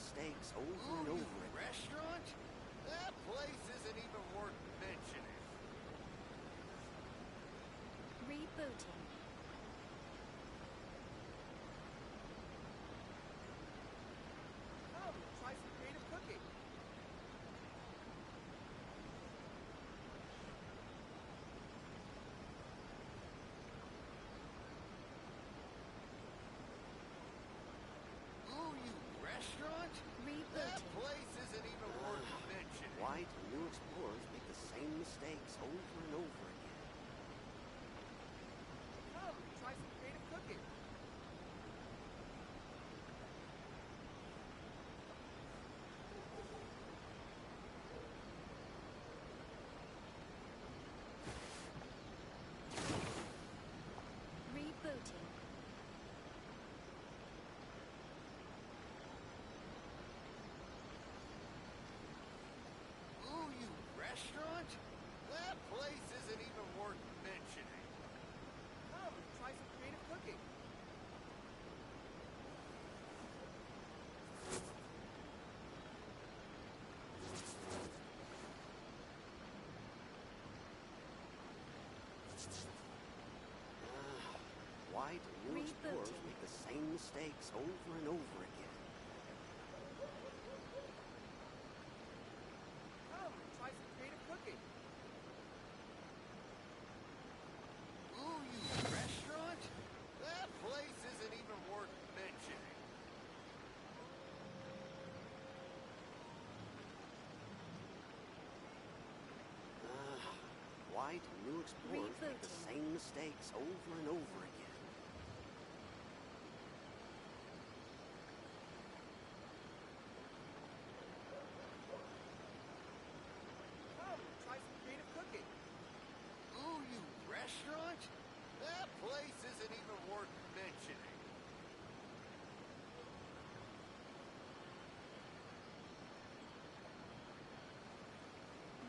mistakes over and over again. Restaurant? That place isn't even worth mentioning. Rebooting. Come, try some creative cooking. Ooh, you restaurant? Rebooting. That place isn't even worth mentioning. Why do new explorers make the same mistakes over and over again? Come, try some creative cooking. Rebooting. Ooh, you restaurant? That place isn't even worth mentioning. Come, try some creative cooking. Why do new explorers Rebooting. make the same mistakes over and over again? Come, try some creative cooking. Ooh, you restaurant? That place isn't even worth mentioning. Why do new explorers make the Rebooting. same mistakes over and over again? Come, try some creative cooking. Ooh, you restaurant? That place isn't even worth mentioning.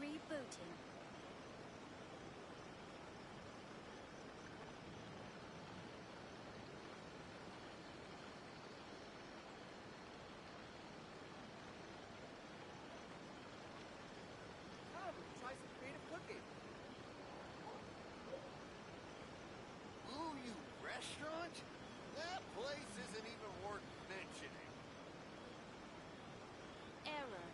Rebooting. Come, try some creative cooking. Ooh, you restaurant? That place isn't even worth mentioning. Error.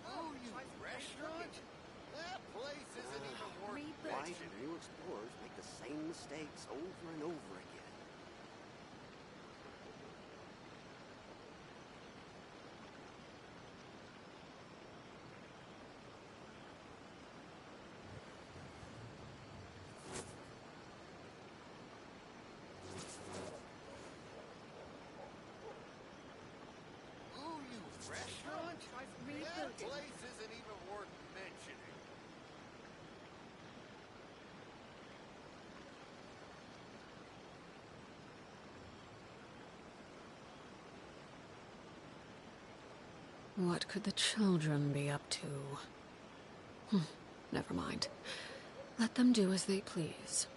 Ooh, you try some creative restaurant? cooking. That place isn't even worth Rebooting. Why do mentioning. new explorers make the same mistakes over and over again? Ooh, you restaurant? Try some That creative cooking. place isn't even worth mentioning. What could the children be up to? Never mind. Let them do as they please.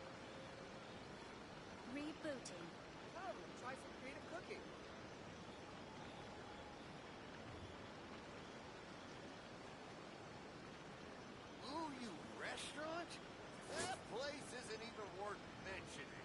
Rebooting. Come, try some creative cooking. Ooh, you restaurant? That place isn't even worth mentioning.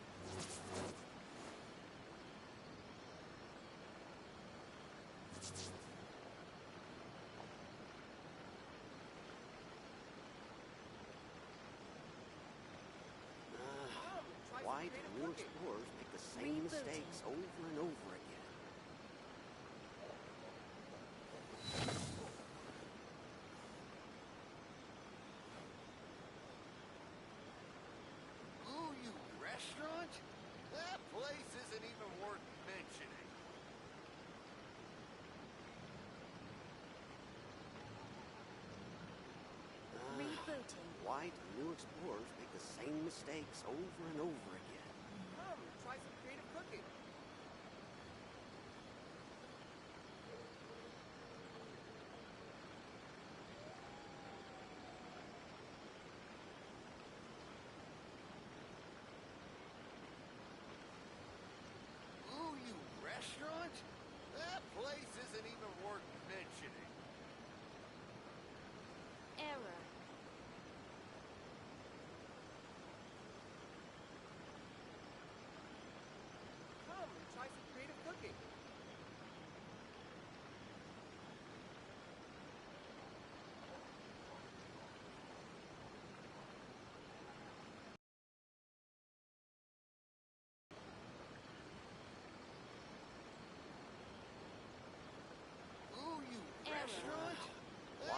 Come, try some Why do creative new cooking. explorers make the same Rebooting. mistakes over and over again? Ooh, you restaurant? That place isn't even worth mentioning. Rebooting. Why do new explorers make the same mistakes over and over again? Come, try some creative cooking.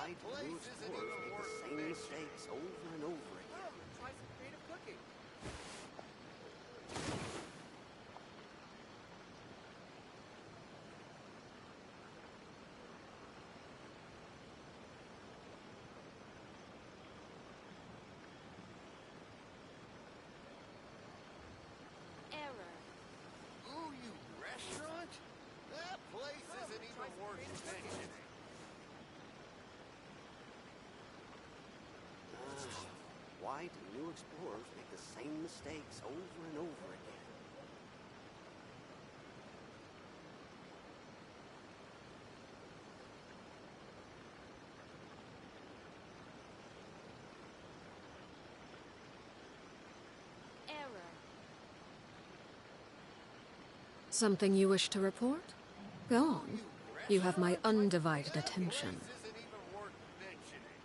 Why do new explorers make the same mistakes over and over again? Come, try some creative cooking. Error. Ooh, you restaurant? That place isn't even worth mentioning. Why do new explorers make the same mistakes over and over again? Error. Something you wish to report? Go on. You have my undivided attention. Place isn't even worth mentioning.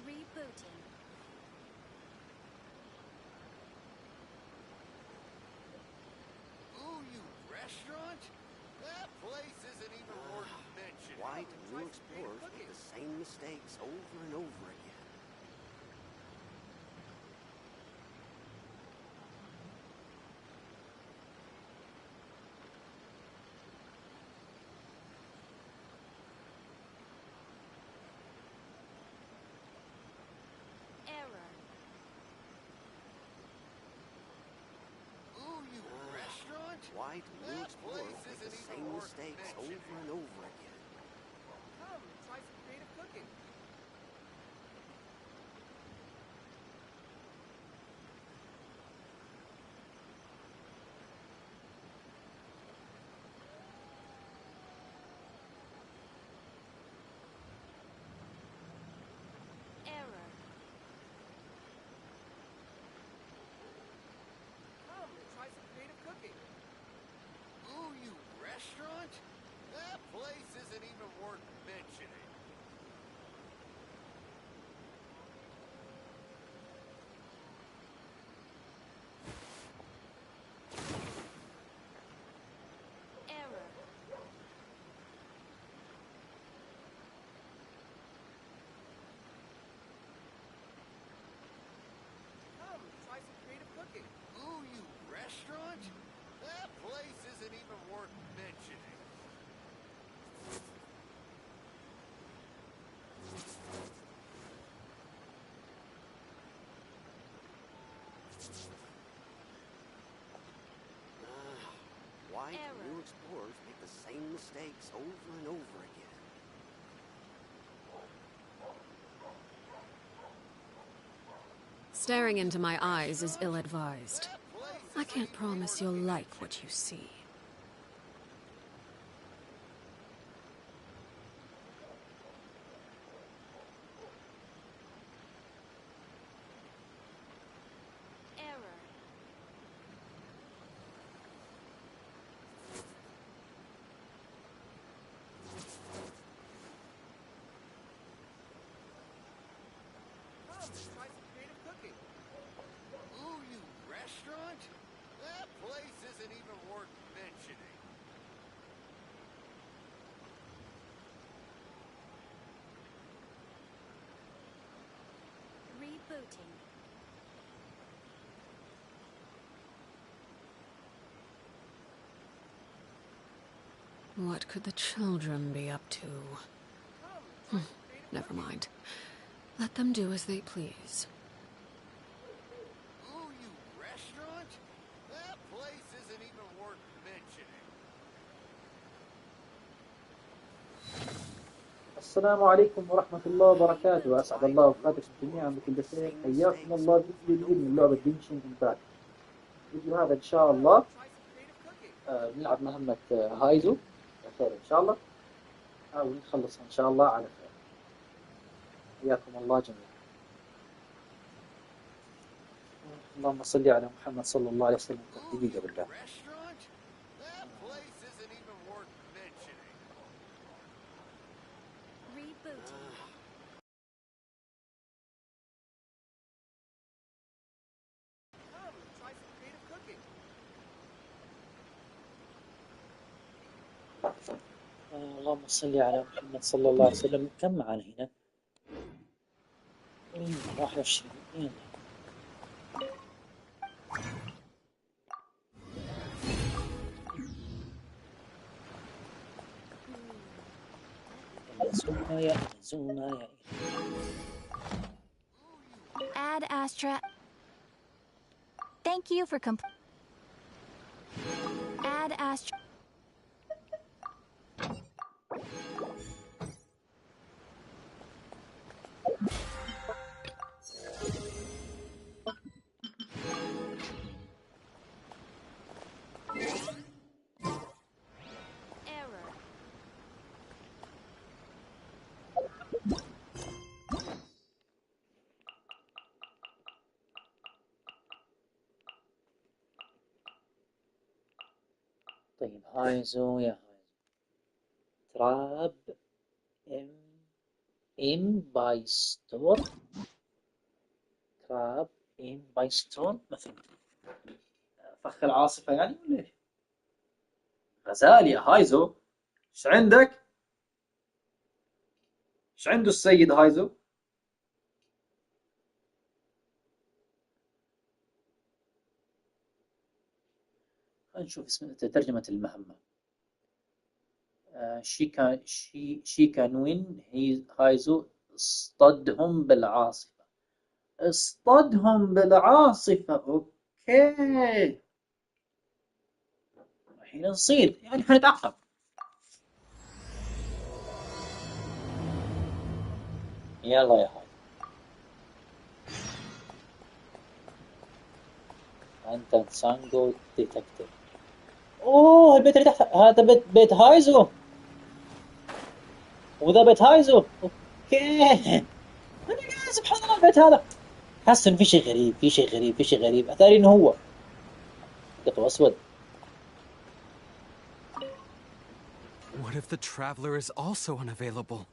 Rebooting. Ooh, you restaurant? That place isn't even worth mentioning. Why do new explorers make the same mistakes over and over again? Error. Ooh, you restaurant? Why do new That explorers place make the isn't same even worth mistakes mentioning. over and over again? Come, try some creative cooking. Error. Come, try some creative cooking. Ooh, you restaurant? That place isn't even worth mentioning. Error. Come, try some creative cooking. Ooh, you restaurant? That place isn't even worth mentioning. Why do Error. new explorers make the same mistakes over and over again? Staring into my eyes is ill-advised. That place I isn't can't even promise worth you'll like mentioning. what you see. Error. Come, try some creative cooking. Ooh, you restaurant? That place isn't even worth mentioning. Rebooting. What could the children be up to? Come, try some creative Never cooking. mind. Let them do as they please. Ooh, you restaurant? That place isn't even worth mentioning. السلام عليكم ورحمة الله وبركاته. أسعد الله أوقاتكم جميعا بكل خير. حياكم الله في فيديو جديد من لعبة جنشن إمباكت. الفيديو هذا إن شاء الله Try some creative cooking. نلعب مهمة هايزو بخير إن شاء الله. نحاول نخلصها إن شاء الله على خير. حياكم الله جميعا. اللهم صل على محمد صلى الله عليه وسلم. Ooh, دقيقة you بالله. restaurant? That place isn't even worth mentioning. Rebooting. Rebooting. Come, try some creative cooking. اللهم صل على محمد صلى الله عليه وسلم. كم معنا هنا؟ 21. يلا. زوما يا زوما يا Add Astra. Thank you for Add Astra. Error. طيب هايزو يا هايزو. تراب ام باي ستور. تراب ام باي ستور مثلا فخ العاصفة يعني ولا ايش؟ غزال يا هايزو، ايش عندك؟ ايش عنده السيد هايزو؟ خلينا نشوف اسم ترجمة المهمة. شيكانوين هايزو اصطدهم بالعاصفة. اصطدهم بالعاصفة، اوكي. الحين نصيد يعني حنتعقب. يلا يا هاي، انت سانجو ديتكتيف. اوه البيت اللي تحت هذا بيت هايزو، وذا بيت هايزو. اوكي انا قاعد سبحان الله البيت هذا حاسس ان في شيء غريب، في شيء غريب، في شيء غريب. اتاري انه هو قطو اسود. What if the traveler is also unavailable?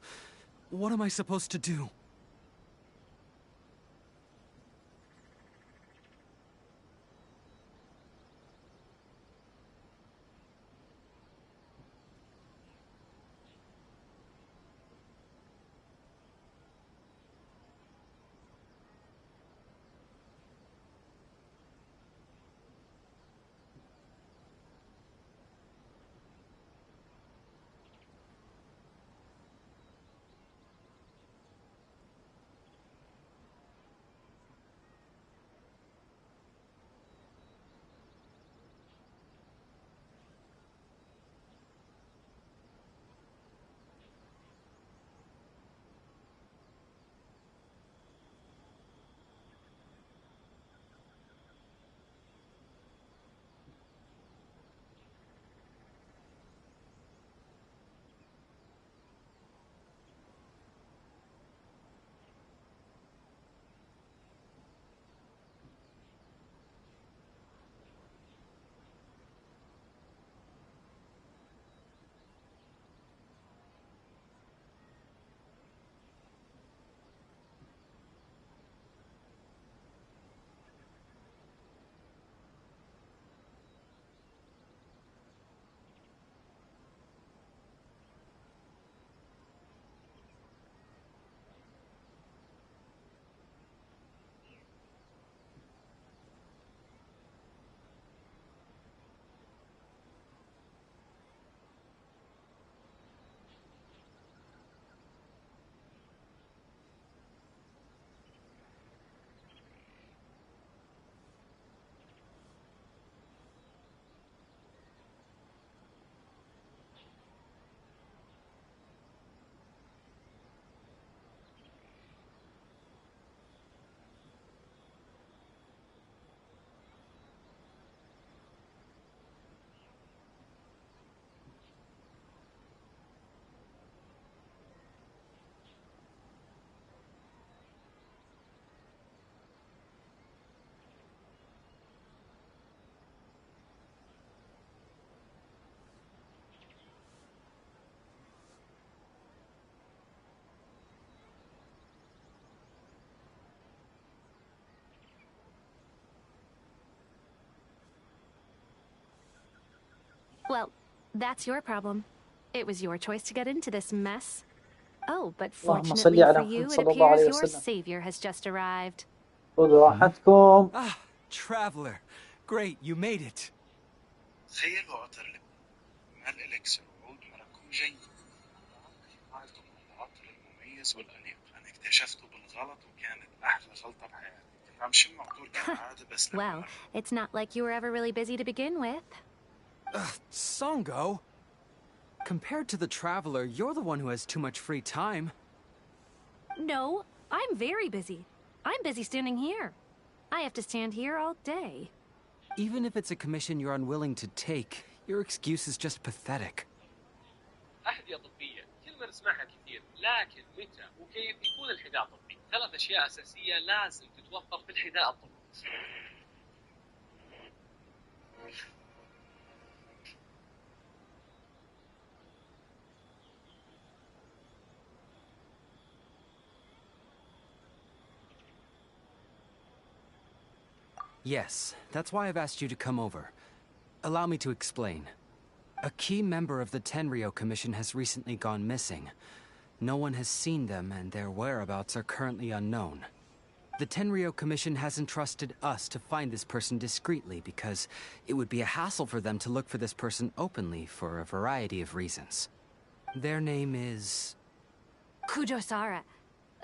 What am I supposed to do? Well, that's your problem. It was your choice to get into this mess. Oh, but اللهم fortunately صل على for محمد you, it صلى الله عليه appears your وسلم. savior has just arrived. خذوا راحتكم. Ah, traveler. Great, you made it. تخيلوا عطر مال إلك صعود مركو جيد. حالته من العطر المميز والأنيق. أنا اكتشفته بالغلط وكانت أحلى غلطة بحياتي. كنت عم شم عطور كالعادة بس Well, it's not like you were ever really busy to begin with. Songo? Compared to the traveler, you're the one who has too much free time. No, I'm very busy. I'm busy standing here. I have to stand here all day. Even if it's a commission you're unwilling to take, your excuse is just pathetic. أحذية طبية كلمة نسمعها كثير، لكن متى وكيف يكون الحذاء طبي؟ 3 أشياء أساسية لازم تتوفر في الحذاء الطبي. Yes, that's why I've asked you to come over. Allow me to explain. A key member of the Tenryo Commission has recently gone missing. No one has seen them, and their whereabouts are currently unknown. The Tenryo Commission has entrusted us to find this person discreetly because it would be a hassle for them to look for this person openly for a variety of reasons. Their name is... Kujosara.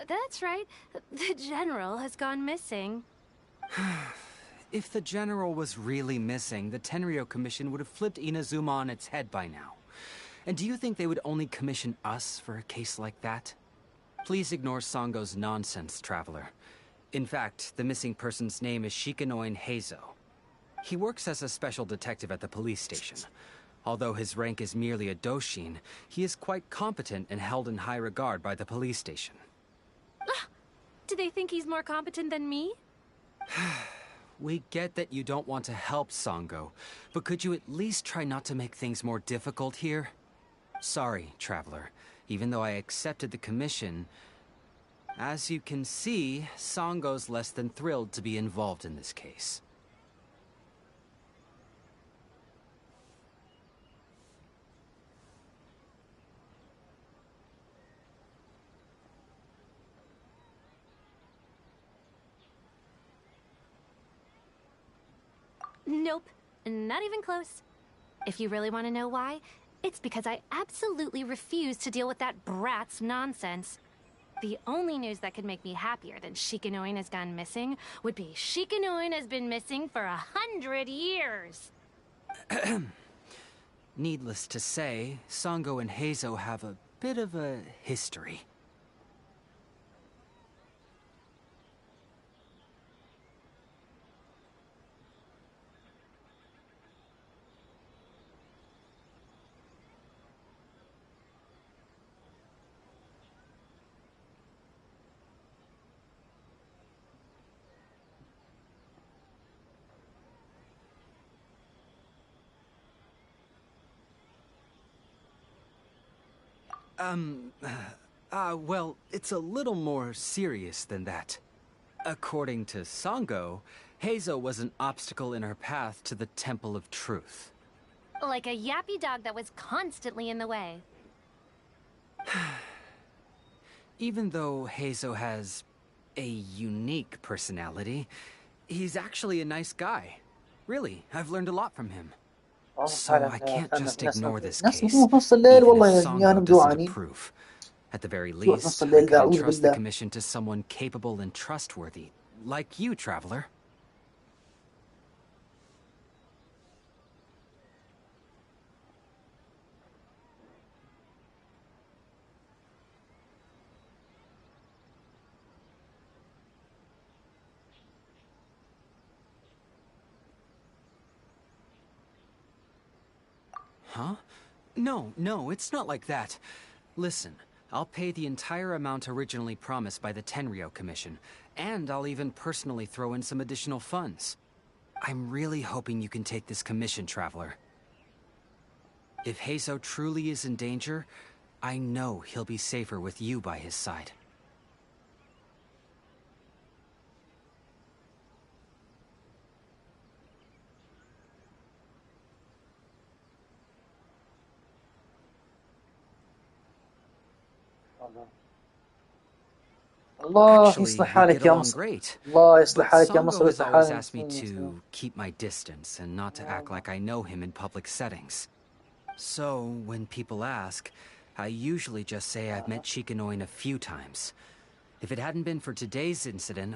That's right. The general has gone missing. If the general was really missing, the Tenryo Commission would have flipped Inazuma on its head by now. And do you think they would only commission us for a case like that? Please ignore Songo's nonsense, traveler. In fact, the missing person's name is Shikanoin Haizo. He works as a special detective at the police station. Although his rank is merely a doshin, he is quite competent and held in high regard by the police station. Do they think he's more competent than me? We get that you don't want to help Songo, but could you at least try not to make things more difficult here? Sorry, traveler. Even though I accepted the commission, as you can see, Songo's less than thrilled to be involved in this case. Nope, not even close. If you really want to know why, it's because I absolutely refuse to deal with that brat's nonsense. The only news that could make me happier than Shikanoin has gone missing would be Shikanoin has been missing for 100 years. Needless to say, Songo and Haizo have a bit of a history. Well, it's a little more serious than that. According to Songo, Haizo was an obstacle in her path to the Temple of Truth. Like a yappy dog that was constantly in the way. Even though Haizo has a unique personality, he's actually a nice guy. Really, I've learned a lot from him. So I can't just ignore this case, even if Songo doesn't approve. At the very least, I could entrust the commission to someone capable and trustworthy, like you, traveler. Huh? No, it's not like that. Listen, I'll pay the entire amount originally promised by the Tenryo Commission, and I'll even personally throw in some additional funds. I'm really hoping you can take this commission, traveler. If Haizo truly is in danger, I know he'll be safer with you by his side. الله Actually, يصلح we حالك get يا along مصر. great. الله يصلح But حالك يا Sango مصر has ويصلح always حالك. asked me to keep my distance and not to act like I know him in public settings. So, when people ask, I usually just say I've met Shikanoin a few times. If it hadn't been for today's incident,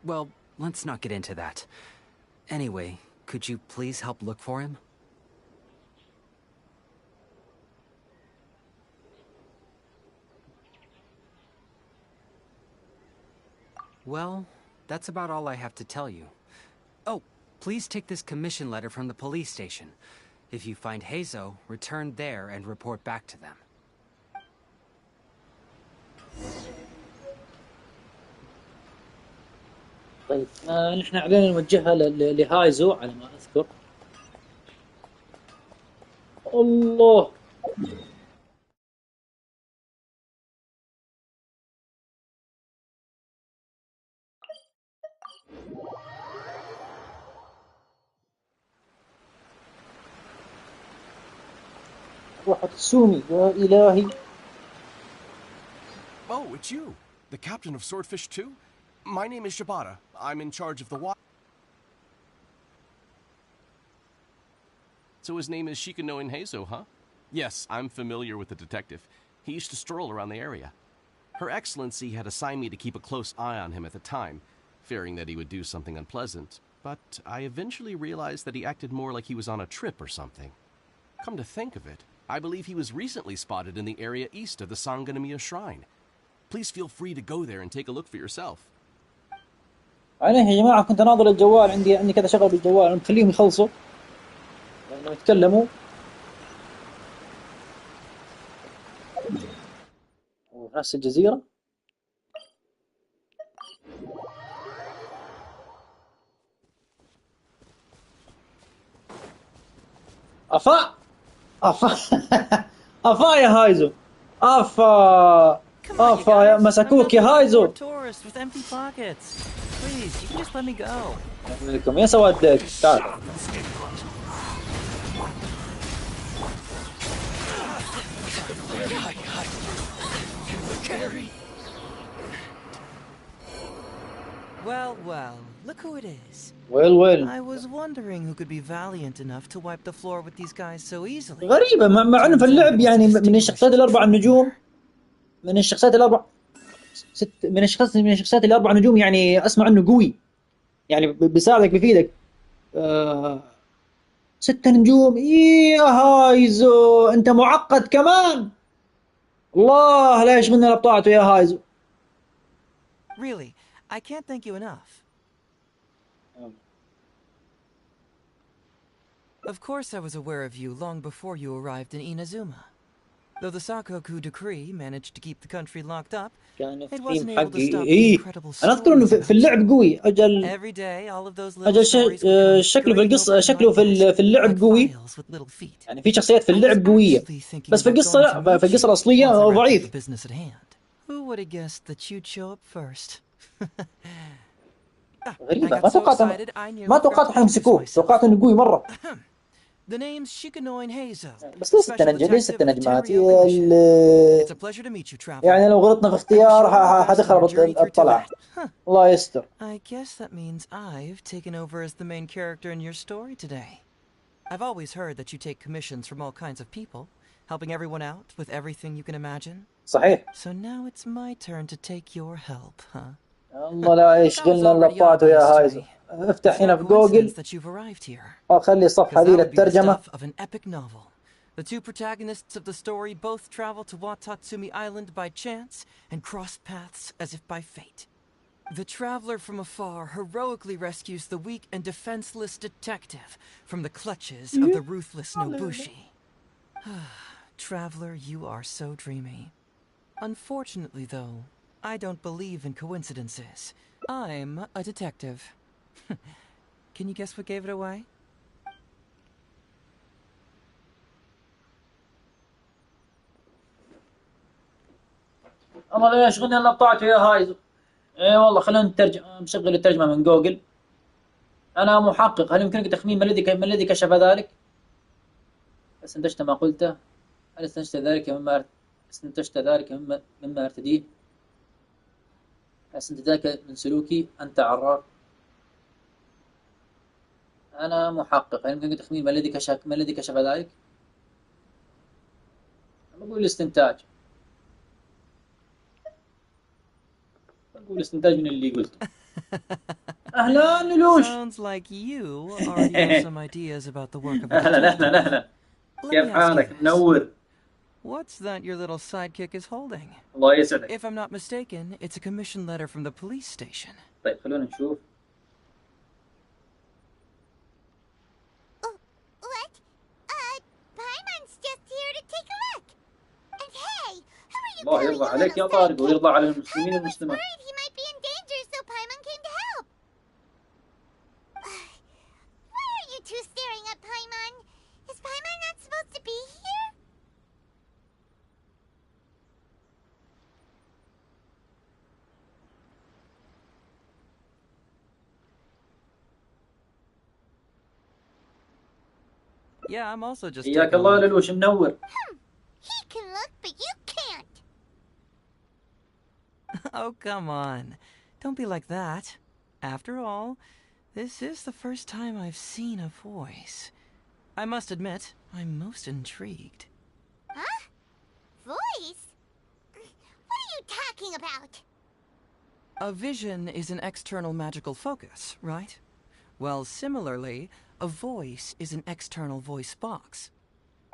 well, let's not get into that. Anyway, could you please help look for him? Well, that's about all I have to tell you. Oh, please take this commission letter from the police station. If you find Haizo, return there and report back to them. طيب نحن علينا نوجهها لهايزو على ما اذكر. الله روح تسومي يا إلهي. Oh, it's you, the captain of Swordfish 2? My name is Shibata. I'm in charge of the water. So his name is Shikanoin Heizo, huh? Yes, I'm familiar with the detective. He used to stroll around the area. Her Excellency had assigned me to keep a close eye on him at the time, fearing that he would do something unpleasant. But I eventually realized that he acted more like he was on a trip or something. Come to think of it, I believe he was recently spotted in the area east of the Sanganamiya Shrine. Please feel free to go there and take a look for yourself. أنا يا جماعة كنت ناظر الجوال عندي كذا شغل بالجوال مخليهم يخلصوا لأنه يتكلموا. ونفس الجزيرة. أفا أفا يا هايزو. أفا يا مسكوك يا هايزو. عليكم يا سواد تعال. Well, look who it is. Well. I was wondering who could be valiant enough to wipe the floor with these guys so easily. غريبة مع انه في اللعب يعني من الشخصيات الاربع النجوم من الشخصيات الاربع نجوم يعني اسمع انه قوي يعني بيساعدك بيفيدك. 6 نجوم. يا هايزو انت معقد كمان. الله لا يشغلنا لبطاعته يا هايزو. Really, I can't thank you enough. Of course I was aware of you long before you arrived in Inazuma. Though the Sakoku decree managed to keep the country locked up, it wasn't able to stop the incredible stories. أنا أذكر إنه في اللعب قوي. Every day, all of those little stories شكله في القصة شكله في اللعب قوي. يعني في شخصيات في اللعب قوية. بس في القصة لا، في القصة الأصلية ضعيف. Who would have guessed that you'd show up first? غريبة ما توقعت حيمسكوه. توقعت إنه قوي مرة. The name's Shikanoin Heizo. بس ليش 6 نجمات يعني لو غلطنا في اختيار حتخرب الطلعة. الله يستر. I guess that means I've taken over as the main character in your story today. I've always heard that you take commissions from all kinds of people, helping everyone out with everything you can imagine. صحيح. So now it's my turn to take your help, huh? الله لا يشغلنا لبطاعته يا هايزو. افتح هنا في جوجل وخلي الصفحة دي للترجمة. The two protagonists of the story both travel to Watatsumi Island by chance and cross paths as if by fate. The traveler from afar heroically rescues the weak and defenseless detective from the clutches of the ruthless Nobushi. Traveler, you are so dreamy. Unfortunately, though, I don't believe in coincidences. I'm a detective. Can you guess what gave it away? الله لا يشغلني الا بطاعته يا هايزو. اي والله خلينا نشغل الترجمة من جوجل. انا محقق. هل يمكنك تخمين ما الذي كشف ذلك؟ بس اندشت ما قلته. هل استنتجت ذلك مما أرتديه؟ استنتجت ذلك من سلوكي؟ أنت عرار. أنا محقق، هل يمكنك تخمين ما الذي كشف ذلك؟ بقول استنتاج من اللي قلته. أهلا نلوش. Sounds like you already have some ideas about the work of a أهلا detective. أهلا. Let كيف me ask you حالك؟ this. منور. What's that your little sidekick is holding? الله يسعدك. If I'm not mistaken, it's a commission letter from the police station. طيب خلونا نشوف. What? Paimon's just here to take a look. And hey, who are you الله يرضى عليك يا طارق ويرضى على المسلمين والمسلمات. worried he might be in danger, so Paimon came to help. Why are you two staring at Paimon? Is Paimon not supposed to be here? Yeah, I'm also just حياك taking a الله look. للوش منور. He can look, but you can't. Oh, come on. Don't be like that. After all, this is the first time I've seen a voice. I must admit, I'm most intrigued. Huh? Voice? What are you talking about? A vision is an external magical focus, right? Well, similarly, a voice is an external voice box.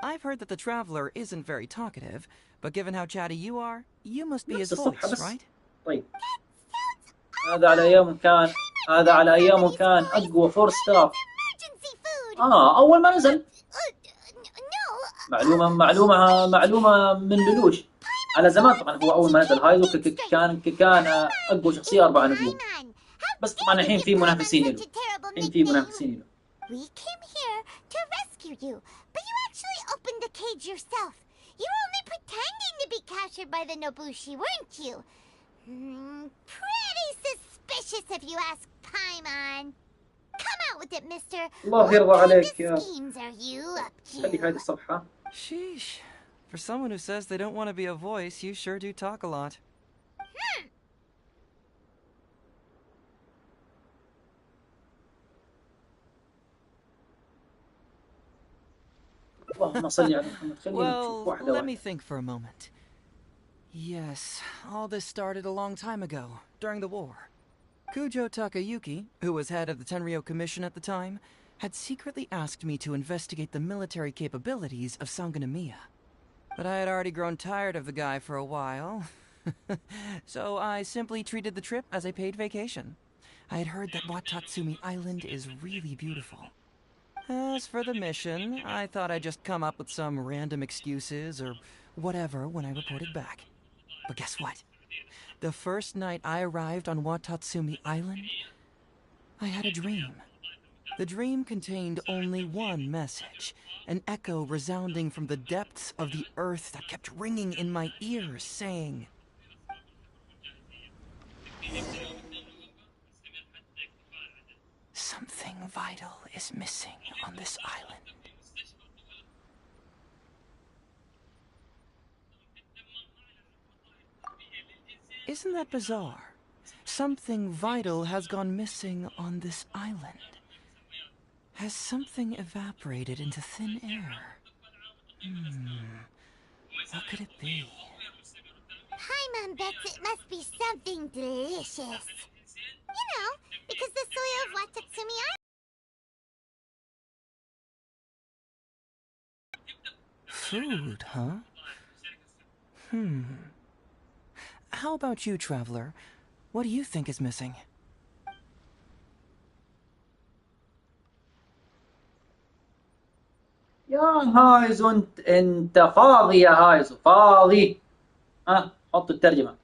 I've heard that the Traveler isn't very talkative, but given how chatty you are, you must be his voice, right? طيب. هذا على أيام كان أقوى فور ستار. أول ما نزل. معلومة من لولوش. على زمان طبعا هو أول ما نزل هايزو كان أقوى شخصية 4 نجوم. بس طبعا الحين في منافسين له. We came here to rescue you, but you actually opened the cage yourself. You were only pretending to be captured by the Nobushi, weren't you? Pretty suspicious if you ask Paimon. Come out with it, mister. الله يرضى عليك يا. Schemes are you up to? خلي هذه الصفحة. Sheesh. For someone who says they don't want to be a voice, you sure do talk a lot. Well, let me think for a moment. Yes, all this started a long time ago, during the war. Kujo Takayuki, who was head of the Tenryo Commission at the time, had secretly asked me to investigate the military capabilities of Sangonomiya. But I had already grown tired of the guy for a while, so I simply treated the trip as a paid vacation. I had heard that Watatsumi Island is really beautiful. As for the mission, I thought I'd just come up with some random excuses or whatever when I reported back. But guess what? The first night I arrived on Watatsumi Island, I had a dream. The dream contained only one message, an echo resounding from the depths of the earth that kept ringing in my ears, saying, "Something vital is missing on this island." Isn't that bizarre? Something vital has gone missing on this island. Has something evaporated into thin air? What could it be? Paimon bets it must be something delicious. You know, because the soil of Watatsumi Food, huh? How about you, Traveler? What do you think is missing? يا هايزو انت فاضي يا هايزو فاضي. حط الترجمة.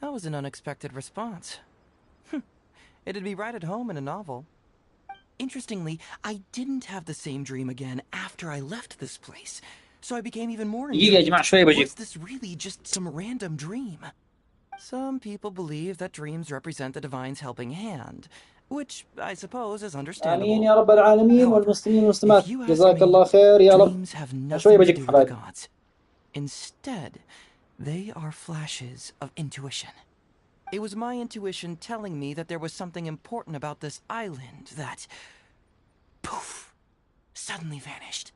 That was an unexpected response. It'd be right at home in a novel. Interestingly, I didn't have the same dream again after I left this place. So I became even more دقيقة يا intrigued. جماعة شوي بجيب. Was this really just some random dream? Some people believe that dreams represent the divine's helping hand, which I suppose is understandable. آمين يا رب العالمين However, والمسلمين والمسلمات if you ask جزاك me, الله خير يا رب. dreams have شوي nothing to بجيك do with the حبايبي. gods. Instead, they are flashes of intuition. It was my intuition telling me that there was something important about this island that, poof, suddenly vanished.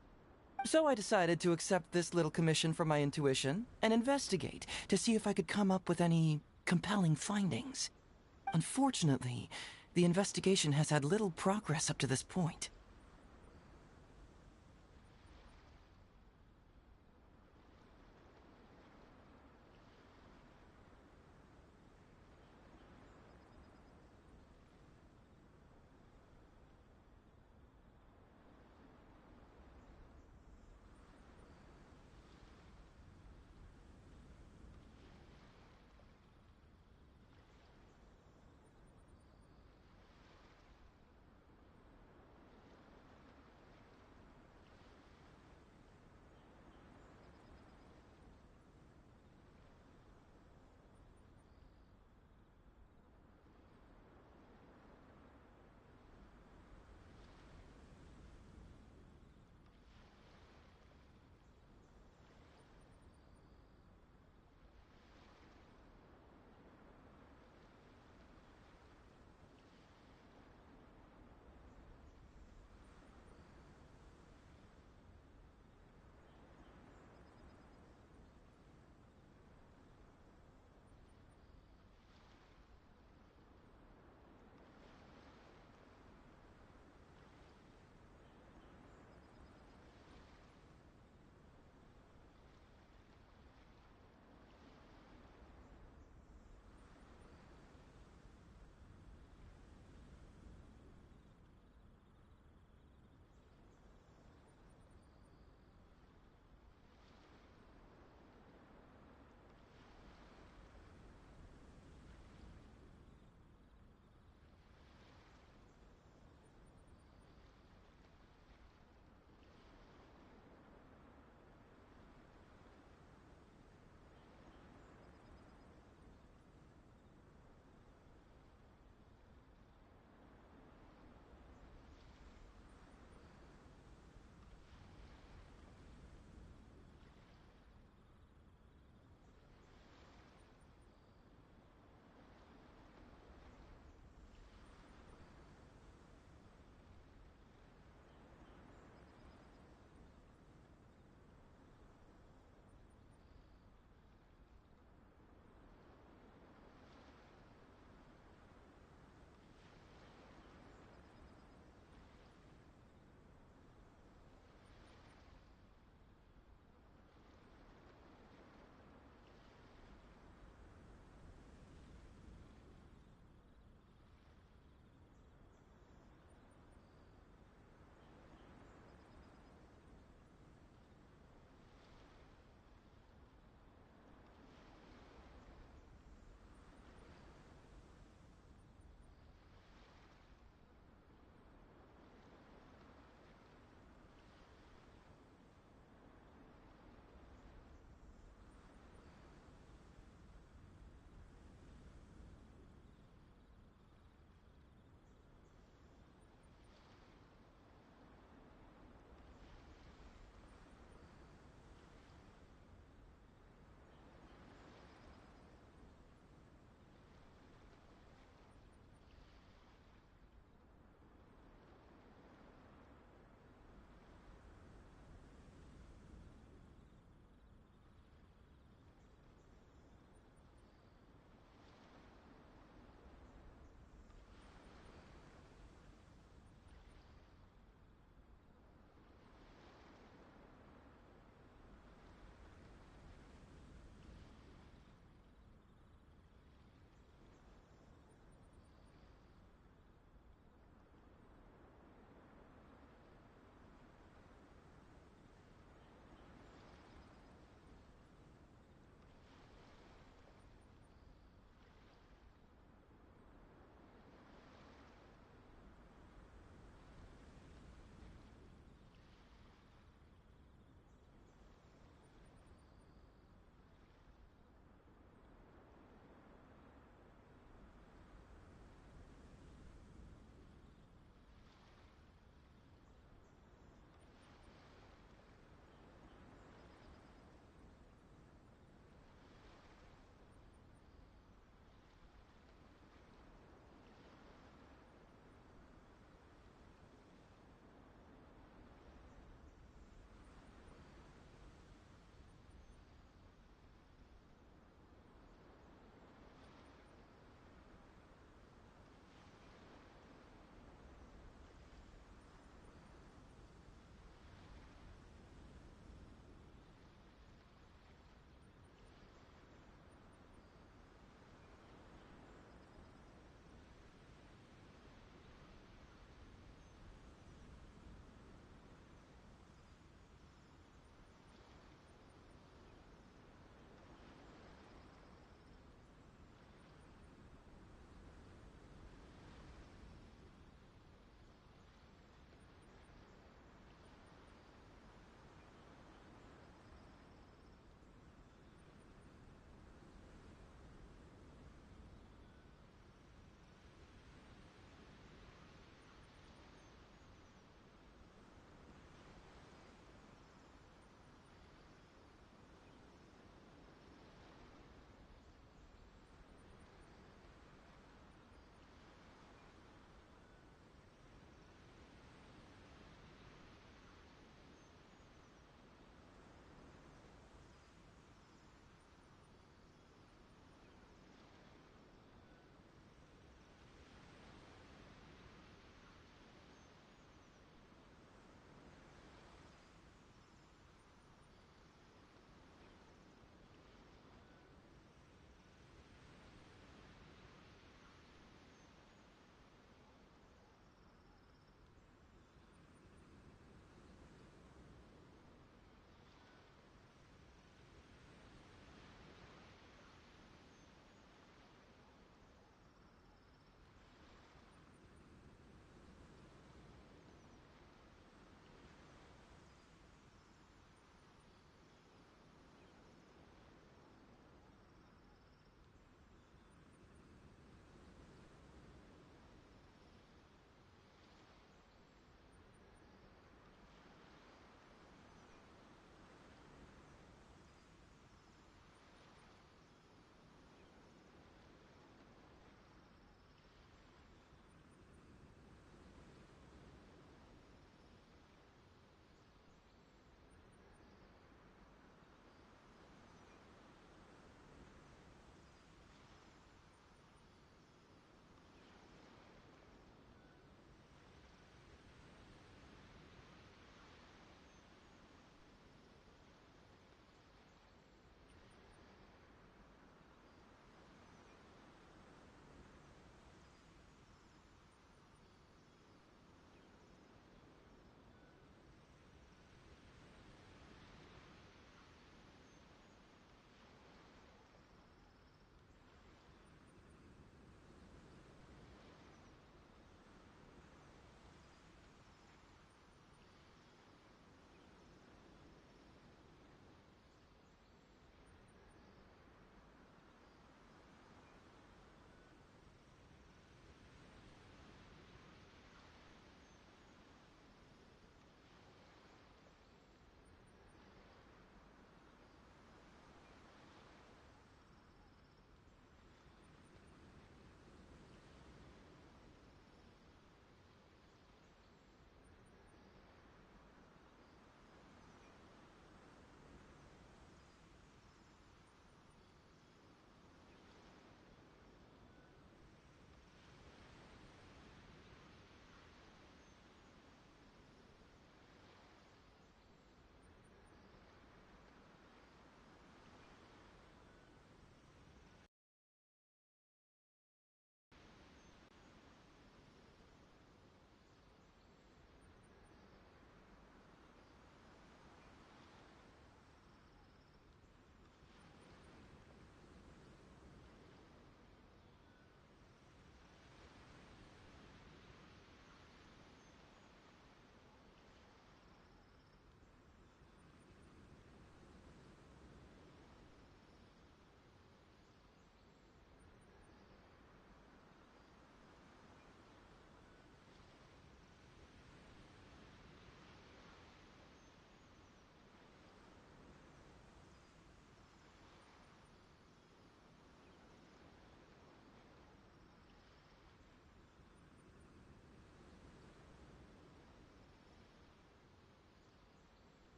So I decided to accept this little commission from my intuition and investigate to see if I could come up with any compelling findings. Unfortunately, the investigation has had little progress up to this point.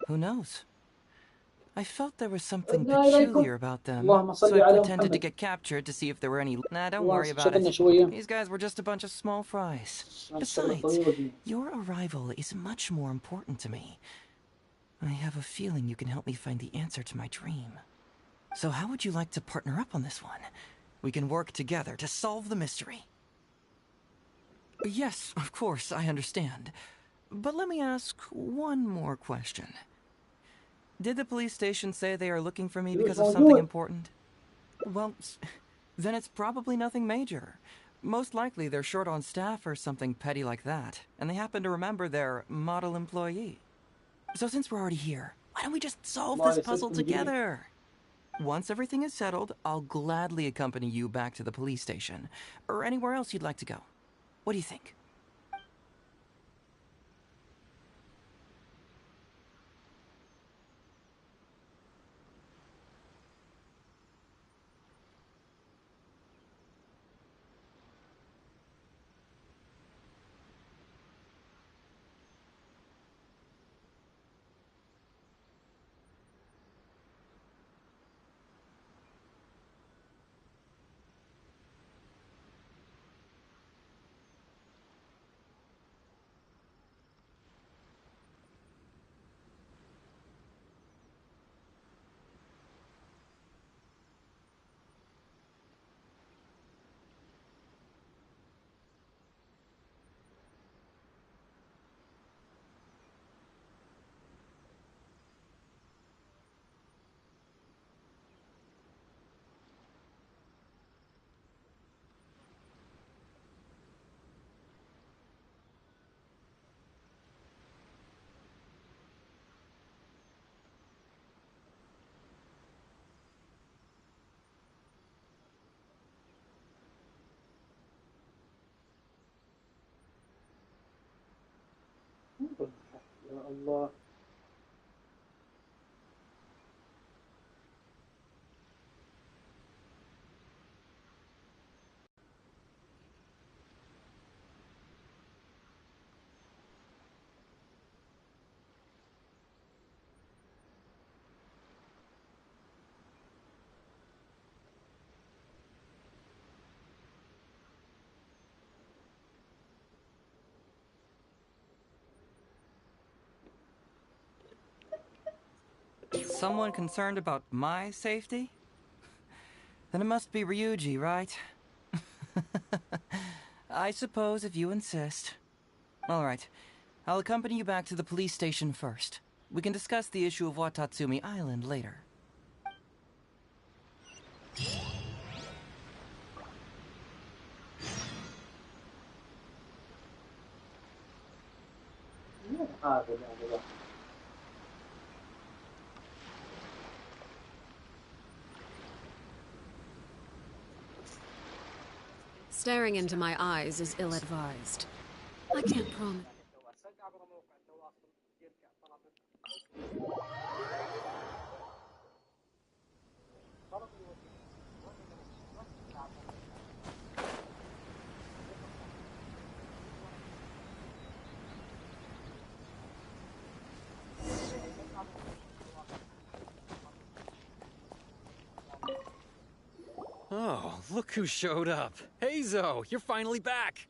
Who knows? I felt there was something عدنا إليكم. peculiar about them, اللهم so صل I على pretended to محمد. get captured to see if there were any. Nah, don't والله worry about شكلنا it. شوية. These guys were just a bunch of small fries. الشغلة Besides, طويلة جدا. your arrival is much more important to me. I have a feeling you can help me find the answer to my dream. So how would you like to partner up on this one? We can work together to solve the mystery. Yes, of course, I understand. But let me ask one more question. Did the police station say they are looking for me because of something important? Well, then it's probably nothing major. Most likely they're short on staff or something petty like that, and they happen to remember their model employee. So since we're already here, why don't we just solve this puzzle together? Once everything is settled, I'll gladly accompany you back to the police station, or anywhere else you'd like to go. What do you think? يا الله. Someone concerned about my safety? Then it must be Ryuji, right? I suppose if you insist. All right. I'll accompany you back to the police station first. We can discuss the issue of Watatsumi Island later. Staring into my eyes is ill-advised. I can't promise. Oh, look who showed up. Haizo, you're finally back.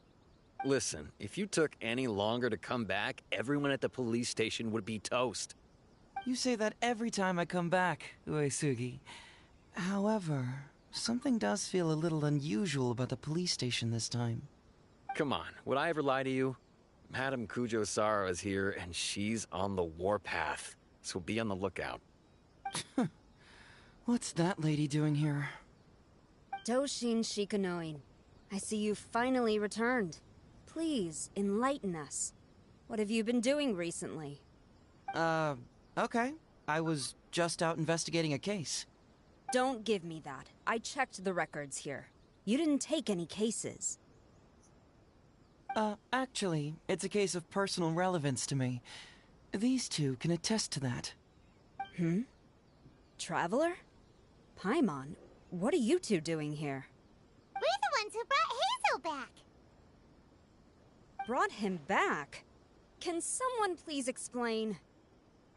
Listen, if you took any longer to come back, everyone at the police station would be toast. You say that every time I come back, Uesugi. However, something does feel a little unusual about the police station this time. Come on, would I ever lie to you? Madame Kujo-Sara is here, and she's on the warpath, so be on the lookout. What's that lady doing here? Doshin Shikanoin, I see you finally returned. Please, enlighten us. What have you been doing recently? Okay. I was just out investigating a case. Don't give me that. I checked the records here. You didn't take any cases. Actually, it's a case of personal relevance to me. These two can attest to that. Traveler? Paimon, what are you two doing here? We're the ones who brought Hazel back. Brought him back? Can someone please explain?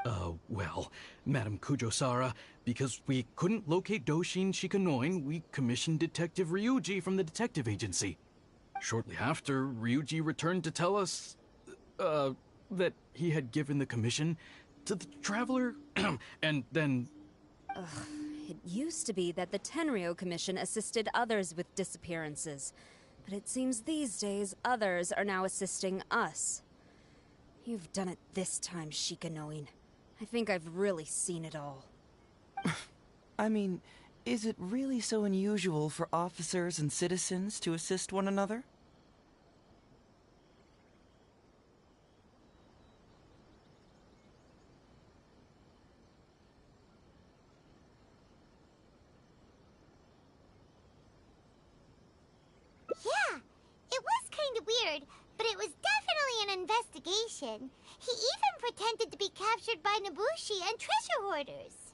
Well, Madam Kujo-Sara, because we couldn't locate Doshin Shikanoin, we commissioned Detective Ryuji from the detective agency. Shortly after, Ryuji returned to tell us, that he had given the commission to the Traveler, and then... Ugh, it used to be that the Tenryo Commission assisted others with disappearances, but it seems these days others are now assisting us. You've done it this time, Shikanoin. I think I've really seen it all. I mean, is it really so unusual for officers and citizens to assist one another? Yeah, it was kind of weird, but it was definitely an investigation. He even pretended to be captured by Nobushi and treasure hoarders.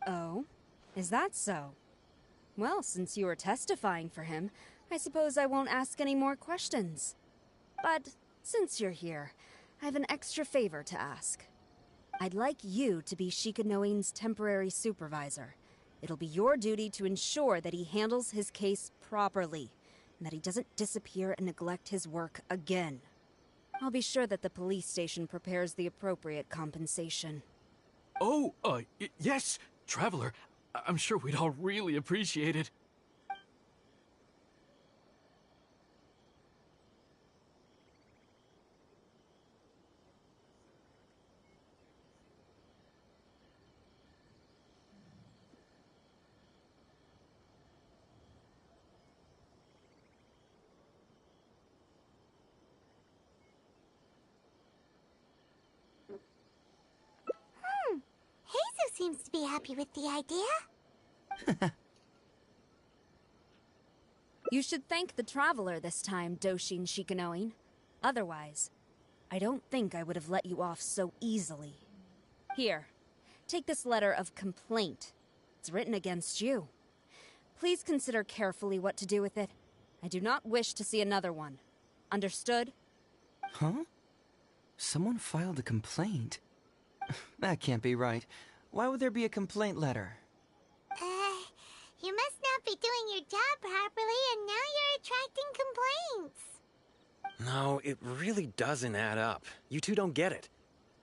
Oh? Is that so? Well, since you are testifying for him, I suppose I won't ask any more questions. But since you're here, I have an extra favor to ask. I'd like you to be Shikanoin's temporary supervisor. It'll be your duty to ensure that he handles his case properly, and that he doesn't disappear and neglect his work again. I'll be sure that the police station prepares the appropriate compensation. Oh, yes, Traveler. I'm sure we'd all really appreciate it. Haizu seems to be happy with the idea. You should thank the Traveler this time, Doshin Shikanoin. Otherwise, I don't think I would have let you off so easily. Here, take this letter of complaint. It's written against you. Please consider carefully what to do with it. I do not wish to see another one. Understood? Huh? Someone filed a complaint? That can't be right. Why would there be a complaint letter? You must not be doing your job properly, and now you're attracting complaints. No, it really doesn't add up. You two don't get it.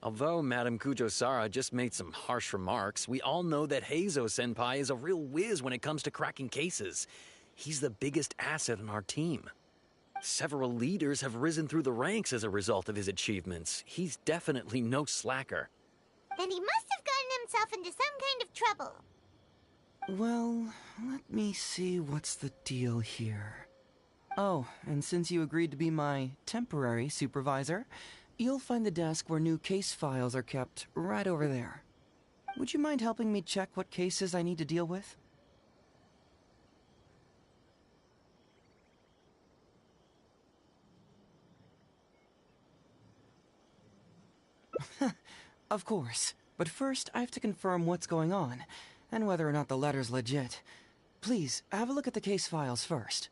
Although Madam Kujo-Sara just made some harsh remarks, we all know that Heizo-senpai is a real whiz when it comes to cracking cases. He's the biggest asset on our team. Several leaders have risen through the ranks as a result of his achievements. He's definitely no slacker. Then he must have gotten himself into some kind of trouble. Well, let me see what's the deal here. Oh, and since you agreed to be my temporary supervisor, you'll find the desk where new case files are kept right over there. Would you mind helping me check what cases I need to deal with? Of course. But first, I have to confirm what's going on, and whether or not the letter's legit. Please, have a look at the case files first.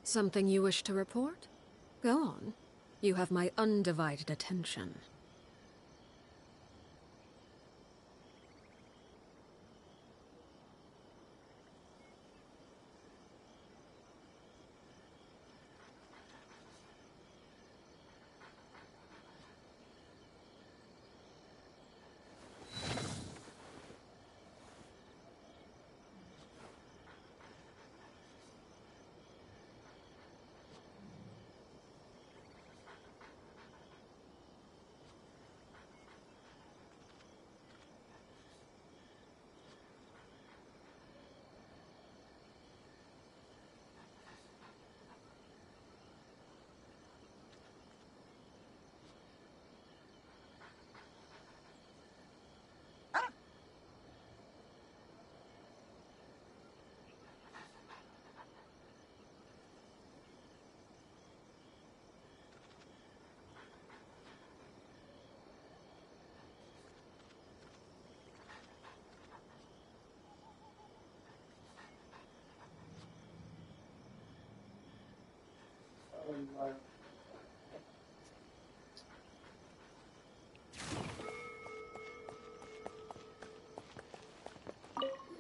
Something you wish to report? Go on. You have my undivided attention.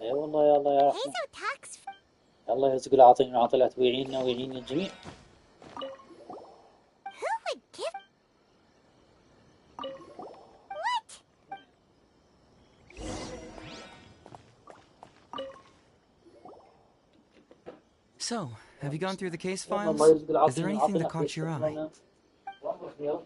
اي والله يلا يا رحمة. Hazel talks. الله يرزق العاطين والعاطلات ويعيننا ويعين الجميع. Who would give? What? So, have you gone through the case يلا files? الله يرزق Is العاطين there anything that والعاطلات caught your eye? ويستخدمونا. يلا.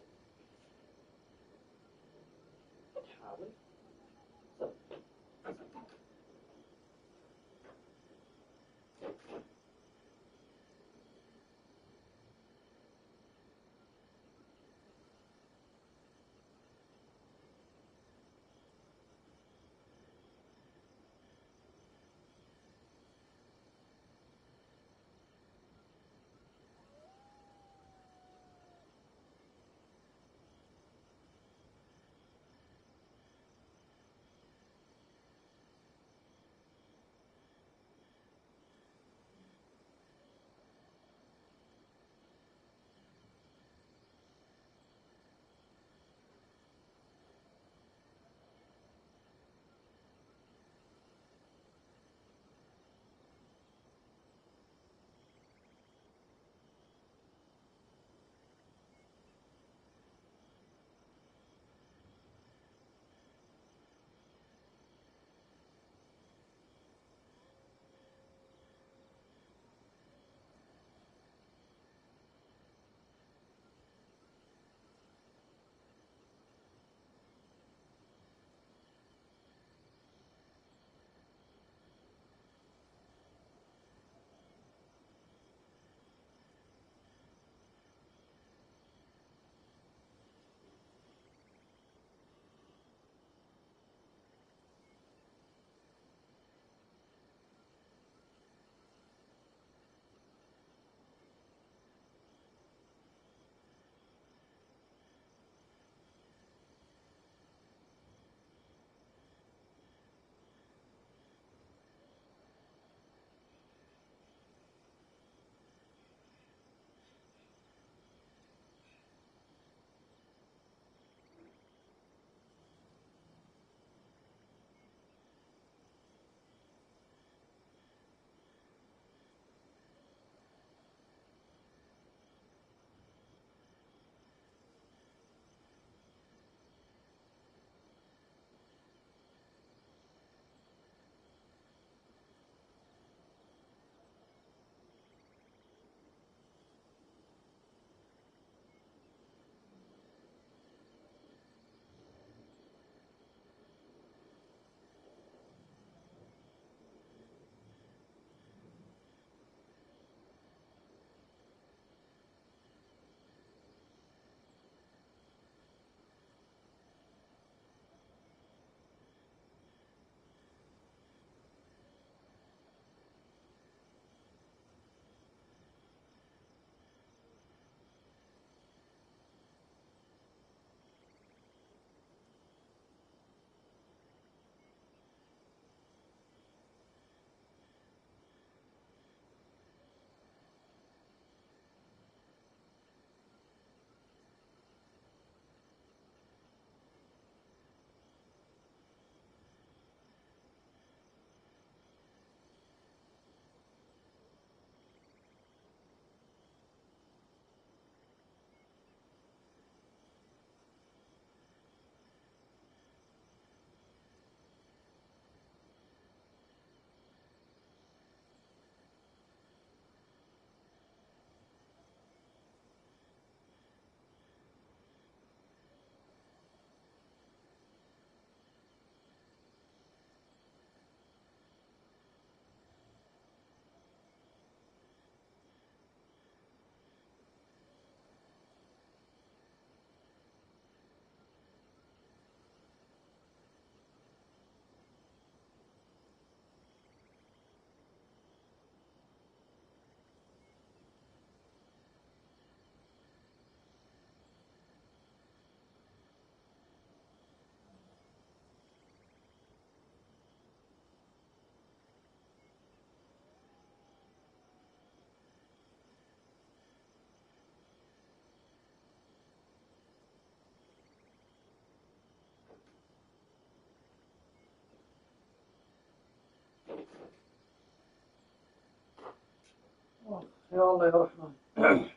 يا الله يا رحمن.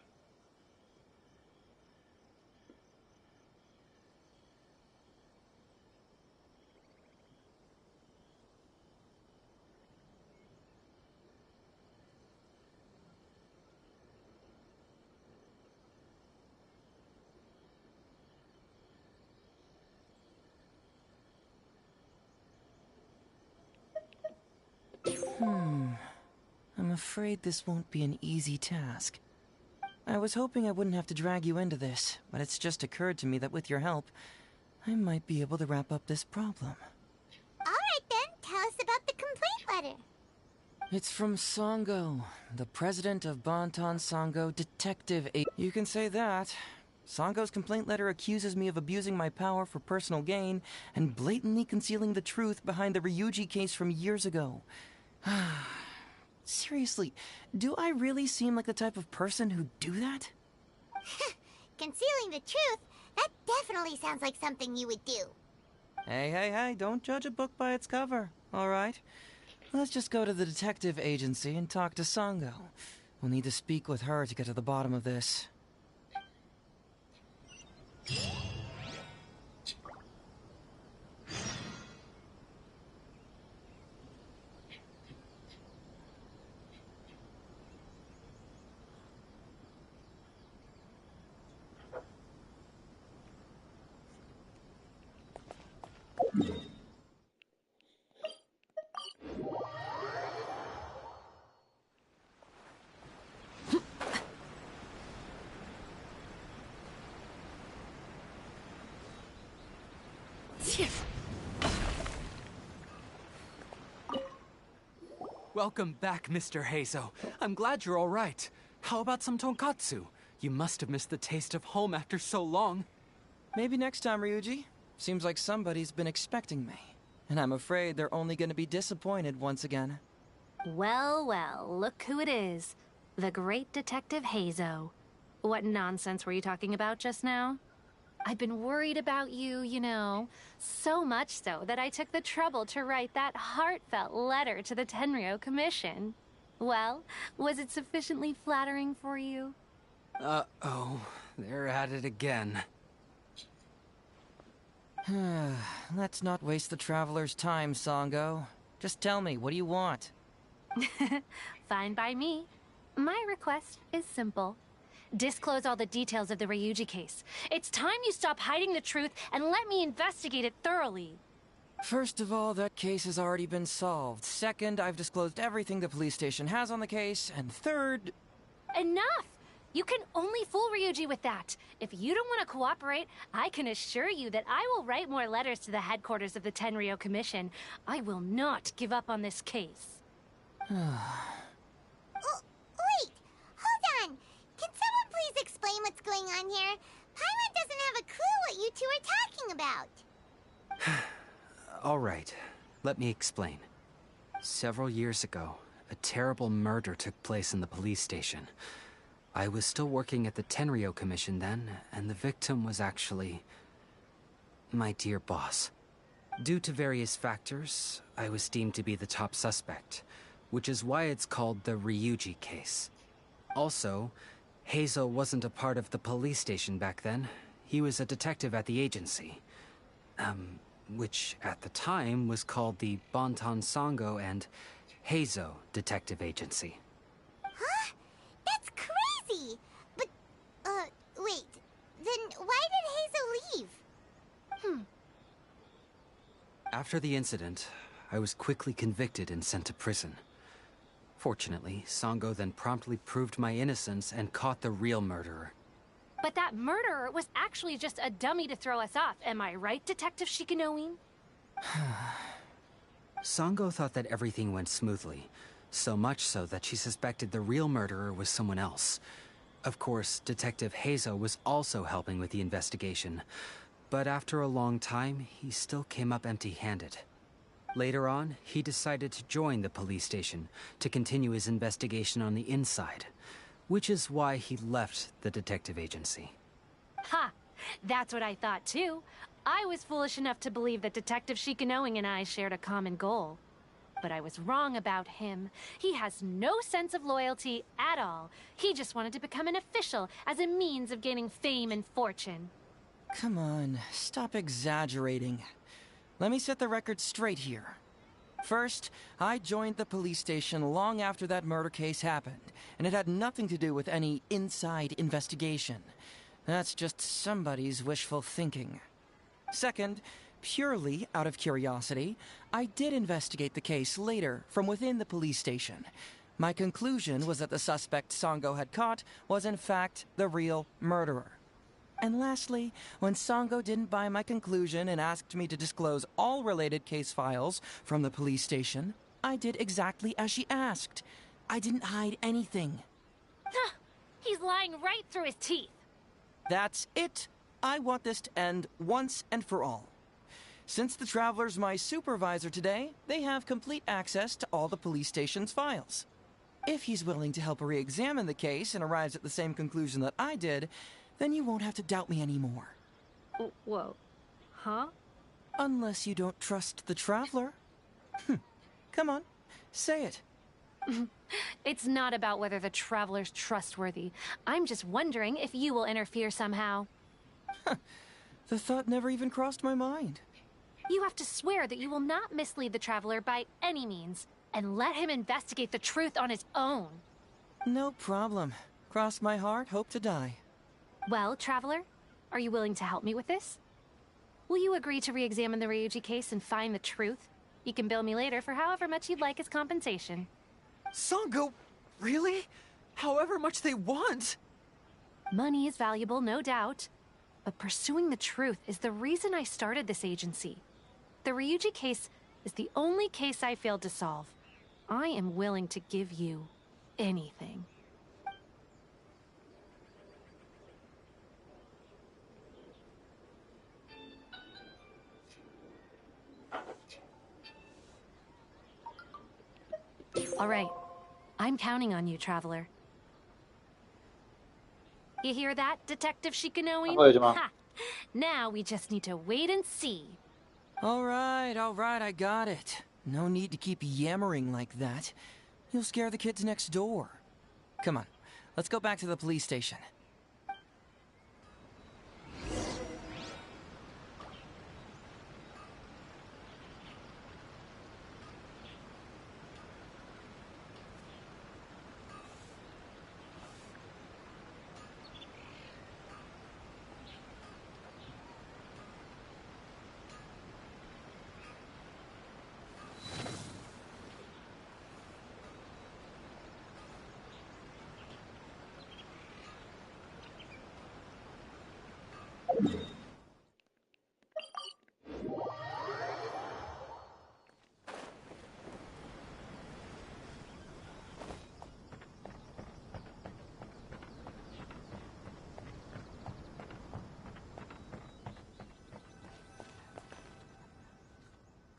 I'm afraid this won't be an easy task. I was hoping I wouldn't have to drag you into this, but it's just occurred to me that with your help, I might be able to wrap up this problem. Alright then, tell us about the complaint letter. It's from Sango, the president of Bantan Sango Detective You can say that. Sango's complaint letter accuses me of abusing my power for personal gain and blatantly concealing the truth behind the Ryuji case from years ago. Seriously, do I really seem like the type of person who'd do that? Concealing the truth? That definitely sounds like something you would do. Hey, don't judge a book by its cover, alright? Let's just go to the detective agency and talk to Sango. We'll need to speak with her to get to the bottom of this. Welcome back, Mr. Hazo. I'm glad you're all right. How about some tonkatsu? You must have missed the taste of home after so long. Maybe next time, Ryuji. Seems like somebody's been expecting me. And I'm afraid they're only going to be disappointed once again. Well, look who it is. The great Detective Hazo. What nonsense were you talking about just now? I've been worried about you, you know. So much so that I took the trouble to write that heartfelt letter to the Tenryo Commission. Well, was it sufficiently flattering for you? Uh-oh. They're at it again. Let's not waste the traveler's time, Sango. Just tell me, what do you want? Fine by me. My request is simple. Disclose all the details of the Ryuji case. It's time you stop hiding the truth and let me investigate it thoroughly. First of all, that case has already been solved. Second, I've disclosed everything the police station has on the case. And third... Enough! You can only fool Ryuji with that. If you don't want to cooperate, I can assure you that I will write more letters to the headquarters of the Tenryo Commission. I will not give up on this case. Wait! Hold on! Can someone please explain what's going on here? Paimon doesn't have a clue what you two are talking about. All right, let me explain. Several years ago, a terrible murder took place in the police station. I was still working at the Tenryo Commission then, and the victim was actually my dear boss. Due to various factors, I was deemed to be the top suspect, which is why it's called the Ryuji case. Also, Hazel wasn't a part of the police station back then. He was a detective at the agency. Which at the time was called the Bantan Sango and Hazo Detective Agency. Huh? That's crazy! But, wait. Then why did Hazel leave? After the incident, I was quickly convicted and sent to prison. Fortunately, Sango then promptly proved my innocence and caught the real murderer. But that murderer was actually just a dummy to throw us off, am I right, Detective Shikanoin? Sango thought that everything went smoothly, so much so that she suspected the real murderer was someone else. Of course, Detective Hazo was also helping with the investigation, but after a long time, he still came up empty-handed. Later on, he decided to join the police station to continue his investigation on the inside, which is why he left the detective agency. Ha! That's what I thought too. I was foolish enough to believe that Detective Shikanoing and I shared a common goal. But I was wrong about him. He has no sense of loyalty at all. He just wanted to become an official as a means of gaining fame and fortune. Come on, stop exaggerating. Let me set the record straight here. First, I joined the police station long after that murder case happened, and it had nothing to do with any inside investigation. That's just somebody's wishful thinking. Second, purely out of curiosity, I did investigate the case later from within the police station. My conclusion was that the suspect Sango had caught was in fact the real murderer. And lastly, when Sango didn't buy my conclusion and asked me to disclose all related case files from the police station, I did exactly as she asked. I didn't hide anything. He's lying right through his teeth. That's it. I want this to end once and for all. Since the Traveler's my supervisor today, they have complete access to all the police station's files. If he's willing to help re-examine the case and arrives at the same conclusion that I did, then you won't have to doubt me anymore. Whoa. Huh? Unless you don't trust the Traveler. Come on, say it. It's not about whether the Traveler's trustworthy. I'm just wondering if you will interfere somehow. The thought never even crossed my mind. You have to swear that you will not mislead the Traveler by any means, and let him investigate the truth on his own. No problem. Cross my heart, hope to die. Well, Traveler, are you willing to help me with this? Will you agree to re-examine the Ryuji case and find the truth? You can bill me later for however much you'd like as compensation. Sango, really? However much they want? Money is valuable, no doubt. But pursuing the truth is the reason I started this agency. The Ryuji case is the only case I failed to solve. I am willing to give you anything. All right. I'm counting on you, Traveler. You hear that, Detective Shikanoin? Ha! Now we just need to wait and see. All right, I got it. No need to keep yammering like that. You'll scare the kids next door. Come on, let's go back to the police station.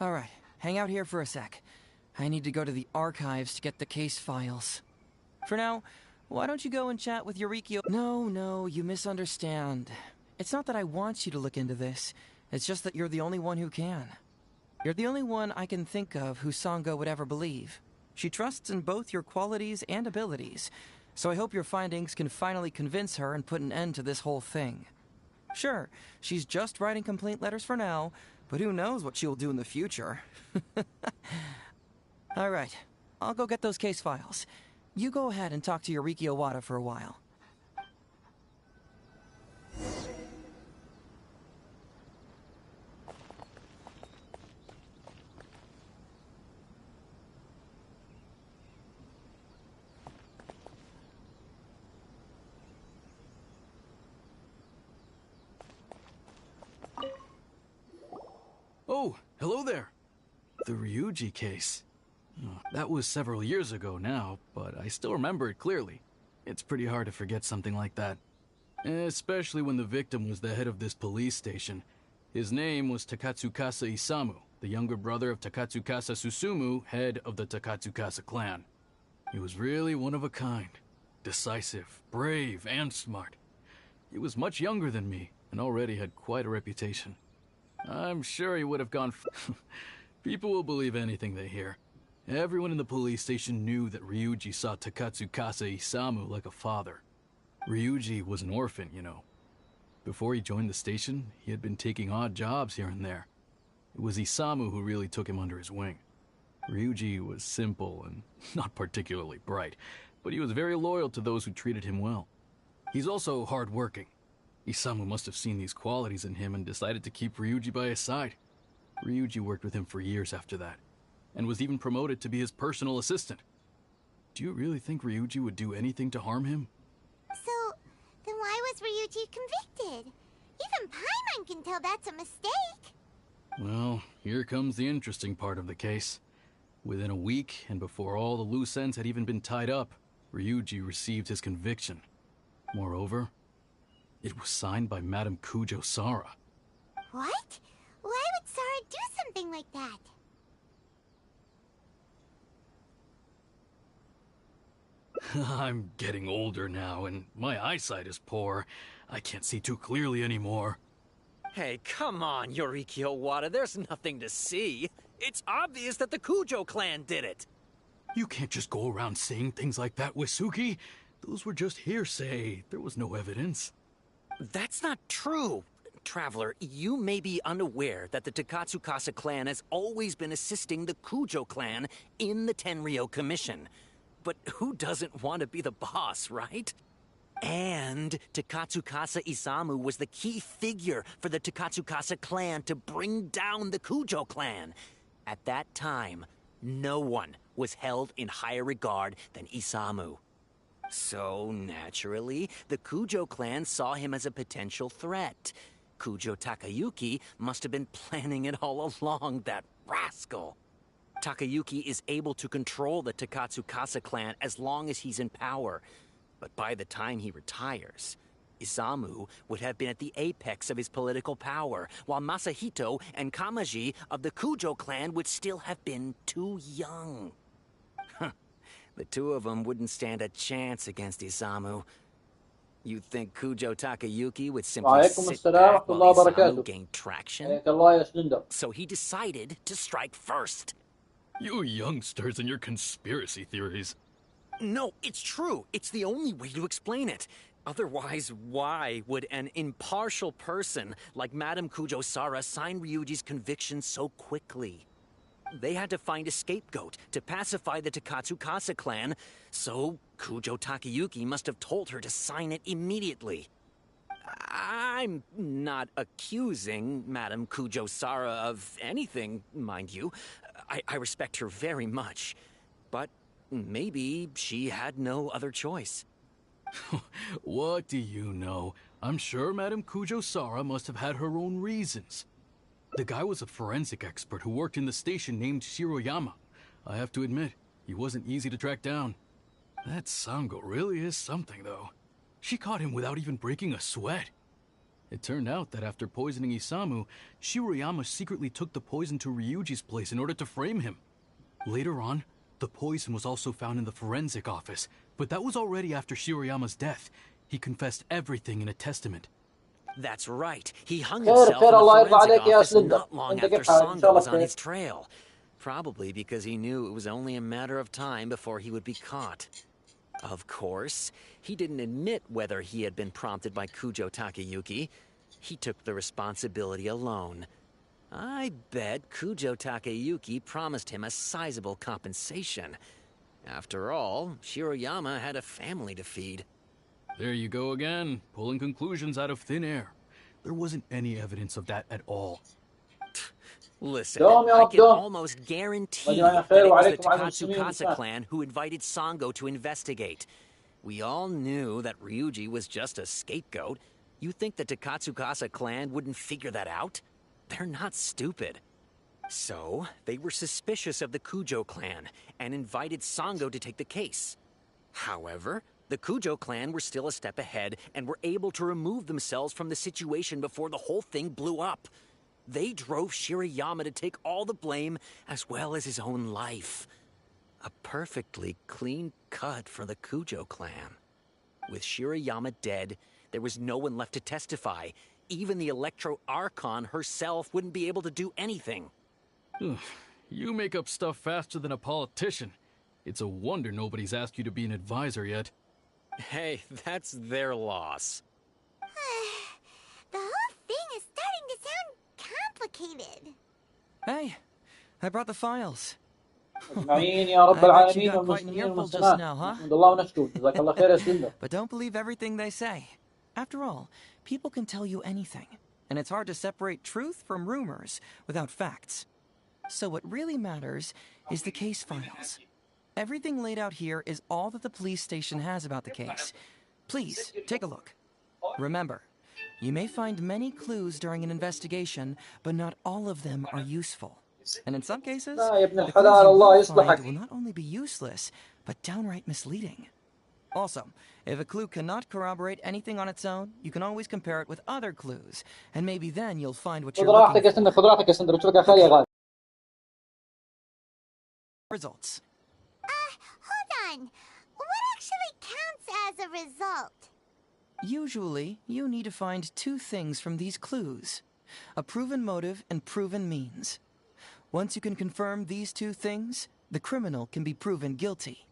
All right, hang out here for a sec. I need to go to the archives to get the case files. For now, why don't you go and chat with Yurikyo? No, you misunderstand. It's not that I want you to look into this. It's just that you're the only one who can. You're the only one I can think of who Sango would ever believe. She trusts in both your qualities and abilities, so I hope your findings can finally convince her and put an end to this whole thing. Sure, she's just writing complaint letters for now, but who knows what she'll do in the future. All right, I'll go get those case files. You go ahead and talk to Yuriki Owada for a while. Oh, hello there. The Ryuji case. Oh, that was several years ago now, but I still remember it clearly. It's pretty hard to forget something like that. Especially when the victim was the head of this police station. His name was Takatsukasa Isamu, the younger brother of Takatsukasa Susumu, head of the Takatsukasa clan. He was really one of a kind. Decisive, brave, and smart. He was much younger than me, and already had quite a reputation. I'm sure he would have gone People will believe anything they hear. Everyone in the police station knew that Ryuji saw Takatsukasa Isamu like a father. Ryuji was an orphan, you know. Before he joined the station, he had been taking odd jobs here and there. It was Isamu who really took him under his wing. Ryuji was simple and not particularly bright, but he was very loyal to those who treated him well. He's also hard-working. Isamu must have seen these qualities in him and decided to keep Ryuji by his side. Ryuji worked with him for years after that, and was even promoted to be his personal assistant. Do you really think Ryuji would do anything to harm him? So, then why was Ryuji convicted? Even Paimon can tell that's a mistake. Well, here comes the interesting part of the case. Within a week, and before all the loose ends had even been tied up, Ryuji received his conviction. Moreover, it was signed by Madame Kujo Sara. What? Why would Sara do something like that? I'm getting older now, and my eyesight is poor. I can't see too clearly anymore. Hey, come on, Yoriki Owada, there's nothing to see. It's obvious that the Kujo clan did it. You can't just go around saying things like that, Wisuki. Those were just hearsay. There was no evidence. That's not true. Traveler, you may be unaware that the Takatsukasa clan has always been assisting the Kujo clan in the Tenryou Commission. But who doesn't want to be the boss, right? And Takatsukasa Isamu was the key figure for the Takatsukasa clan to bring down the Kujo clan. At that time, no one was held in higher regard than Isamu. So, naturally, the Kujo clan saw him as a potential threat. Kujo Takayuki must have been planning it all along, that rascal. Takayuki is able to control the Takatsukasa clan as long as he's in power. But by the time he retires, Isamu would have been at the apex of his political power, while Masahito and Kamaji of the Kujo clan would still have been too young. The two of them wouldn't stand a chance against Isamu. You think Kujo Takayuki would simply sit back while Isamu gained traction? So he decided to strike first. You youngsters and your conspiracy theories. No, it's true. It's the only way to explain it. Otherwise, why would an impartial person like Madame Kujo Sara sign Ryuji's conviction so quickly? They had to find a scapegoat to pacify the Takatsukasa clan, so Kujo Takayuki must have told her to sign it immediately. I'm not accusing Madame Kujo Sara of anything, mind you. I respect her very much, but maybe she had no other choice. What do you know? I'm sure Madame Kujo Sara must have had her own reasons. The guy was a forensic expert who worked in the station named Shiroyama. I have to admit, he wasn't easy to track down. That Sango really is something, though. She caught him without even breaking a sweat. It turned out that after poisoning Isamu, Shiroyama secretly took the poison to Ryuji's place in order to frame him. Later on, the poison was also found in the forensic office, but that was already after Shiroyama's death. He confessed everything in a testament. That's right. He hung himself in the forensic office not long after Sango was on his trail. Probably because he knew it was only a matter of time before he would be caught. Of course, he didn't admit whether he had been prompted by Kujo Takayuki. He took the responsibility alone. I bet Kujo Takayuki promised him a sizable compensation. After all, Shiroyama had a family to feed. There you go again, pulling conclusions out of thin air. There wasn't any evidence of that at all. Listen, I can almost guarantee that it was the Takatsukasa clan who invited Sango to investigate. We all knew that Ryuji was just a scapegoat. You think the Takatsukasa clan wouldn't figure that out? They're not stupid. So, they were suspicious of the Kujo clan and invited Sango to take the case. However, the Kujo clan were still a step ahead and were able to remove themselves from the situation before the whole thing blew up. They drove Shiroyama to take all the blame as well as his own life. A perfectly clean cut for the Kujo clan. With Shiroyama dead, there was no one left to testify. Even the Electro Archon herself wouldn't be able to do anything. You make up stuff faster than a politician. It's a wonder nobody's asked you to be an advisor yet. Hey, that's their loss. The whole thing is starting to sound complicated. Hey, I brought the files. أجمعين يا رب I bet you العالمين got quite an والمسلمين earful just والمسلمات. now, huh? نحمد الله ونشكره. جزاك الله خير يا سلمى. But don't believe everything they say. After all, people can tell you anything, and it's hard to separate truth from rumors without facts. So what really matters is the case files. Everything laid out here is all that the police station has about the case. Please, take a look. Remember, you may find many clues during an investigation, but not all of them are useful. And in some cases, لا يا ابن the clues الحلال you الله will يصلحك. find will not only be useless, but downright misleading. Also, if a clue cannot corroborate anything on its own, you can always compare it with other clues, and maybe then you'll find what خذ you're راحتك looking يا for. سندر خذ راحتك يا سندر بتشوفك يا خالي يا غالي. Results. Hold on. What actually counts as a result? Usually, you need to find two things from these clues: a proven motive and proven means. Once you can confirm these two things, the criminal can be proven guilty.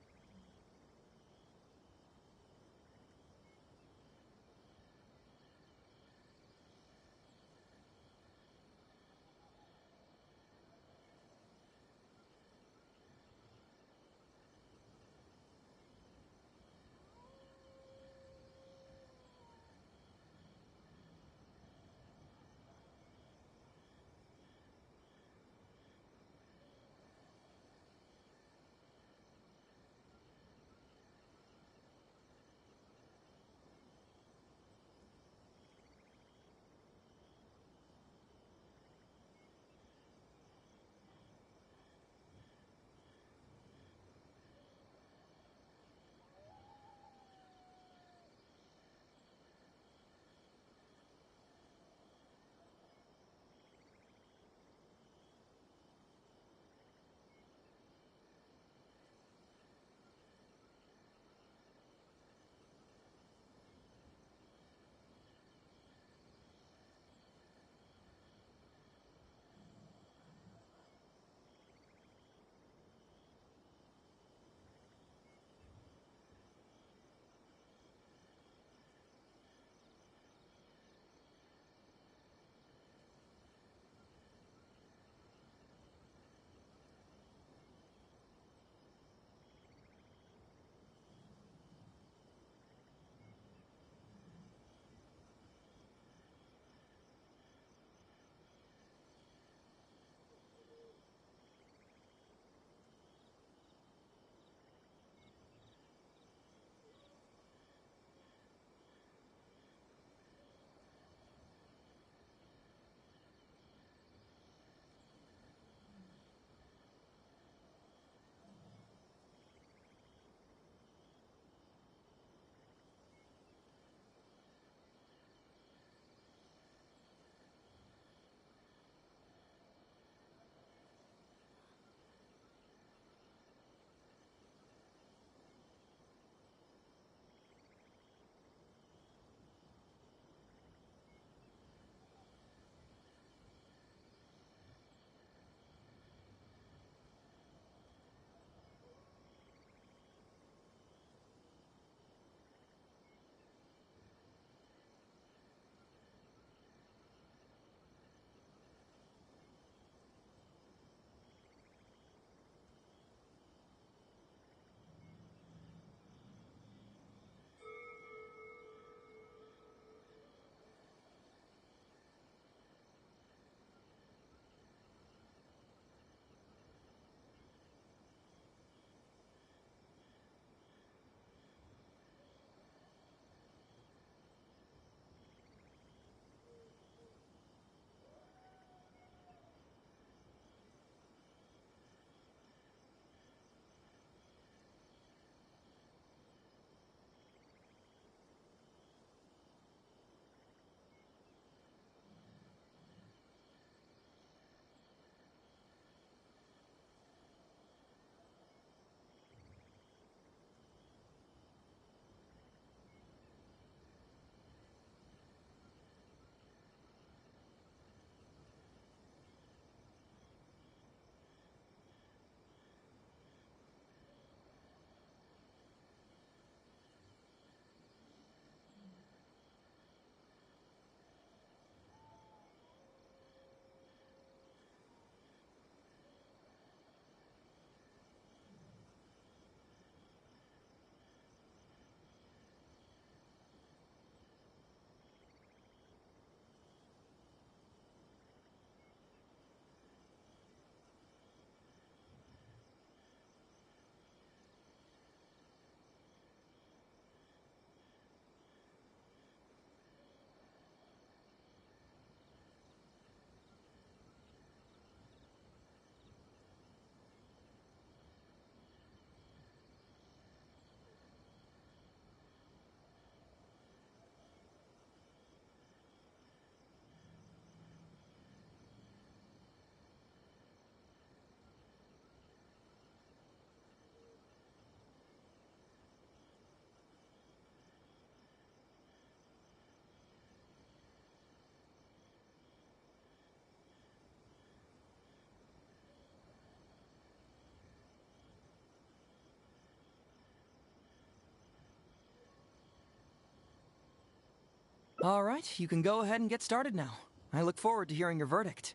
All right, you can go ahead and get started now. I look forward to hearing your verdict.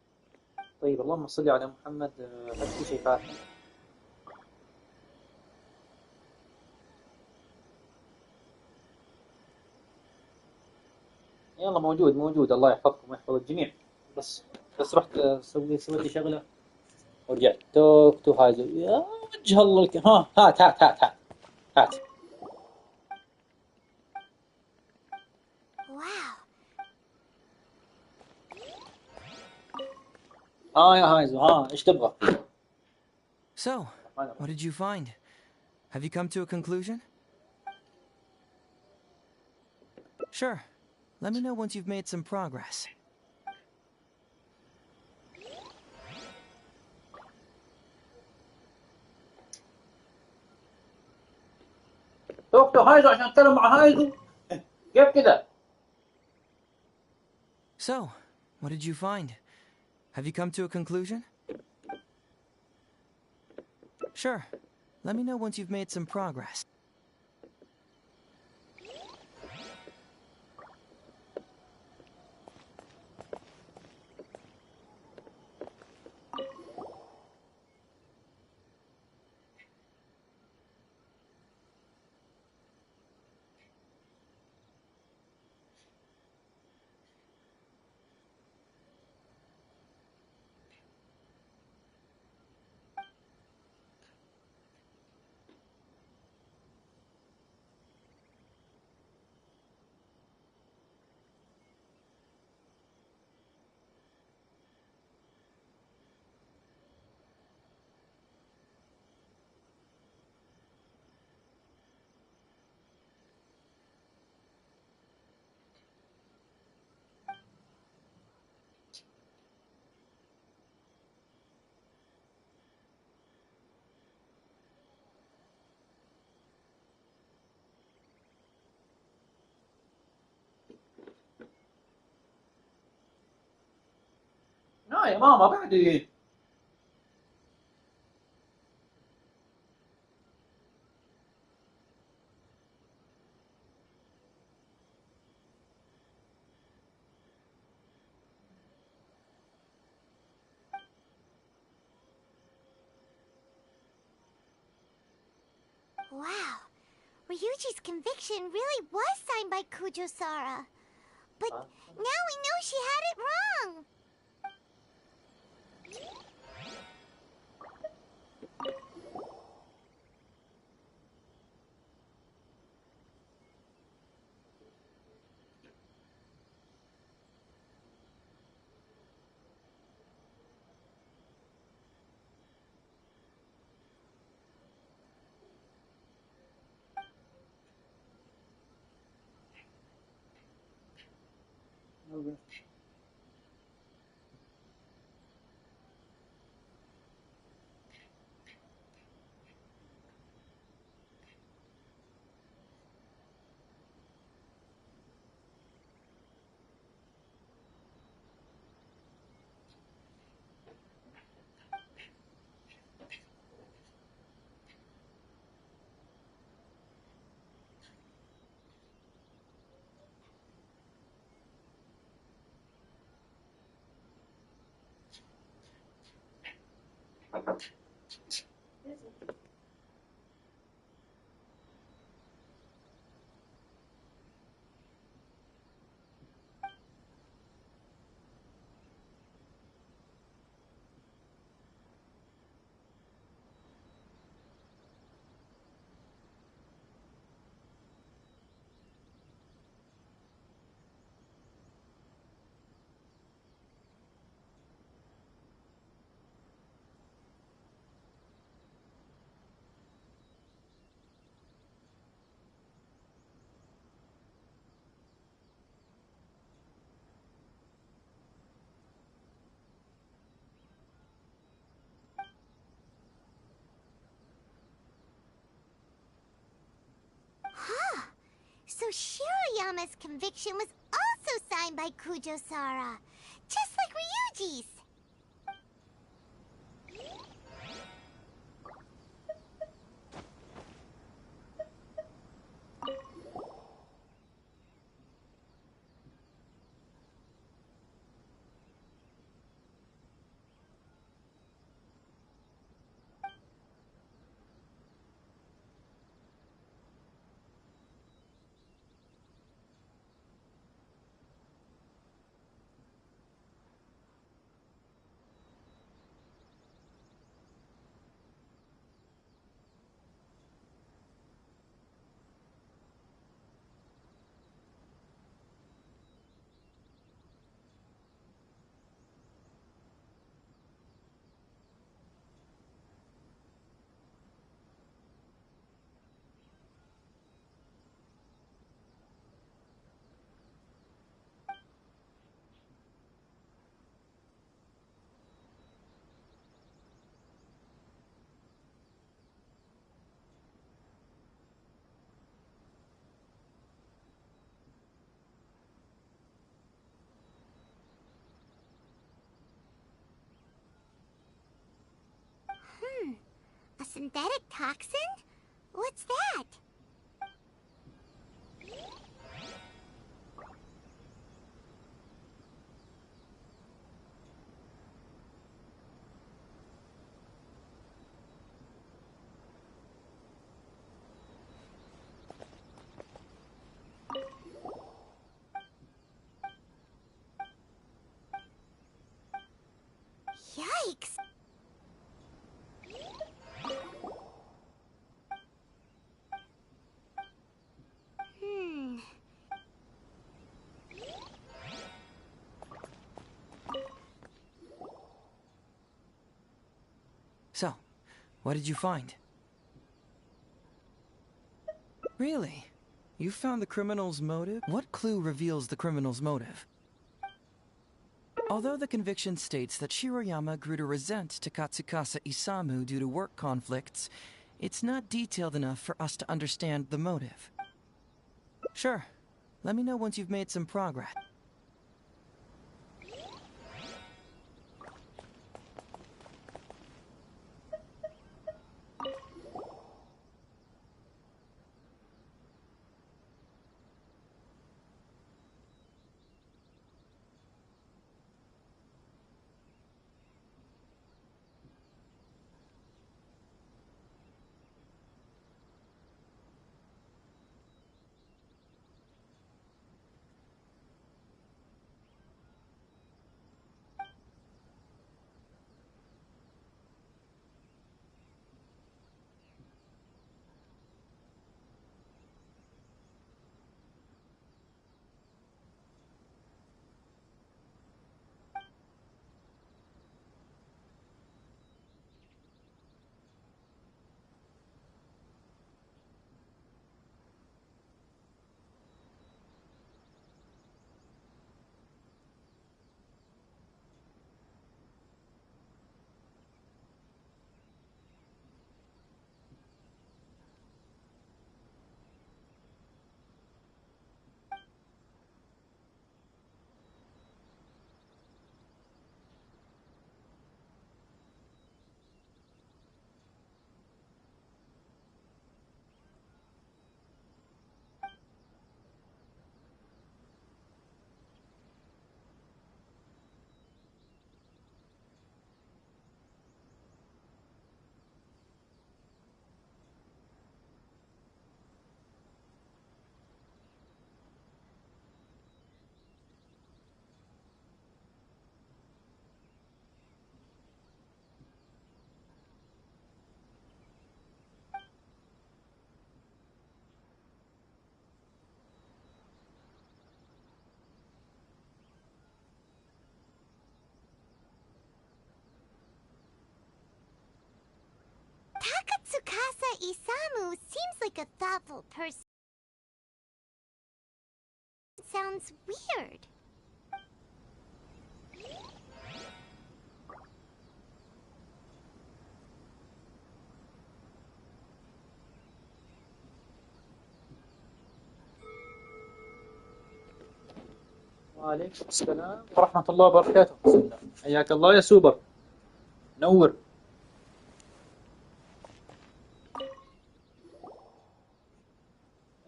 طيب اللهم صل على محمد. هل في شيء فاتني؟ يلا موجود الله يحفظكم ويحفظ الجميع. بس رحت سويت لي شغلة ورجعت تو هايزو. يا وجه الله ها هات. يا هايزو ايش تبغى؟ So, what did you find? Have you come to a conclusion? Sure. Let me know once you've made some progress. توقف هايزو عشان اتكلم مع هايزو. كيف كذا؟ So, what did you find? Have you come to a conclusion? Sure. Let me know once you've made some progress. يا ماما بعدين. Wow, Ryuji's conviction really was signed by Kujo-Sara. But now we know she had it wrong. So Shirayama's conviction was also signed by Kujo-Sara, just like Ryuji's. synthetic toxin? What's that? Yikes! So, what did you find? Really? You found the criminal's motive? What clue reveals the criminal's motive? Although the conviction states that Shiroyama grew to resent Takatsukasa Isamu due to work conflicts, it's not detailed enough for us to understand the motive. Sure. Let me know once you've made some progress. Takatsukasa Isamu seems like a thoughtful person. Sounds weird. وعليكم السلام ورحمة الله وبركاته. بسم الله. حياك الله يا سوبر. نور.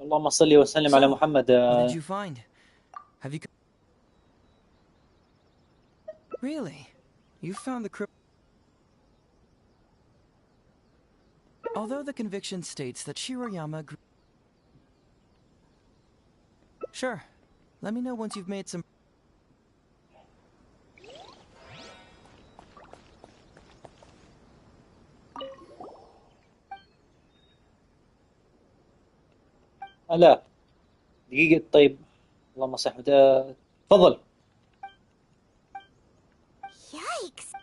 اللهم صل وسلم على محمد. What did you find? Have you... Really? You found the Although the conviction states that Shiroyama grew... Sure. Let me know once you've made some... لا دقيقة. طيب اللهم صل. تفضل. Yikes!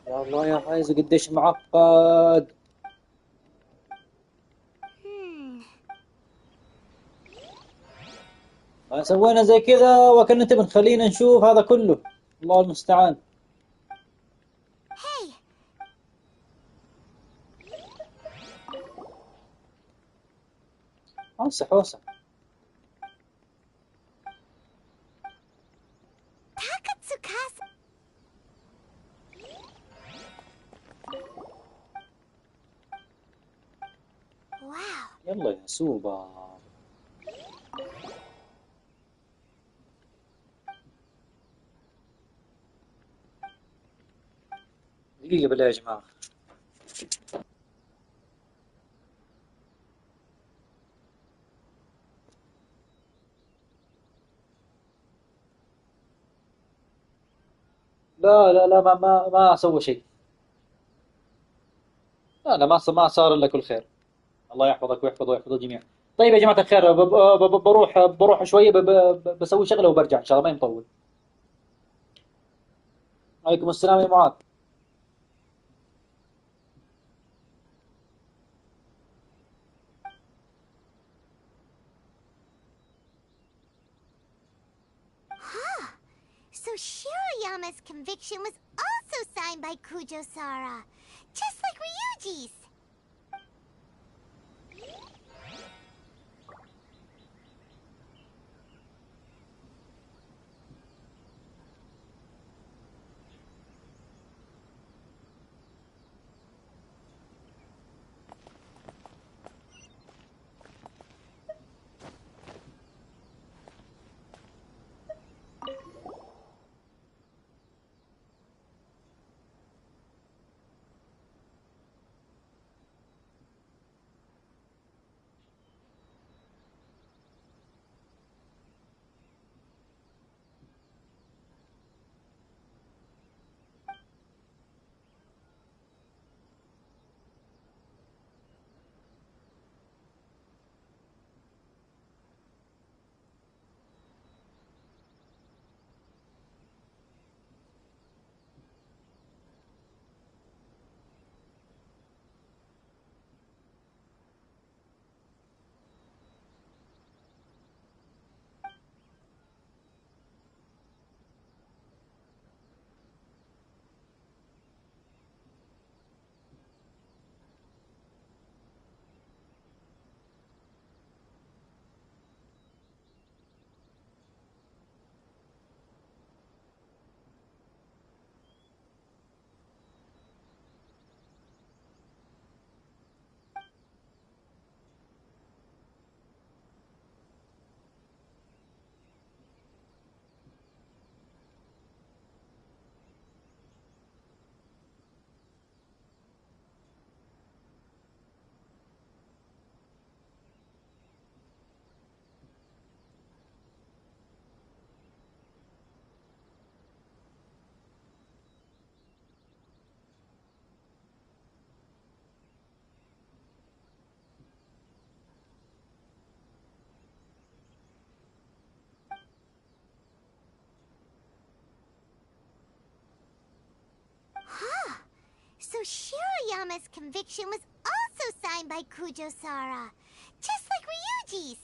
يا الله يا هايزو قديش معقد. ما سوينا زي كذا وكان انت بنخلينا نشوف هذا كله. الله المستعان. Hey! اوسع اوسع. Takatsukasa... يلا يا سوبر. دقيقة بالله يا جماعة. لا لا لا، ما سوى شيء. لا لا، ما صار إلا كل خير. الله يحفظك ويحفظ الجميع. طيب يا جماعة الخير، بروح شوية، بسوي شغلة وبرجع إن شاء الله، ما نطول. عليكم السلام يا معاذ. So Shirayama's conviction was also signed by Kujo-Sara, just like Ryuji's. So Shirayama's conviction was also signed by Kujo-Sara, just like Ryuji's.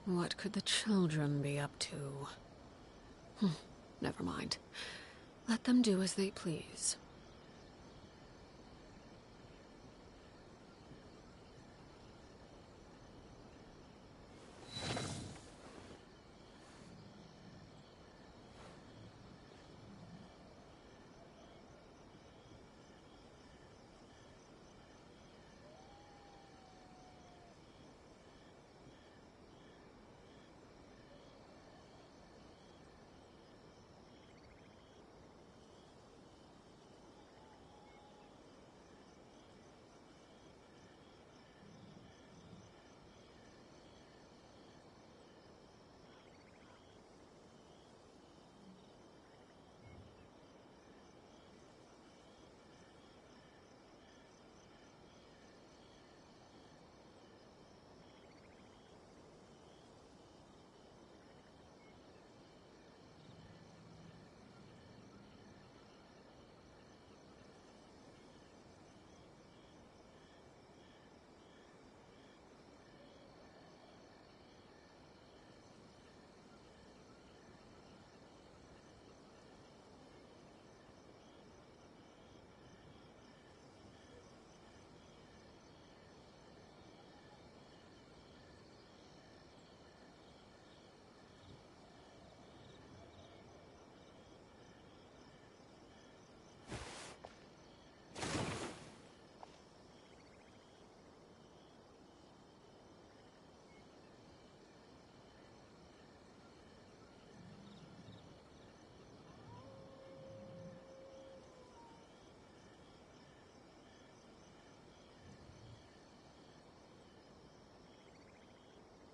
What could the children be up to? Never mind. Let them do as they please.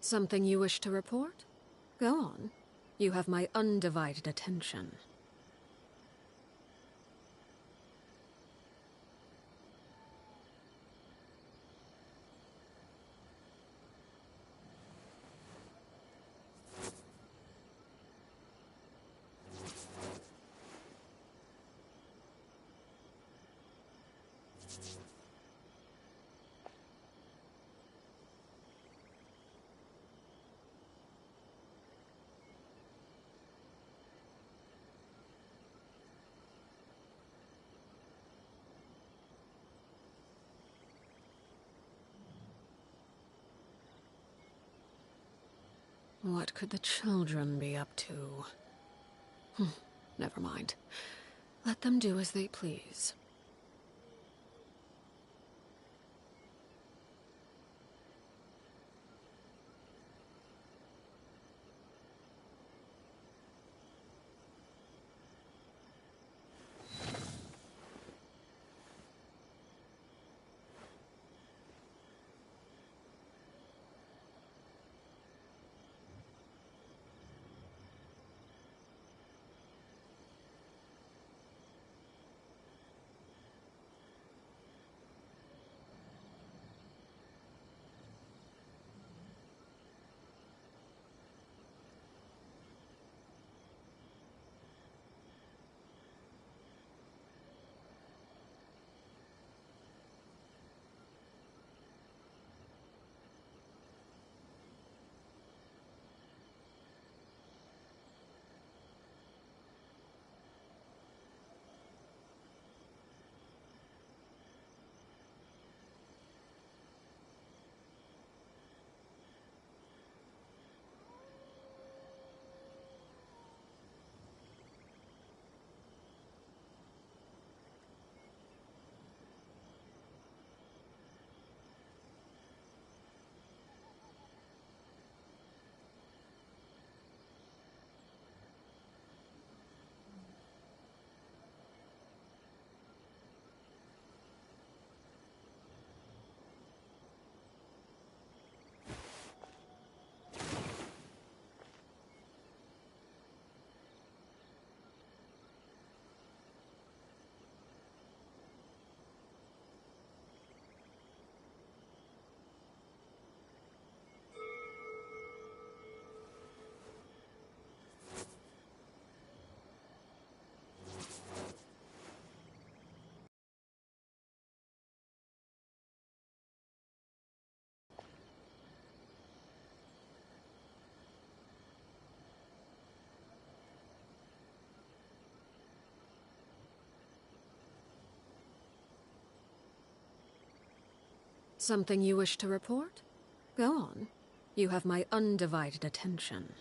Something you wish to report? Go on. You have my undivided attention. What could the children be up to? Never mind. Let them do as they please. Something you wish to report? Go on. You have my undivided attention.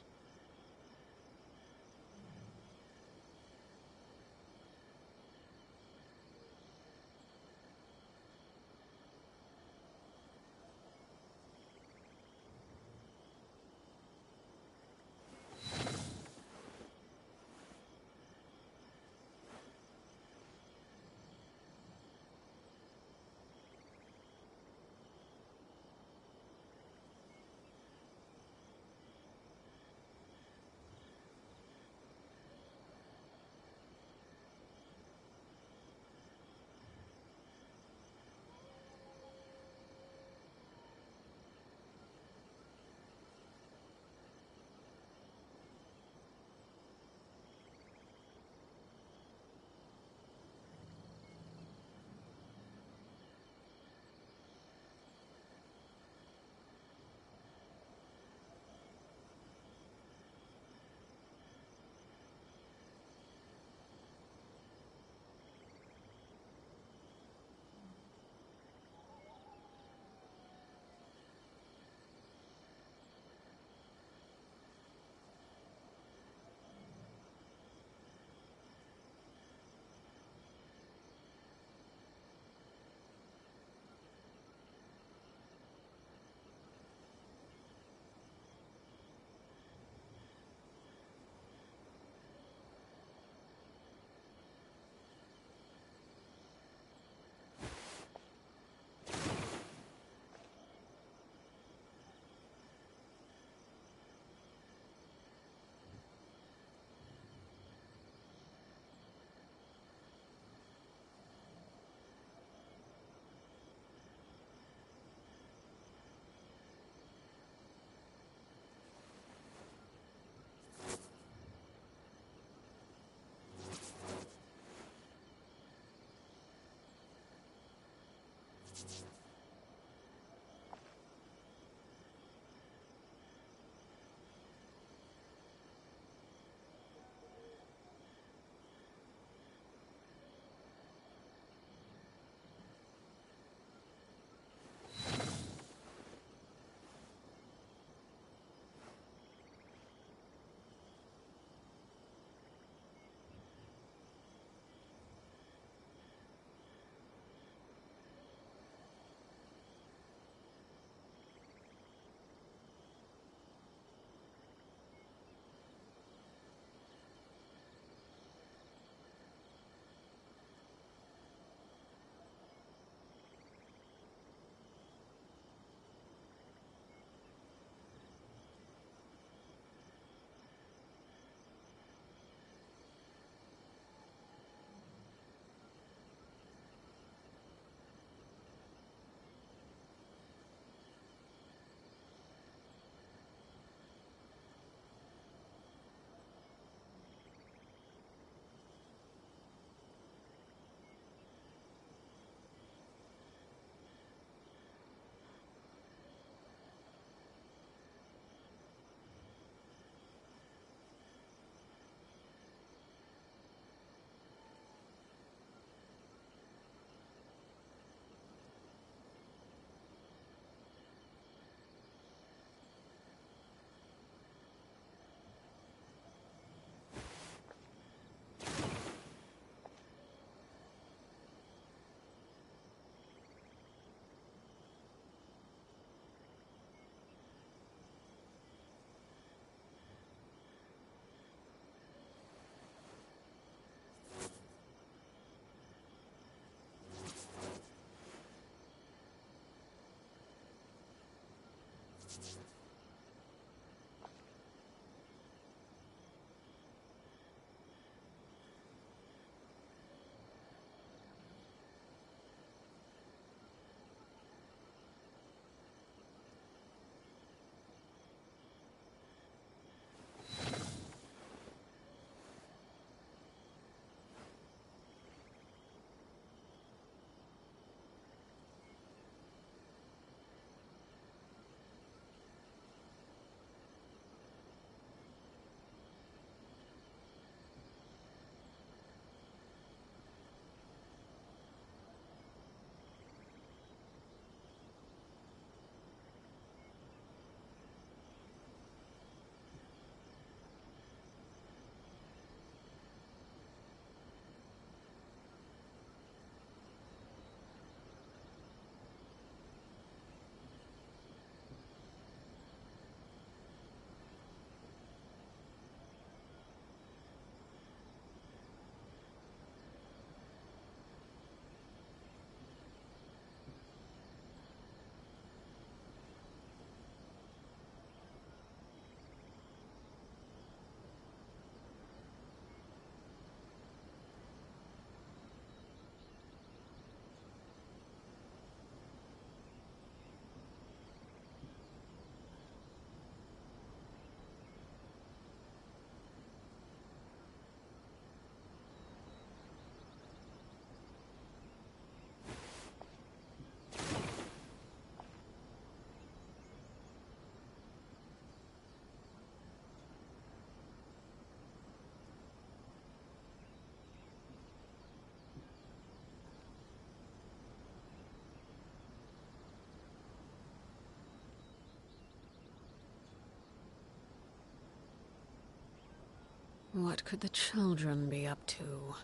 What could the children be up to?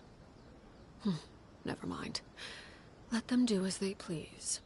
Never mind. Let them do as they please.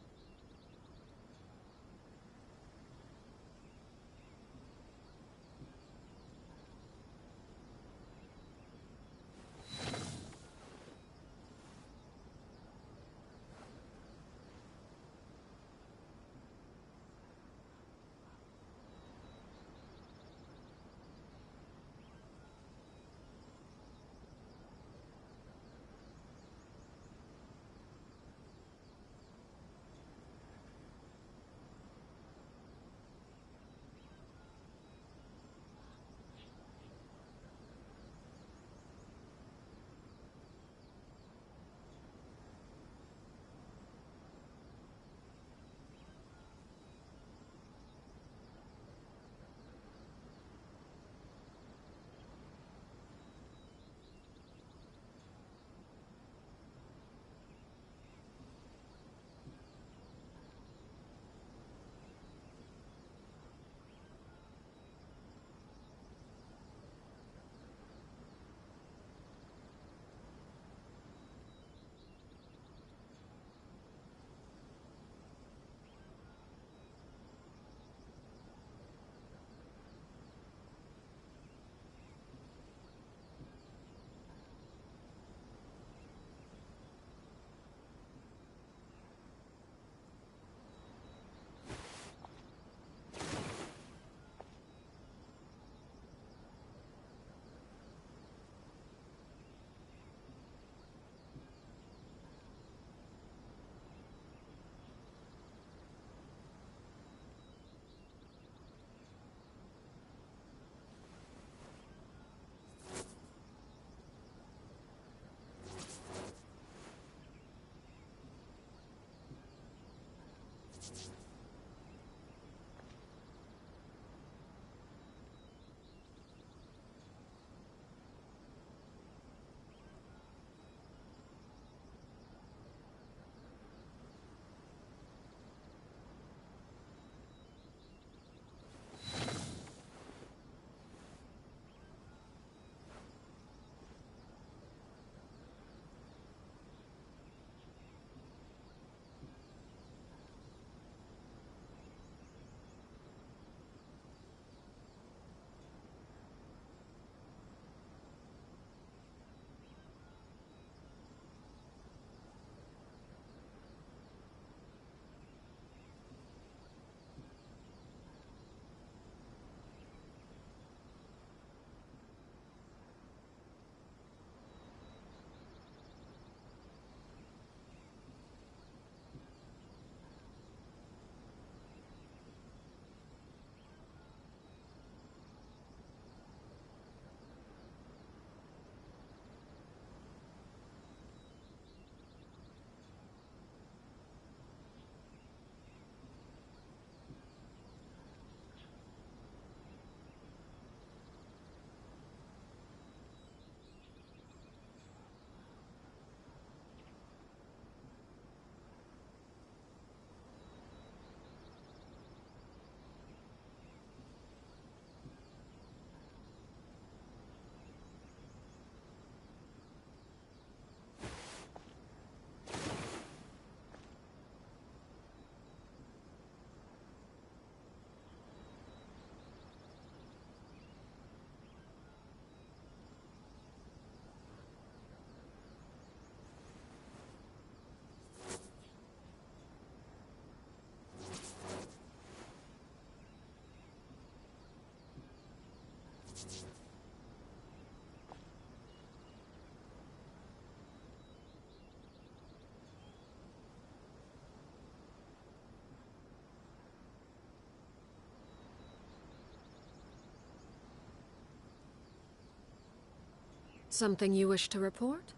Something you wish to report?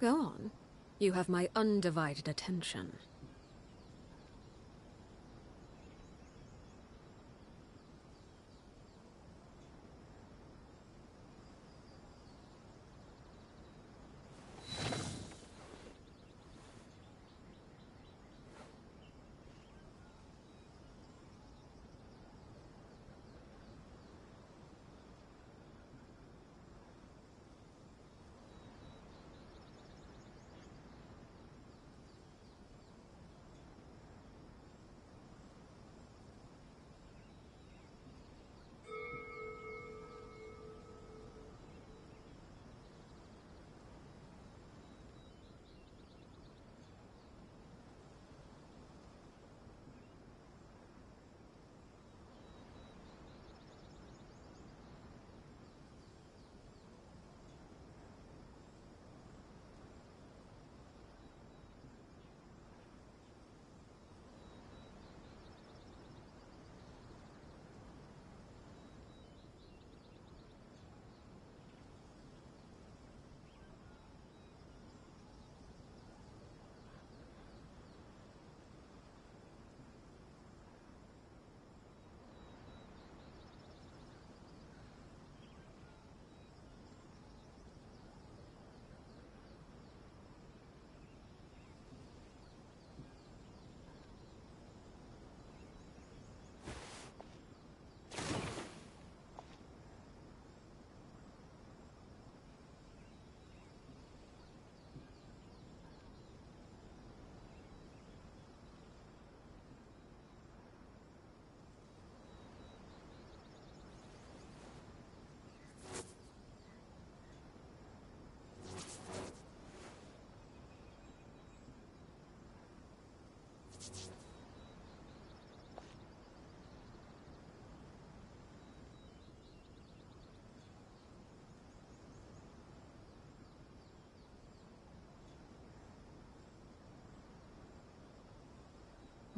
Go on. You have my undivided attention.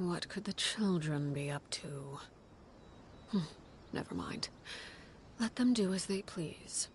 What could the children be up to? Never mind. Let them do as they please.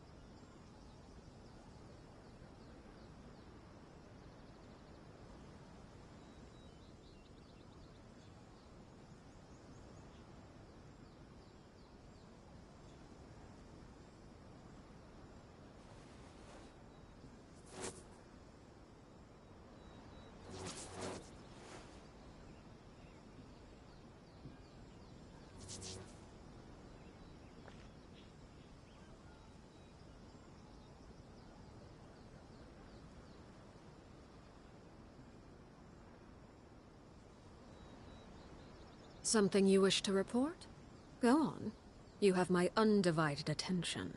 Something you wish to report? Go on. You have my undivided attention.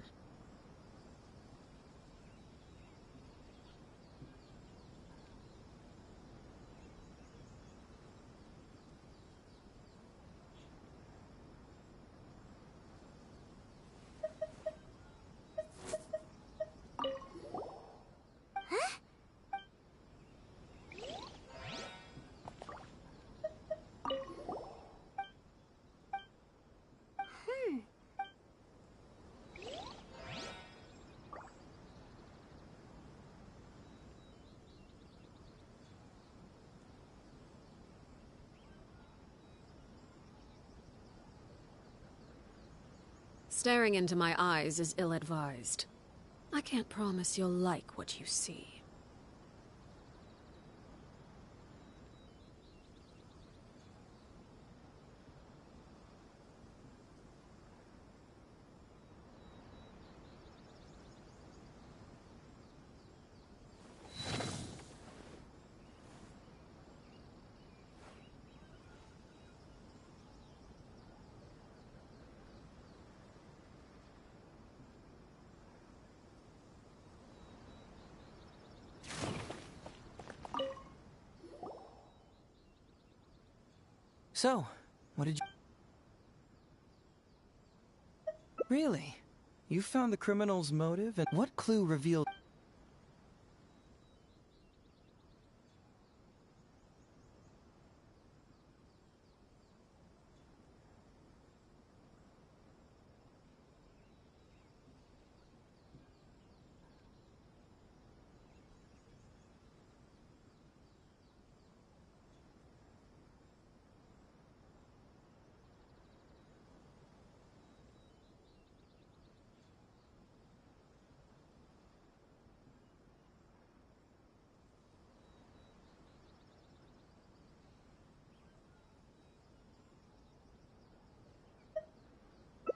Staring into my eyes is ill-advised. I can't promise you'll like what you see. So, what did you... Really? You found the criminal's motive, and what clue revealed...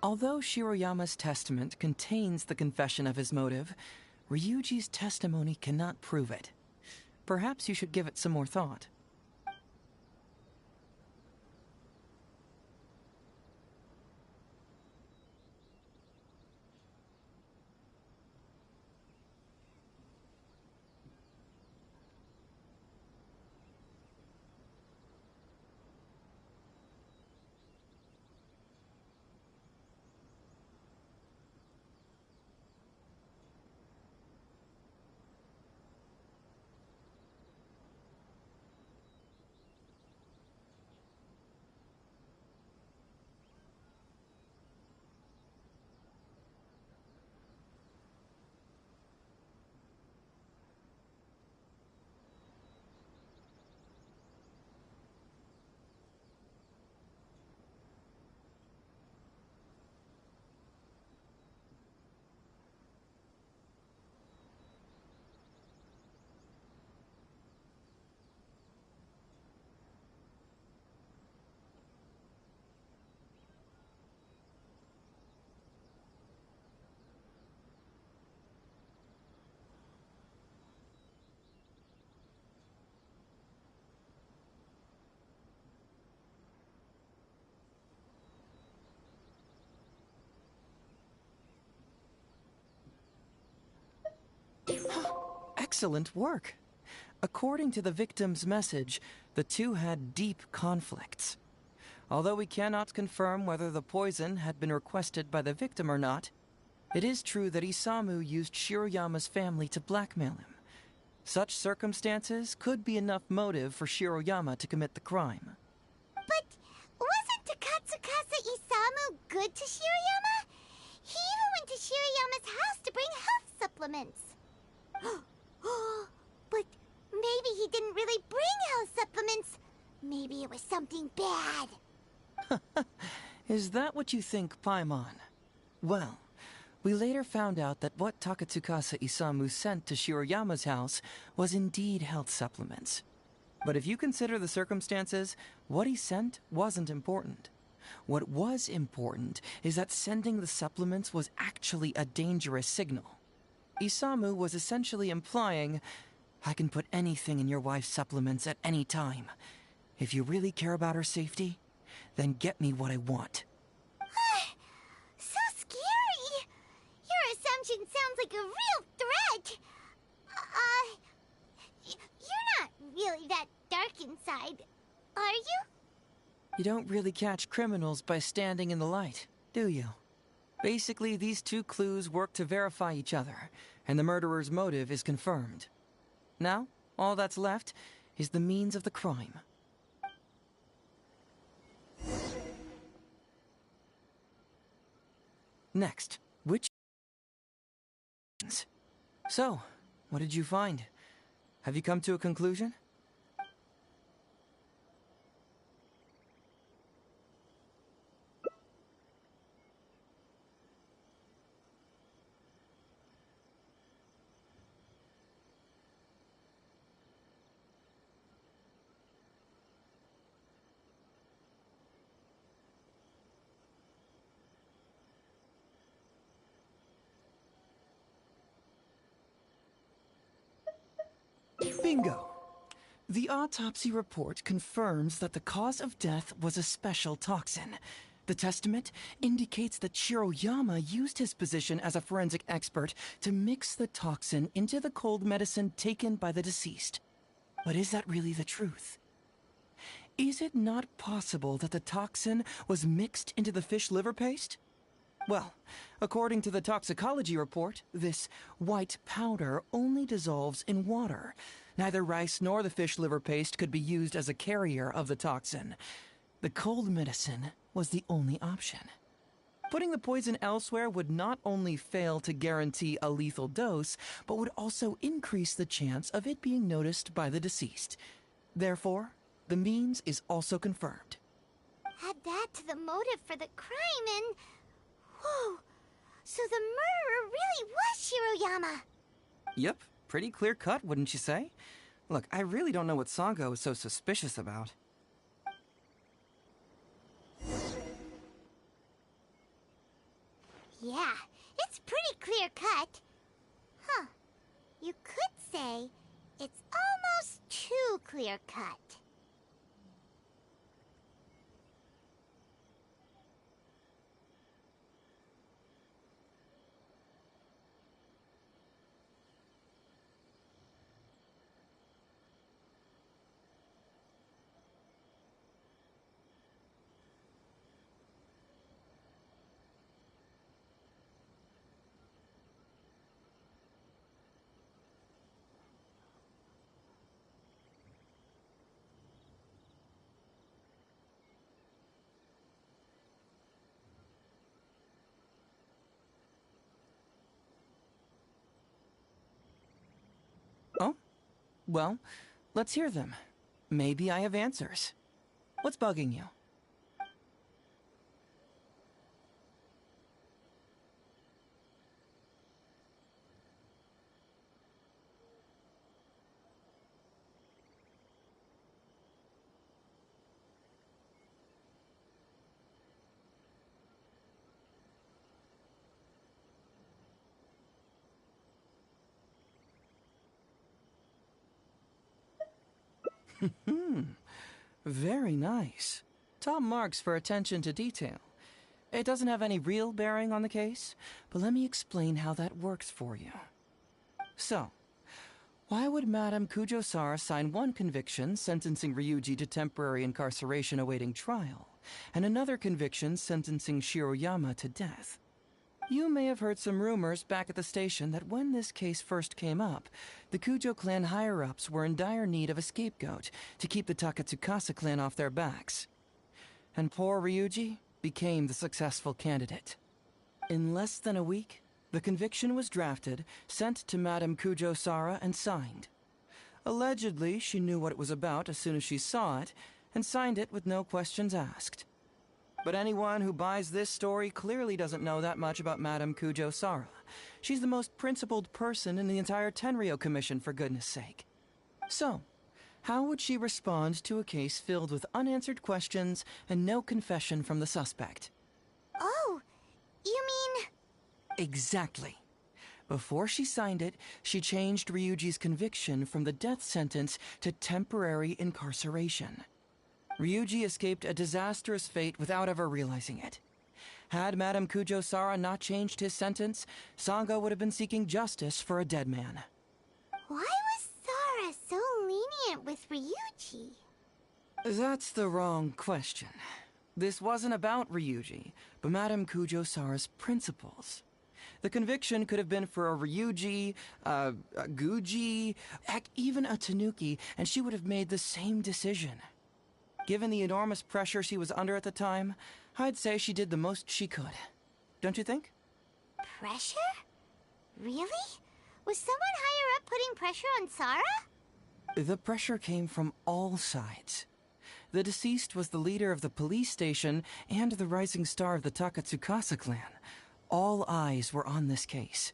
Although Shiroyama's testament contains the confession of his motive, Ryuji's testimony cannot prove it. Perhaps you should give it some more thought. Excellent work. According to the victim's message, the two had deep conflicts. Although we cannot confirm whether the poison had been requested by the victim or not, it is true that Isamu used Shiroyama's family to blackmail him. Such circumstances could be enough motive for Shiroyama to commit the crime. good to Shirayama? He even went to Shirayama's house to bring health supplements. But maybe he didn't really bring health supplements. Maybe it was something bad. Is that what you think, Paimon? Well, we later found out that what Takatsukasa Isamu sent to Shiroyama's house was indeed health supplements. But if you consider the circumstances, what he sent wasn't important. What was important is that sending the supplements was actually a dangerous signal. Isamu was essentially implying, I can put anything in your wife's supplements at any time. If you really care about her safety, then get me what I want. So scary! Your assumption sounds like a real threat. You're not really that dark inside, are you? You don't really catch criminals by standing in the light, do you? Basically, these two clues work to verify each other, and the murderer's motive is confirmed. Now, all that's left is the means of the crime. Next, which... So, what did you find? Have you come to a conclusion? Bingo! The autopsy report confirms that the cause of death was a special toxin. The testament indicates that Shiroyama used his position as a forensic expert to mix the toxin into the cold medicine taken by the deceased. But is that really the truth? Is it not possible that the toxin was mixed into the fish liver paste? Well, according to the toxicology report, this white powder only dissolves in water. Neither rice nor the fish liver paste could be used as a carrier of the toxin. The cold medicine was the only option. Putting the poison elsewhere would not only fail to guarantee a lethal dose, but would also increase the chance of it being noticed by the deceased. Therefore, the means is also confirmed. Add that to the motive for the crime and... Whoa! So the murderer really was Shiroyama! Yep, pretty clear cut, wouldn't you say? Look, I really don't know what Sango is so suspicious about. Yeah, it's pretty clear cut. Huh. You could say it's almost too clear cut. Oh? Well, let's hear them. Maybe I have answers. What's bugging you? Very nice. Top marks for attention to detail. It doesn't have any real bearing on the case, but let me explain how that works for you. So, why would Madame Kujo-Sara sign one conviction sentencing Ryuji to temporary incarceration awaiting trial, and another conviction sentencing Shiroyama to death? You may have heard some rumors back at the station that when this case first came up, the Kujo clan higher-ups were in dire need of a scapegoat to keep the Takatsukasa clan off their backs. And poor Ryuji, became the successful candidate. In less than a week, the conviction was drafted, sent to Madame Kujo-Sara, and signed. Allegedly, she knew what it was about as soon as she saw it, and signed it with no questions asked. But anyone who buys this story clearly doesn't know that much about Madame Kujo-Sara. She's the most principled person in the entire Tenryo Commission, for goodness sake. So, how would she respond to a case filled with unanswered questions and no confession from the suspect? Oh, you mean... Exactly. Before she signed it, she changed Ryuji's conviction from the death sentence to temporary incarceration. Ryuji escaped a disastrous fate without ever realizing it. Had Madame Kujo-Sara not changed his sentence, Sanga would have been seeking justice for a dead man. Why was Sara so lenient with Ryuji? That's the wrong question. This wasn't about Ryuji, but Madame Kujo-Sara's principles. The conviction could have been for a Ryuji, a Guji, heck, even a Tanuki, and she would have made the same decision. Given the enormous pressure she was under at the time, I'd say she did the most she could. Don't you think? Pressure? Really? Was someone higher up putting pressure on Sara? The pressure came from all sides. The deceased was the leader of the police station and the rising star of the Takatsukasa clan. All eyes were on this case.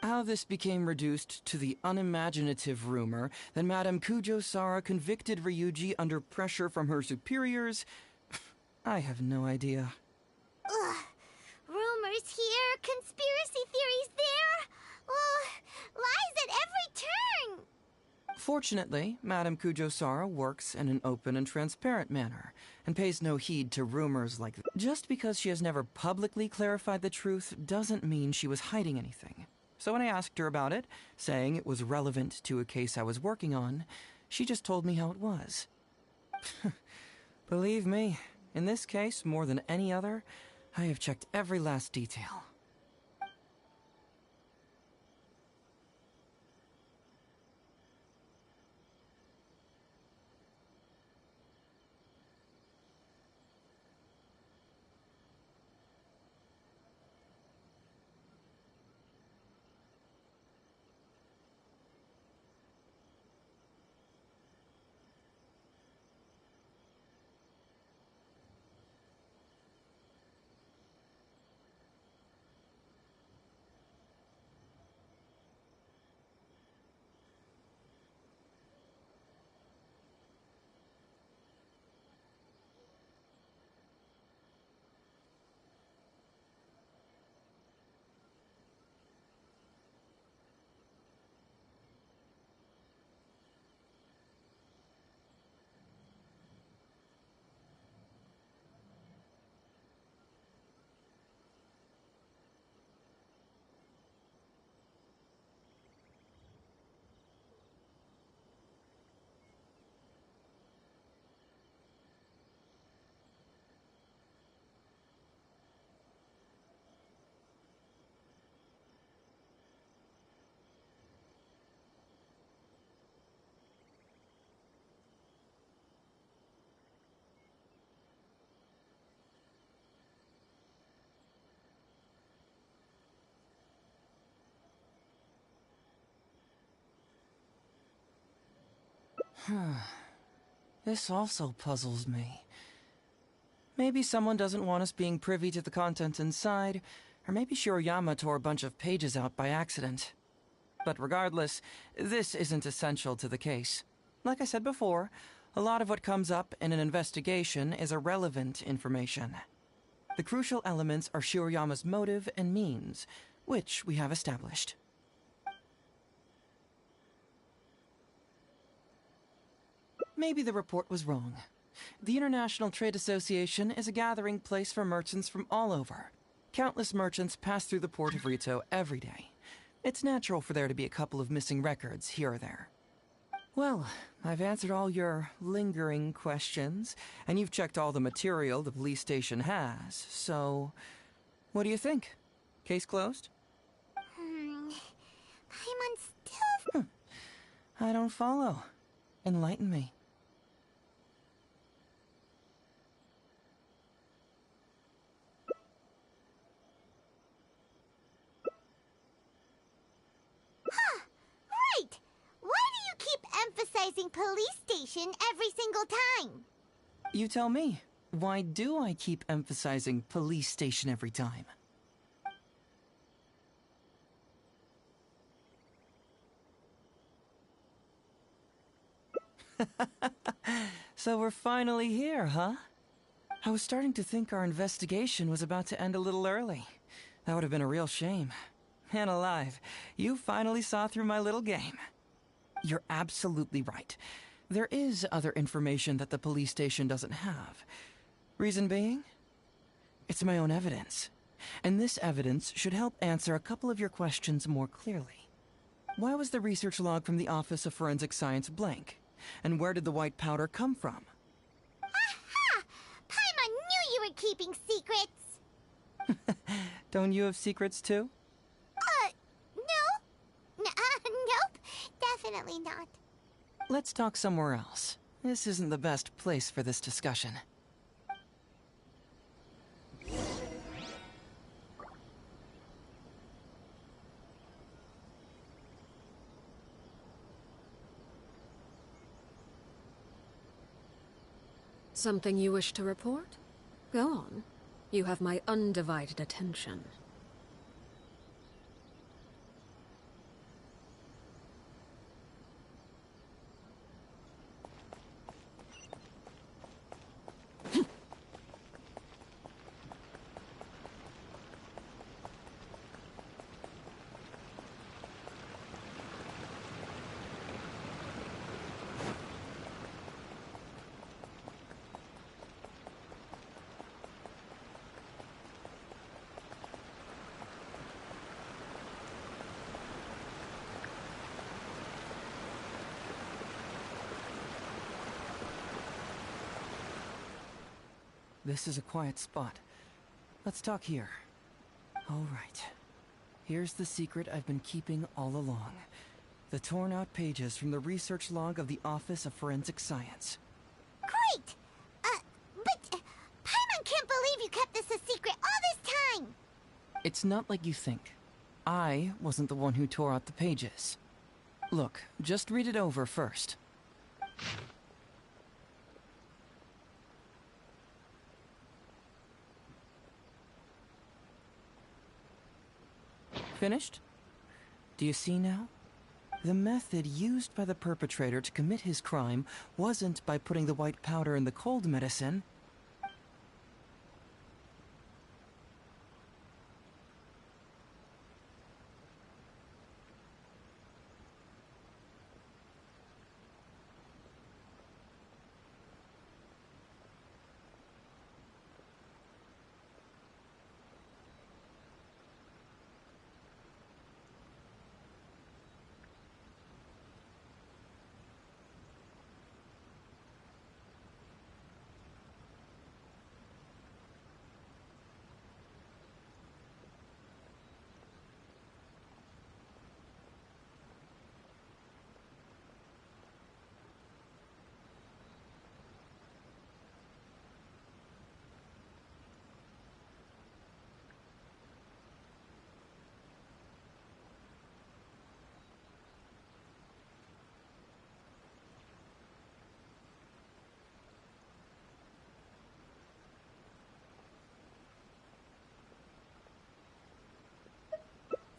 How this became reduced to the unimaginative rumor that Madame Kujo-Sara convicted Ryuji under pressure from her superiors, I have no idea. Ugh. Rumors here, conspiracy theories there. Lies at every turn. Fortunately, Madame Kujo-Sara works in an open and transparent manner, and pays no heed to rumors like that. Just because she has never publicly clarified the truth doesn't mean she was hiding anything. So when I asked her about it, saying it was relevant to a case I was working on, she just told me how it was. Believe me, in this case, more than any other, I have checked every last detail. This also puzzles me. Maybe someone doesn't want us being privy to the contents inside, or maybe Shiroyama tore a bunch of pages out by accident. But regardless, this isn't essential to the case. Like I said before, a lot of what comes up in an investigation is irrelevant information. The crucial elements are Shiroyama's motive and means, which we have established. Maybe the report was wrong. The International Trade Association is a gathering place for merchants from all over. Countless merchants pass through the port of Rito every day. It's natural for there to be a couple of missing records here or there. Well, I've answered all your lingering questions, and you've checked all the material the police station has, so... what do you think? Case closed? I'm unstill... I don't follow. Enlighten me. police station every single time. You tell me. Why do I keep emphasizing police station every time? So we're finally here, huh? I was starting to think our investigation was about to end a little early. That would have been a real shame. Man alive, you finally saw through my little game. You're absolutely right. There is other information that the police station doesn't have. Reason being? It's my own evidence. And this evidence should help answer a couple of your questions more clearly. Why was the research log from the Office of Forensic Science blank? And where did the white powder come from? Aha! Paimon knew you were keeping secrets! Don't you have secrets too? No. Nope. Definitely not. Let's talk somewhere else. This isn't the best place for this discussion. Something you wish to report? Go on. You have my undivided attention. This is a quiet spot. Let's talk here. All right. Here's the secret I've been keeping all along. The torn-out pages from the research log of the Office of Forensic Science. Great! But Paimon can't believe you kept this a secret all this time! It's not like you think. I wasn't the one who tore out the pages. Look, just read it over first. Finished? Do you see now? The method used by the perpetrator to commit his crime wasn't by putting the white powder in the cold medicine.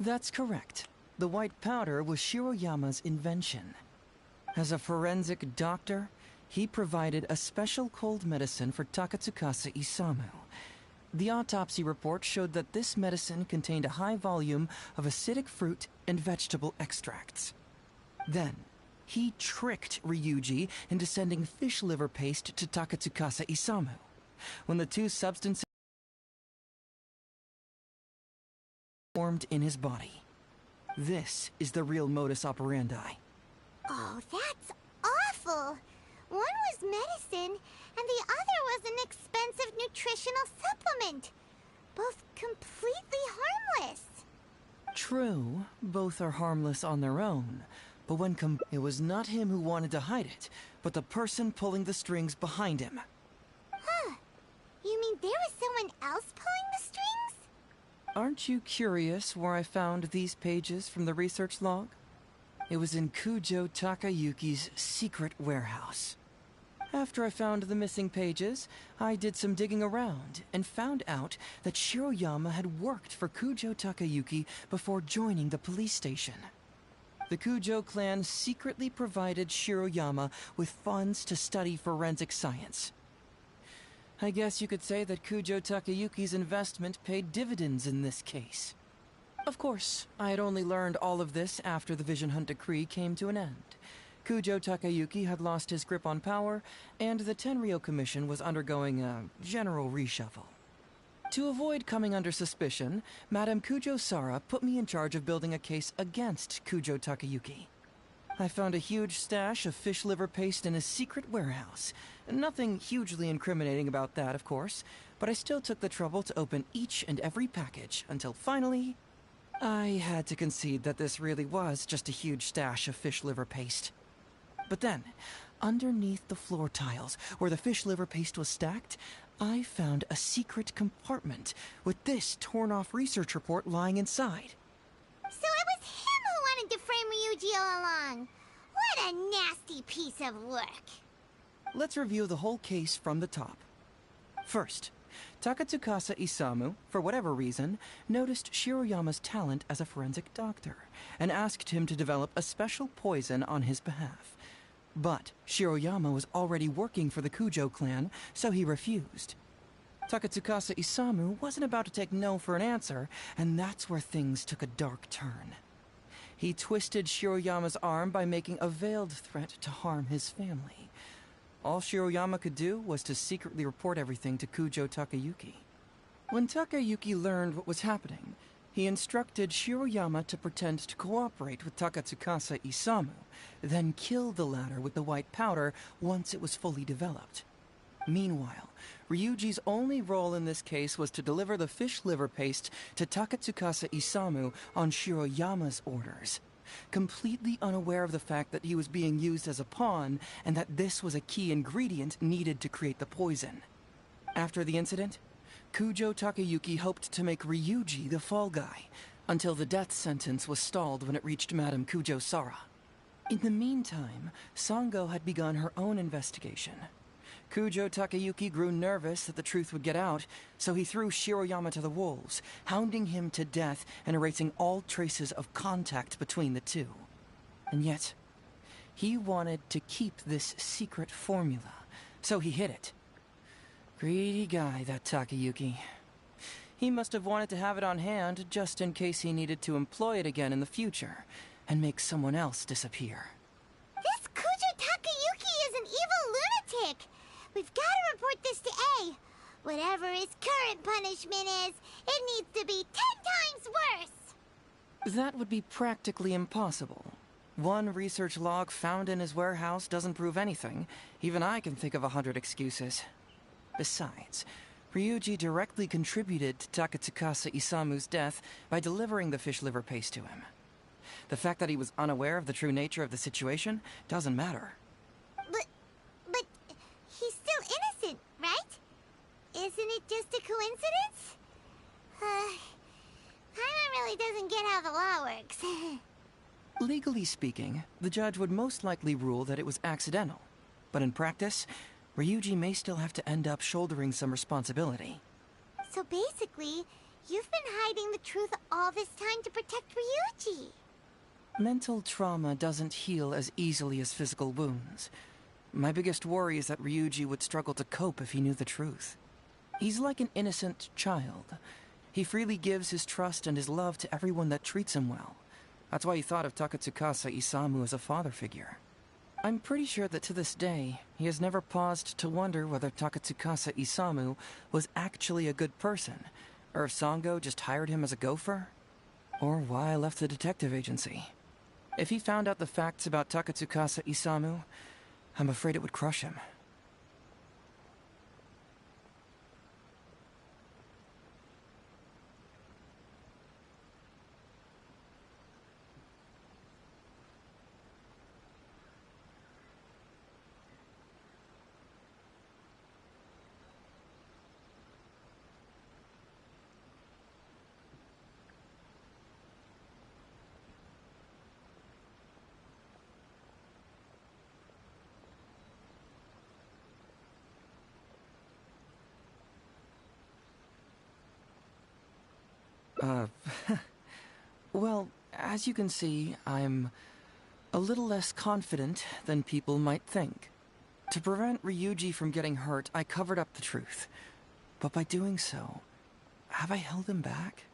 That's correct. The white powder was Shiroyama's invention. As a forensic doctor, he provided a special cold medicine for Takatsukasa Isamu. The autopsy report showed that this medicine contained a high volume of acidic fruit and vegetable extracts. Then, he tricked Ryuji into sending fish liver paste to Takatsukasa Isamu. When the two substances formed in his body. This is the real modus operandi. Oh, that's awful! One was medicine, and the other was an expensive nutritional supplement. Both completely harmless. True, both are harmless on their own, but when it was not him who wanted to hide it, but the person pulling the strings behind him. Huh. You mean there was someone else pulling the strings? Aren't you curious where I found these pages from the research log? It was in Kujo Takayuki's secret warehouse. After I found the missing pages, I did some digging around and found out that Shiroyama had worked for Kujo Takayuki before joining the police station. The Kujo clan secretly provided Shiroyama with funds to study forensic science. I guess you could say that Kujo Takayuki's investment paid dividends in this case. Of course, I had only learned all of this after the Vision Hunt decree came to an end. Kujo Takayuki had lost his grip on power, and the Tenryou Commission was undergoing a general reshuffle. To avoid coming under suspicion, Madame Kujo Sara put me in charge of building a case against Kujo Takayuki. I found a huge stash of fish liver paste in his secret warehouse. Nothing hugely incriminating about that, of course, but I still took the trouble to open each and every package until finally, I had to concede that this really was just a huge stash of fish liver paste. But then, underneath the floor tiles, where the fish liver paste was stacked, I found a secret compartment with this torn-off research report lying inside. So it was him who wanted to frame Ryuji all along. What a nasty piece of work. Let's review the whole case from the top. First, Takatsukasa Isamu, for whatever reason, noticed Shiroyama's talent as a forensic doctor and asked him to develop a special poison on his behalf. But Shiroyama was already working for the Kujo clan, so he refused. Takatsukasa Isamu wasn't about to take no for an answer, and that's where things took a dark turn. He twisted Shiroyama's arm by making a veiled threat to harm his family. All Shiroyama could do was to secretly report everything to Kujo Takayuki. When Takayuki learned what was happening, he instructed Shiroyama to pretend to cooperate with Takatsukasa Isamu, then kill the latter with the white powder once it was fully developed. Meanwhile, Ryuji's only role in this case was to deliver the fish liver paste to Takatsukasa Isamu on Shiroyama's orders, completely unaware of the fact that he was being used as a pawn and that this was a key ingredient needed to create the poison. After the incident, Kujo Takayuki hoped to make Ryuji the fall guy, until the death sentence was stalled when it reached Madame Kujo Sara. In the meantime, Sango had begun her own investigation. Kujo Takayuki grew nervous that the truth would get out, so he threw Shiroyama to the wolves, hounding him to death and erasing all traces of contact between the two. And yet, he wanted to keep this secret formula, so he hid it. Greedy guy, that Takayuki. He must have wanted to have it on hand just in case he needed to employ it again in the future and make someone else disappear. This Kujo Takayuki is an evil lunatic. We've got to report this to A. Whatever his current punishment is, it needs to be 10 times worse. That would be practically impossible. One research log found in his warehouse doesn't prove anything. Even I can think of 100 excuses. Besides, Ryuji directly contributed to Takatsukasa Isamu's death by delivering the fish liver paste to him. The fact that he was unaware of the true nature of the situation doesn't matter. But he's still innocent, right? Isn't it just a coincidence? Paimon really doesn't get how the law works. Legally speaking, the judge would most likely rule that it was accidental. But in practice, Ryuji may still have to end up shouldering some responsibility. So basically, you've been hiding the truth all this time to protect Ryuji. Mental trauma doesn't heal as easily as physical wounds. My biggest worry is that Ryuji would struggle to cope if he knew the truth. He's like an innocent child. He freely gives his trust and his love to everyone that treats him well. That's why he thought of Takatsukasa Isamu as a father figure. I'm pretty sure that to this day, he has never paused to wonder whether Takatsukasa Isamu was actually a good person, or if Sango just hired him as a gopher, or why I left the detective agency. If he found out the facts about Takatsukasa Isamu, I'm afraid it would crush him. Uh, well, as you can see, I'm a little less confident than people might think. To prevent Ryuji from getting hurt, I covered up the truth. But by doing so, have I held him back?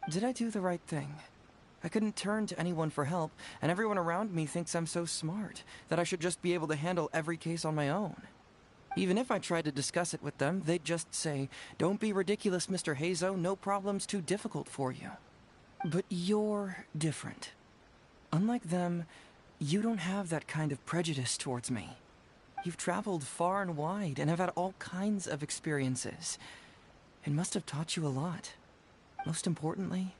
Did I do the right thing? I couldn't turn to anyone for help, and everyone around me thinks I'm so smart that I should just be able to handle every case on my own. Even if I tried to discuss it with them, they'd just say, "Don't be ridiculous, Mr. Hazo, no problem's too difficult for you." But you're different. Unlike them, you don't have that kind of prejudice towards me. You've traveled far and wide and have had all kinds of experiences. It must have taught you a lot. Most importantly,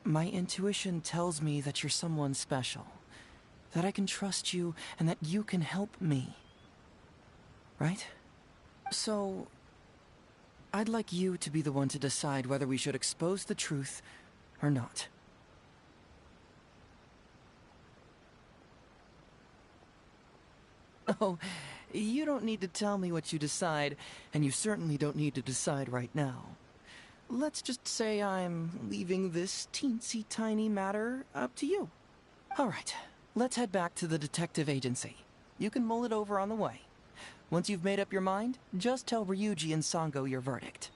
my intuition tells me that you're someone special, that I can trust you and that you can help me. Right? So, I'd like you to be the one to decide whether we should expose the truth or not. Oh, you don't need to tell me what you decide, and you certainly don't need to decide right now. Let's just say I'm leaving this teensy-tiny matter up to you. All right, let's head back to the detective agency. You can mull it over on the way. Once you've made up your mind, just tell Ryuji and Sango your verdict.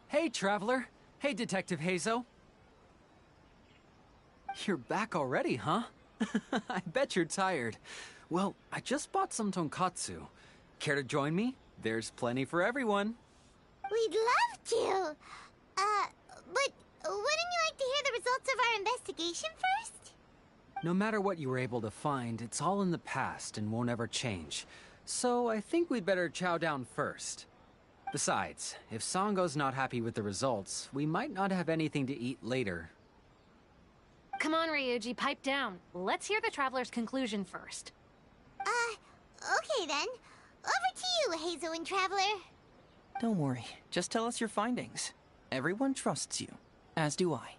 Hey, Traveler. Hey, Detective Hazo. You're back already, huh? I bet you're tired. Well, I just bought some tonkatsu. Care to join me? There's plenty for everyone. We'd love to. But wouldn't you like to hear the results of our investigation first? No matter what you were able to find, it's all in the past and won't ever change. So I think we'd better chow down first. Besides, if Sango's not happy with the results, we might not have anything to eat later. Come on, Ryuji, pipe down. Let's hear the Traveler's conclusion first. Okay then. Over to you, Hazel and Traveler. Don't worry, just tell us your findings. Everyone trusts you, as do I.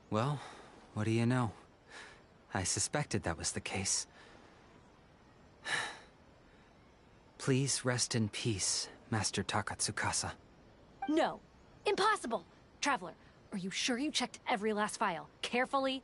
Well, what do you know? I suspected that was the case. Please rest in peace, Master Takatsukasa. No. Impossible! Traveler, are you sure you checked every last file? Carefully?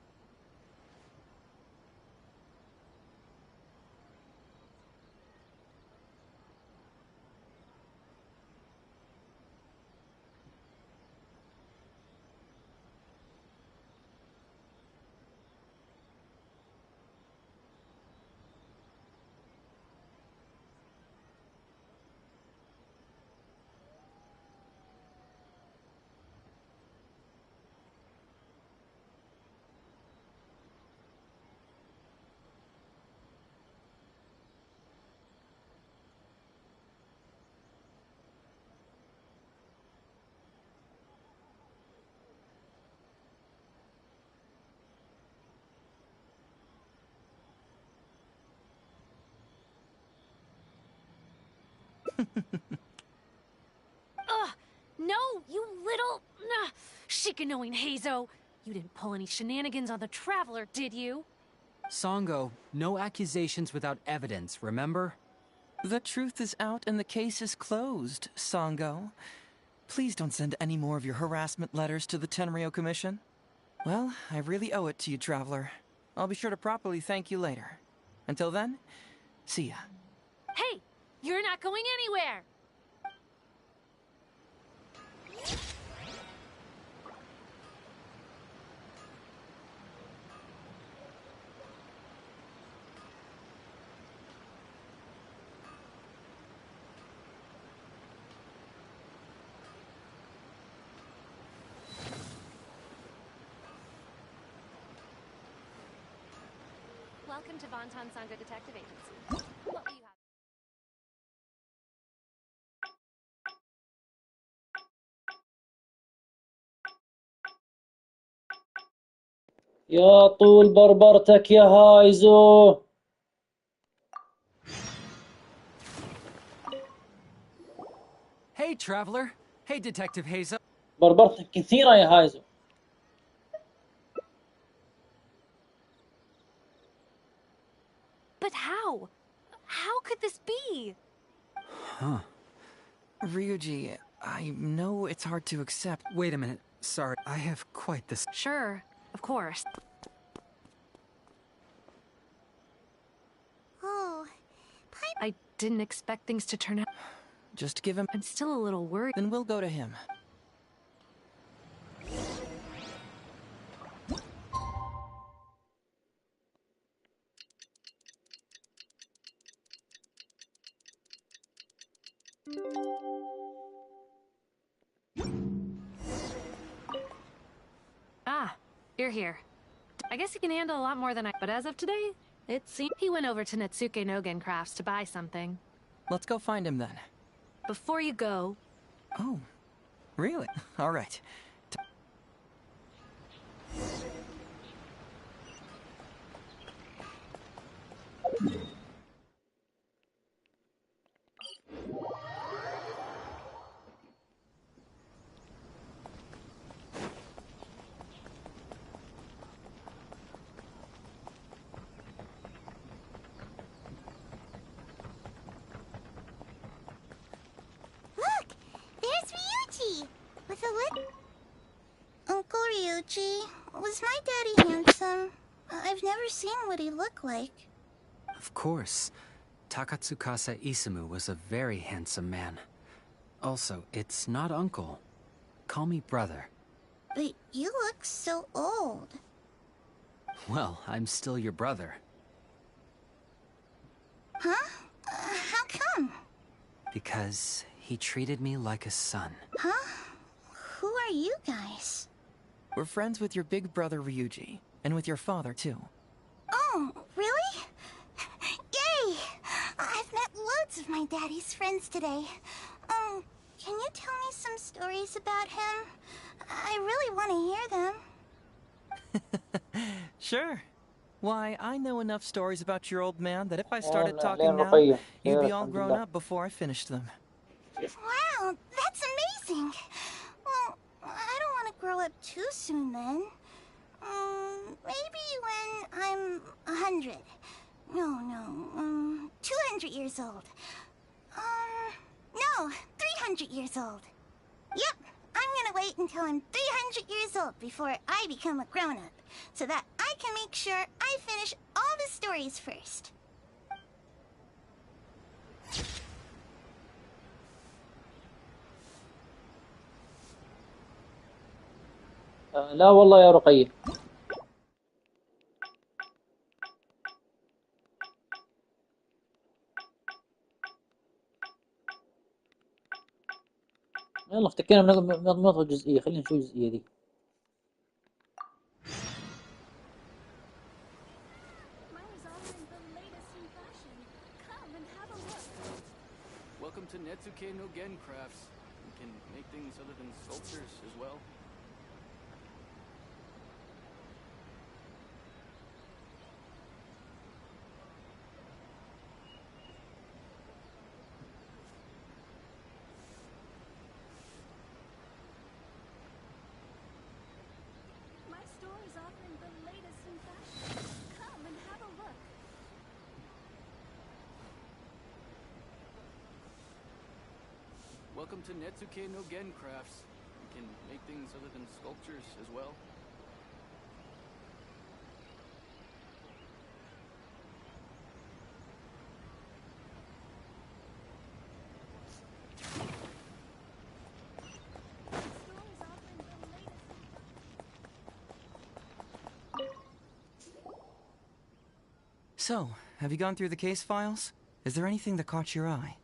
Ugh! No, you little... Shikanoing Hazo! You didn't pull any shenanigans on the Traveler, did you? Sango, no accusations without evidence, remember? The truth is out and the case is closed, Sango. Please don't send any more of your harassment letters to the Tenryo Commission. Well, I really owe it to you, Traveler. I'll be sure to properly thank you later. Until then, see ya. Hey, you're not going anywhere! Welcome to Vonton Sangha Detective Agency. What will you have? يا طول بربرتك يا هايزو. Hey, Traveler. Hey, Detective Hazel. بربرتك كثيرة يا هايزو. But how? How could this be? Huh. Ryuji, I know it's hard to accept. Wait a minute. Sorry, I have quite this. Sure, of course. Oh, I didn't expect things to turn out. Just give him. I'm still a little worried. Then we'll go to him. Ah, you're here. I guess he can handle a lot more than I... But as of today, it seems he went over to Netsuke Nogen Crafts to buy something. Let's go find him then. Before you go... Oh, really? All right. look! There's Ryuji! With a lip. Uncle Ryuji, was my daddy handsome? I've never seen what he looked like. Of course. Takatsukasa Isamu was a very handsome man. Also, it's not uncle. Call me brother. But you look so old. Well, I'm still your brother. Huh? How come? Because he treated me like a son. Huh? Who are you guys? We're friends with your big brother Ryuji, and with your father too. Oh, really? Yay! I've met loads of my daddy's friends today. Can you tell me some stories about him? I really want to hear them. Sure. Why, I know enough stories about your old man that if I started لا talking now, رقية. you'd be خير all الحمد grown لله. up before I finished them. Wow, that's amazing. Well, I don't want to grow up too soon then. Maybe when I'm 100. No, 200 years old. No, 300 years old. Yep, I'm gonna wait until I'm 300 years old before I become a grown-up, so that I can make sure I finish all the stories first. لا والله يا رقية. يلا افتكرنا بنضغط الجزئية. خلينا نشوف الجزئية دي. Welcome to Netsuke Nogen Crafts. We can make things other than sculptures as well. My store is offering the latest in fashion. Come and have a look. Welcome to Netsuke Nogen Crafts. We can make things other than sculptures as well. So, have you gone through the case files? Is there anything that caught your eye?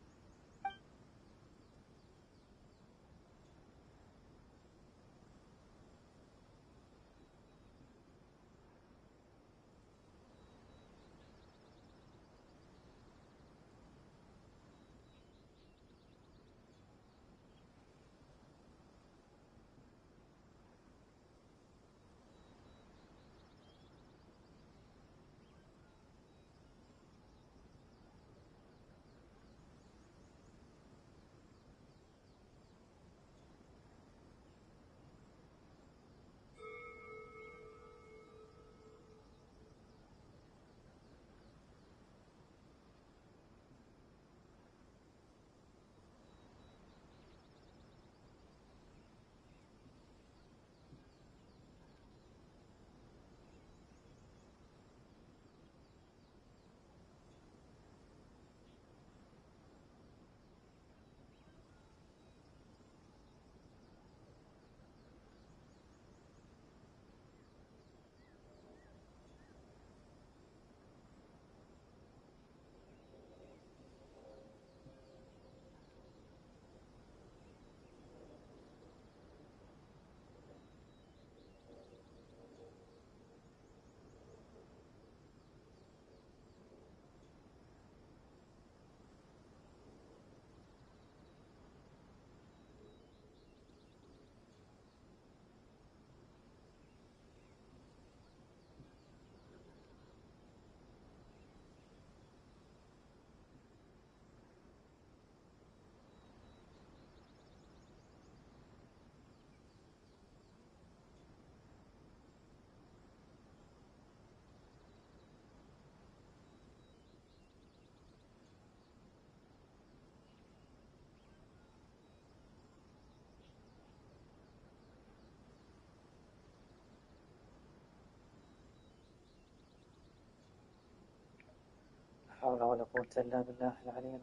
لا حول ولا قوة إلا بالله العلي العظيم.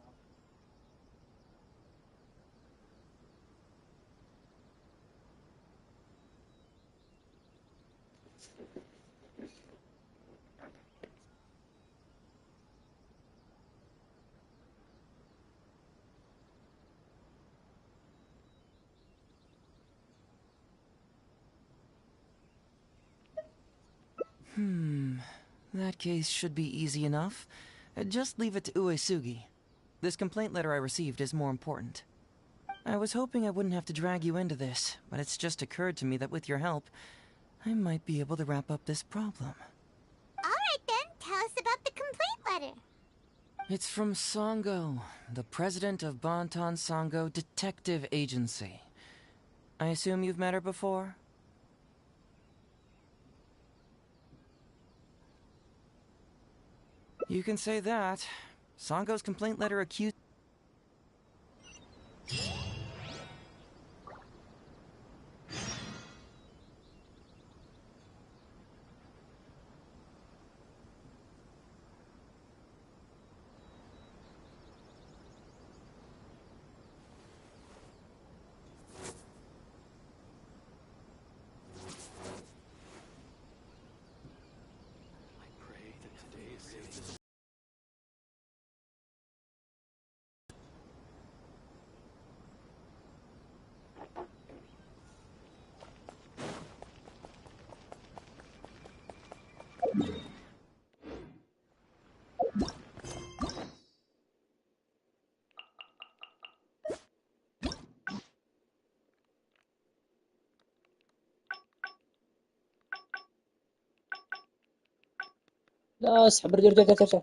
That case should be easy enough. Just leave it to Uesugi. This complaint letter I received is more important. I was hoping I wouldn't have to drag you into this, but it's just occurred to me that with your help, I might be able to wrap up this problem. Alright then, tell us about the complaint letter. It's from Sango, the president of Bantan Sango Detective Agency. I assume you've met her before? You can say that. Sango's complaint letter accused... لا اسحب ارجع ارجع ارجع.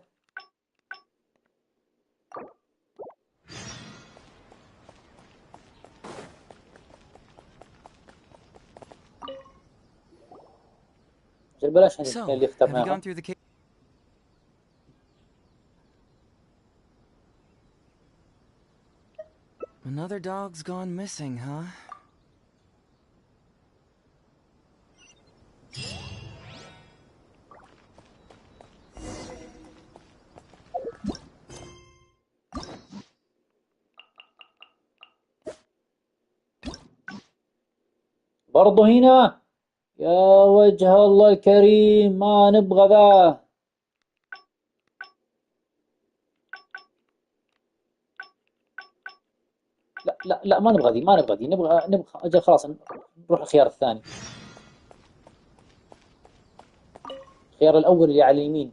بلاش هذه اللي اخترناها. Another dog's gone missing, huh? برضو هنا يا وجه الله الكريم ما نبغى ذا. لا لا، ما نبغى ذي، ما نبغى ذي، نبغى أجل خلاص نروح الخيار الثاني. الخيار الأول اللي على اليمين.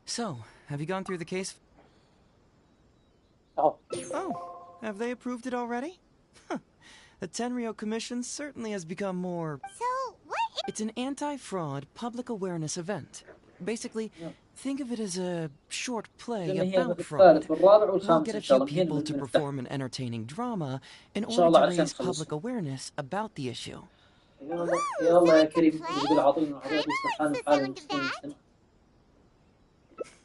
So, have you gone through the case? Oh, have they approved it already? The Tenryo Commission certainly has become more... So, what is... It's an anti-fraud public awareness event. Basically, think of it as a short play about fraud. We'll get a few people to perform an entertaining drama in order to raise public awareness about the issue. يلا يا كريم يقول عطينا حالهم مسلمين.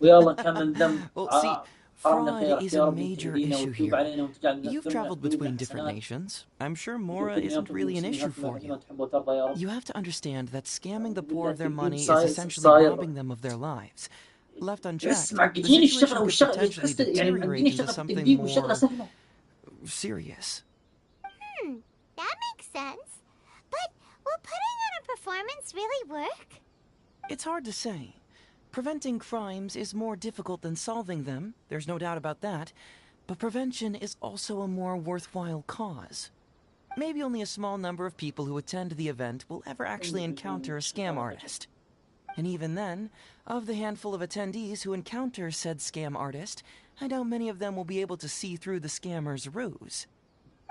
ويلا نكمل ذنب. Well, see, fraud is a major issue here. You've traveled between different nations. I'm sure Mora isn't really an issue for you. You have to understand that scamming the poor of their money is essentially robbing them of their lives. Left unchecked, the situation could potentially deteriorate into something more serious. That makes sense. But will putting on a performance really work? It's hard to say. Preventing crimes is more difficult than solving them, there's no doubt about that, but prevention is also a more worthwhile cause. Maybe only a small number of people who attend the event will ever actually encounter a scam artist. And even then, of the handful of attendees who encounter said scam artist, I doubt many of them will be able to see through the scammer's ruse.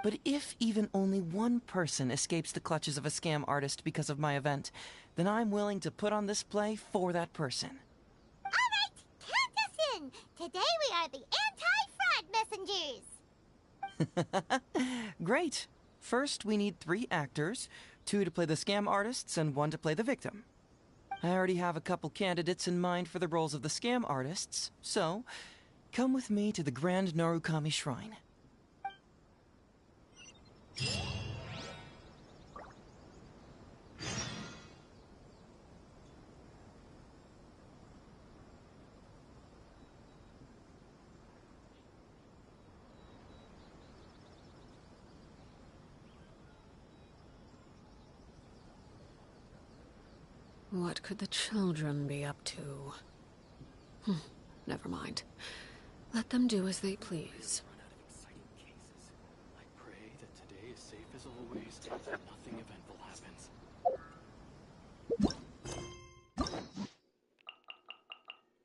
But if even only one person escapes the clutches of a scam artist because of my event, then I'm willing to put on this play for that person. Alright, count us in! Today we are the anti-fraud messengers! Great. First, we need 3 actors, 2 to play the scam artists and 1 to play the victim. I already have a couple candidates in mind for the roles of the scam artists, so come with me to the Grand Narukami Shrine. What could the children be up to? Never mind. Let them do as they please. I pray that today is safe as always, and nothing eventful happens.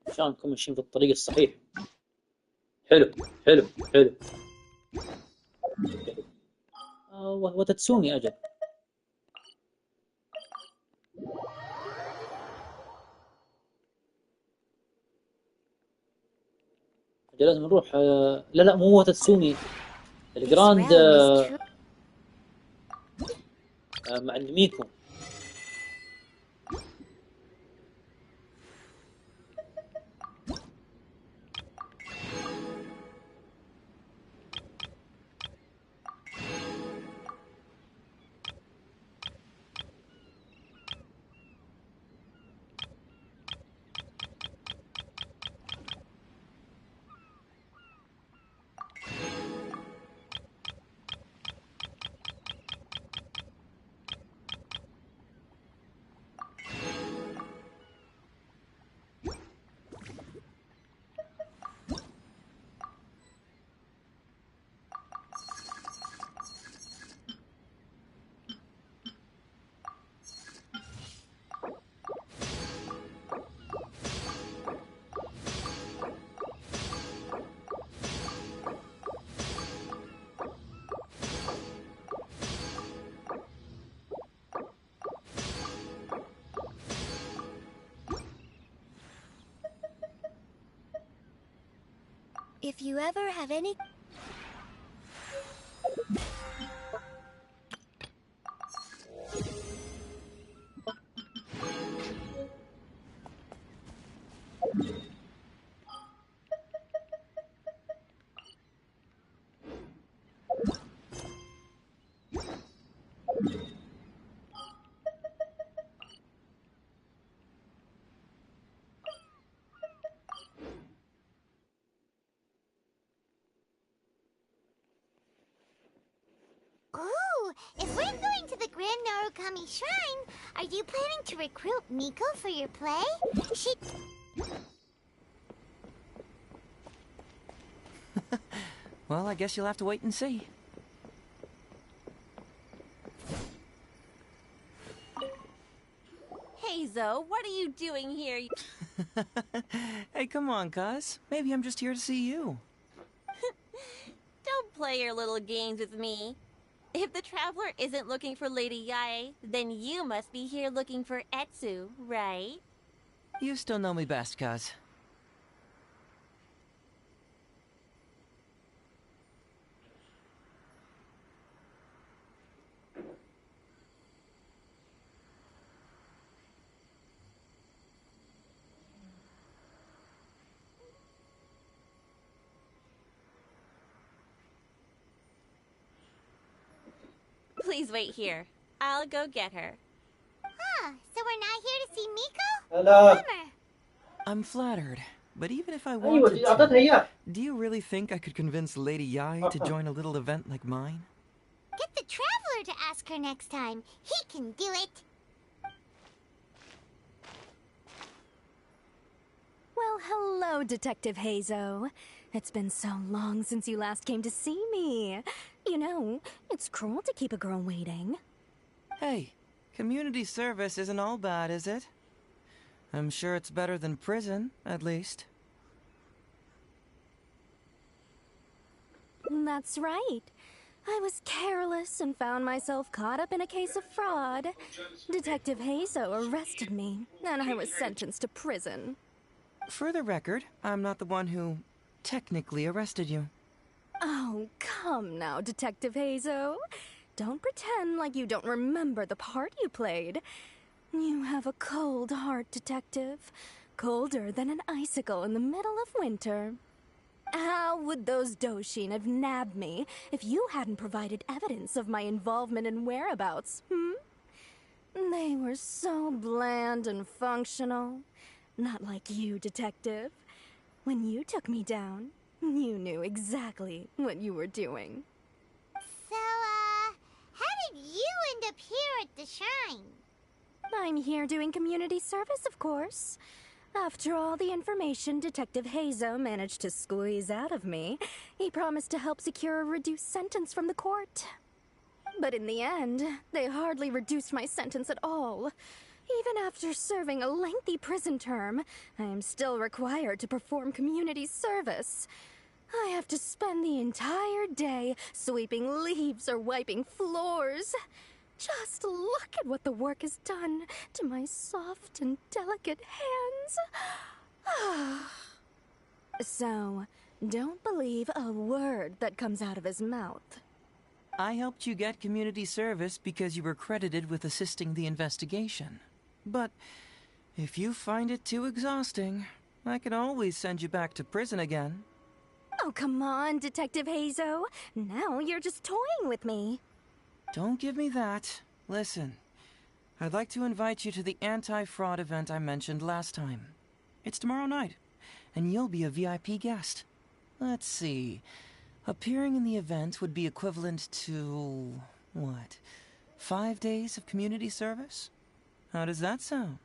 عشانكم ماشيين في الطريق الصحيح. حلو حلو حلو. وتتسومي أجل. لازم نروح. لا لا، مو هو تتسومي. الجراند مع ميكو. If you ever have any... Ooh, if we're going to the Grand Narukami Shrine, are you planning to recruit Miko for your play? She... Well, I guess you'll have to wait and see. Haizo, what are you doing here? Hey, come on, cuz. Maybe I'm just here to see you. Don't play your little games with me. If the traveler isn't looking for Lady Yae, then you must be here looking for Etsu, right? You still know me best, cuz. Please wait here. I'll go get her. Huh, so we're not here to see Miko? Hello. Bummer. I'm flattered, but even if I أيوة wanted أعطتها to, إياه. do you really think I could convince Lady Yae to join a little event like mine? Get the traveler to ask her next time. He can do it. Well, hello, Detective Haizo. It's been so long since you last came to see me. You know, it's cruel to keep a girl waiting. Hey, community service isn't all bad, is it? I'm sure it's better than prison, at least. That's right. I was careless and found myself caught up in a case of fraud. Detective Haizo arrested me, and I was sentenced to prison. For the record, I'm not the one who technically arrested you. Oh, come now, Detective Haizo. Don't pretend like you don't remember the part you played. You have a cold heart, Detective. Colder than an icicle in the middle of winter. How would those Doshin have nabbed me if you hadn't provided evidence of my involvement and whereabouts, They were so bland and functional. Not like you, Detective. When you took me down, you knew exactly what you were doing. So, how did you end up here at the shrine? I'm here doing community service, of course. After all the information Detective Haizo managed to squeeze out of me, he promised to help secure a reduced sentence from the court. But in the end, they hardly reduced my sentence at all. Even after serving a lengthy prison term, I am still required to perform community service. I have to spend the entire day sweeping leaves or wiping floors. Just look at what the work has done to my soft and delicate hands. So, don't believe a word that comes out of his mouth. I helped you get community service because you were credited with assisting the investigation. But if you find it too exhausting, I can always send you back to prison again. Oh, come on, Detective Haizo. Now you're just toying with me. Don't give me that. Listen, I'd like to invite you to the anti-fraud event I mentioned last time. It's tomorrow night, and you'll be a VIP guest. Let's see. Appearing in the event would be equivalent to, what, 5 days of community service? How does that sound?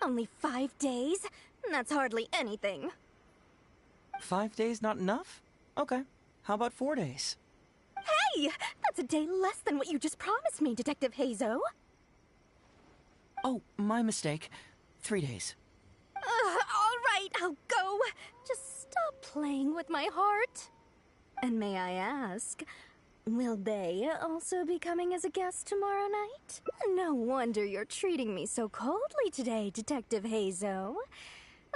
Only 5 days? That's hardly anything. 5 days not enough? Okay. How about 4 days? Hey! That's a day less than what you just promised me, Detective Haizo. Oh, my mistake. 3 days. All right, I'll go. Just stop playing with my heart. And may I ask, will they also be coming as a guest tomorrow night? No wonder you're treating me so coldly today, Detective Haizo.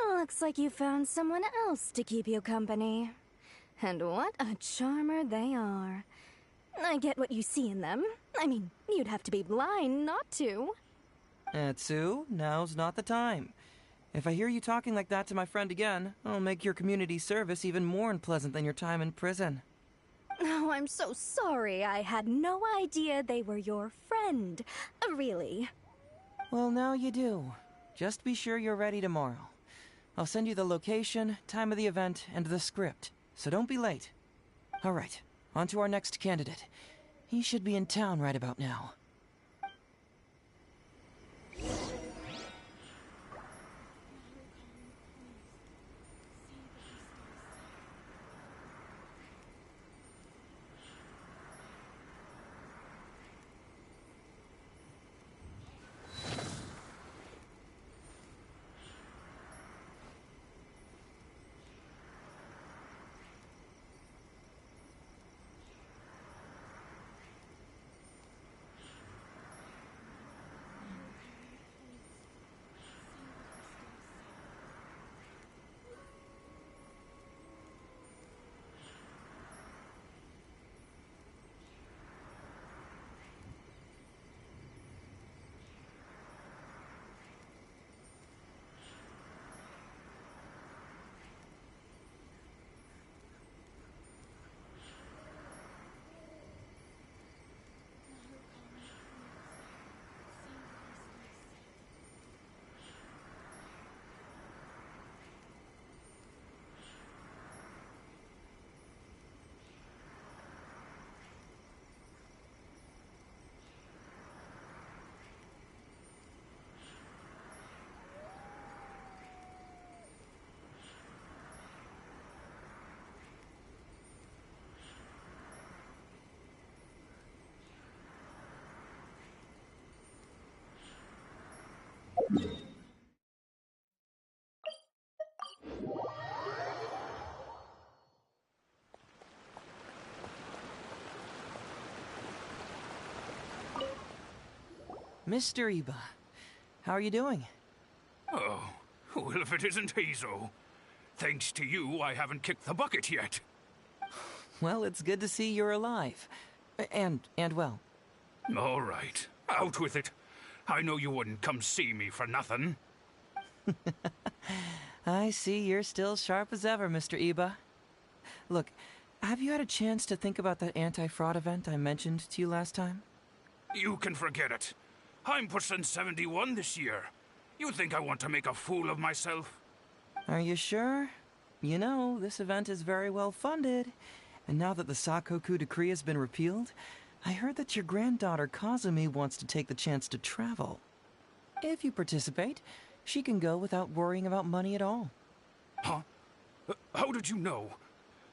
Looks like you found someone else to keep you company. And what a charmer they are. I get what you see in them. I mean, you'd have to be blind not to. Etsu, now's not the time. If I hear you talking like that to my friend again, I'll make your community service even more unpleasant than your time in prison. Oh, I'm so sorry. I had no idea they were your friend. Really. Well, now you do. Just be sure you're ready tomorrow. I'll send you the location, time of the event, and the script, so don't be late. All right, on to our next candidate. He should be in town right about now. Mr. Iba, how are you doing? Oh, well, if it isn't Haizo. Thanks to you, I haven't kicked the bucket yet. Well, it's good to see you're alive. And well. All right, out with it. I know you wouldn't come see me for nothing. I see you're still sharp as ever, Mr. Iba. Look, have you had a chance to think about that anti-fraud event I mentioned to you last time? You can forget it. I'm pushing 71 this year. You think I want to make a fool of myself? Are you sure? You know, this event is very well funded. And now that the Sakoku decree has been repealed, I heard that your granddaughter Kazumi wants to take the chance to travel. If you participate, she can go without worrying about money at all. Huh? How did you know?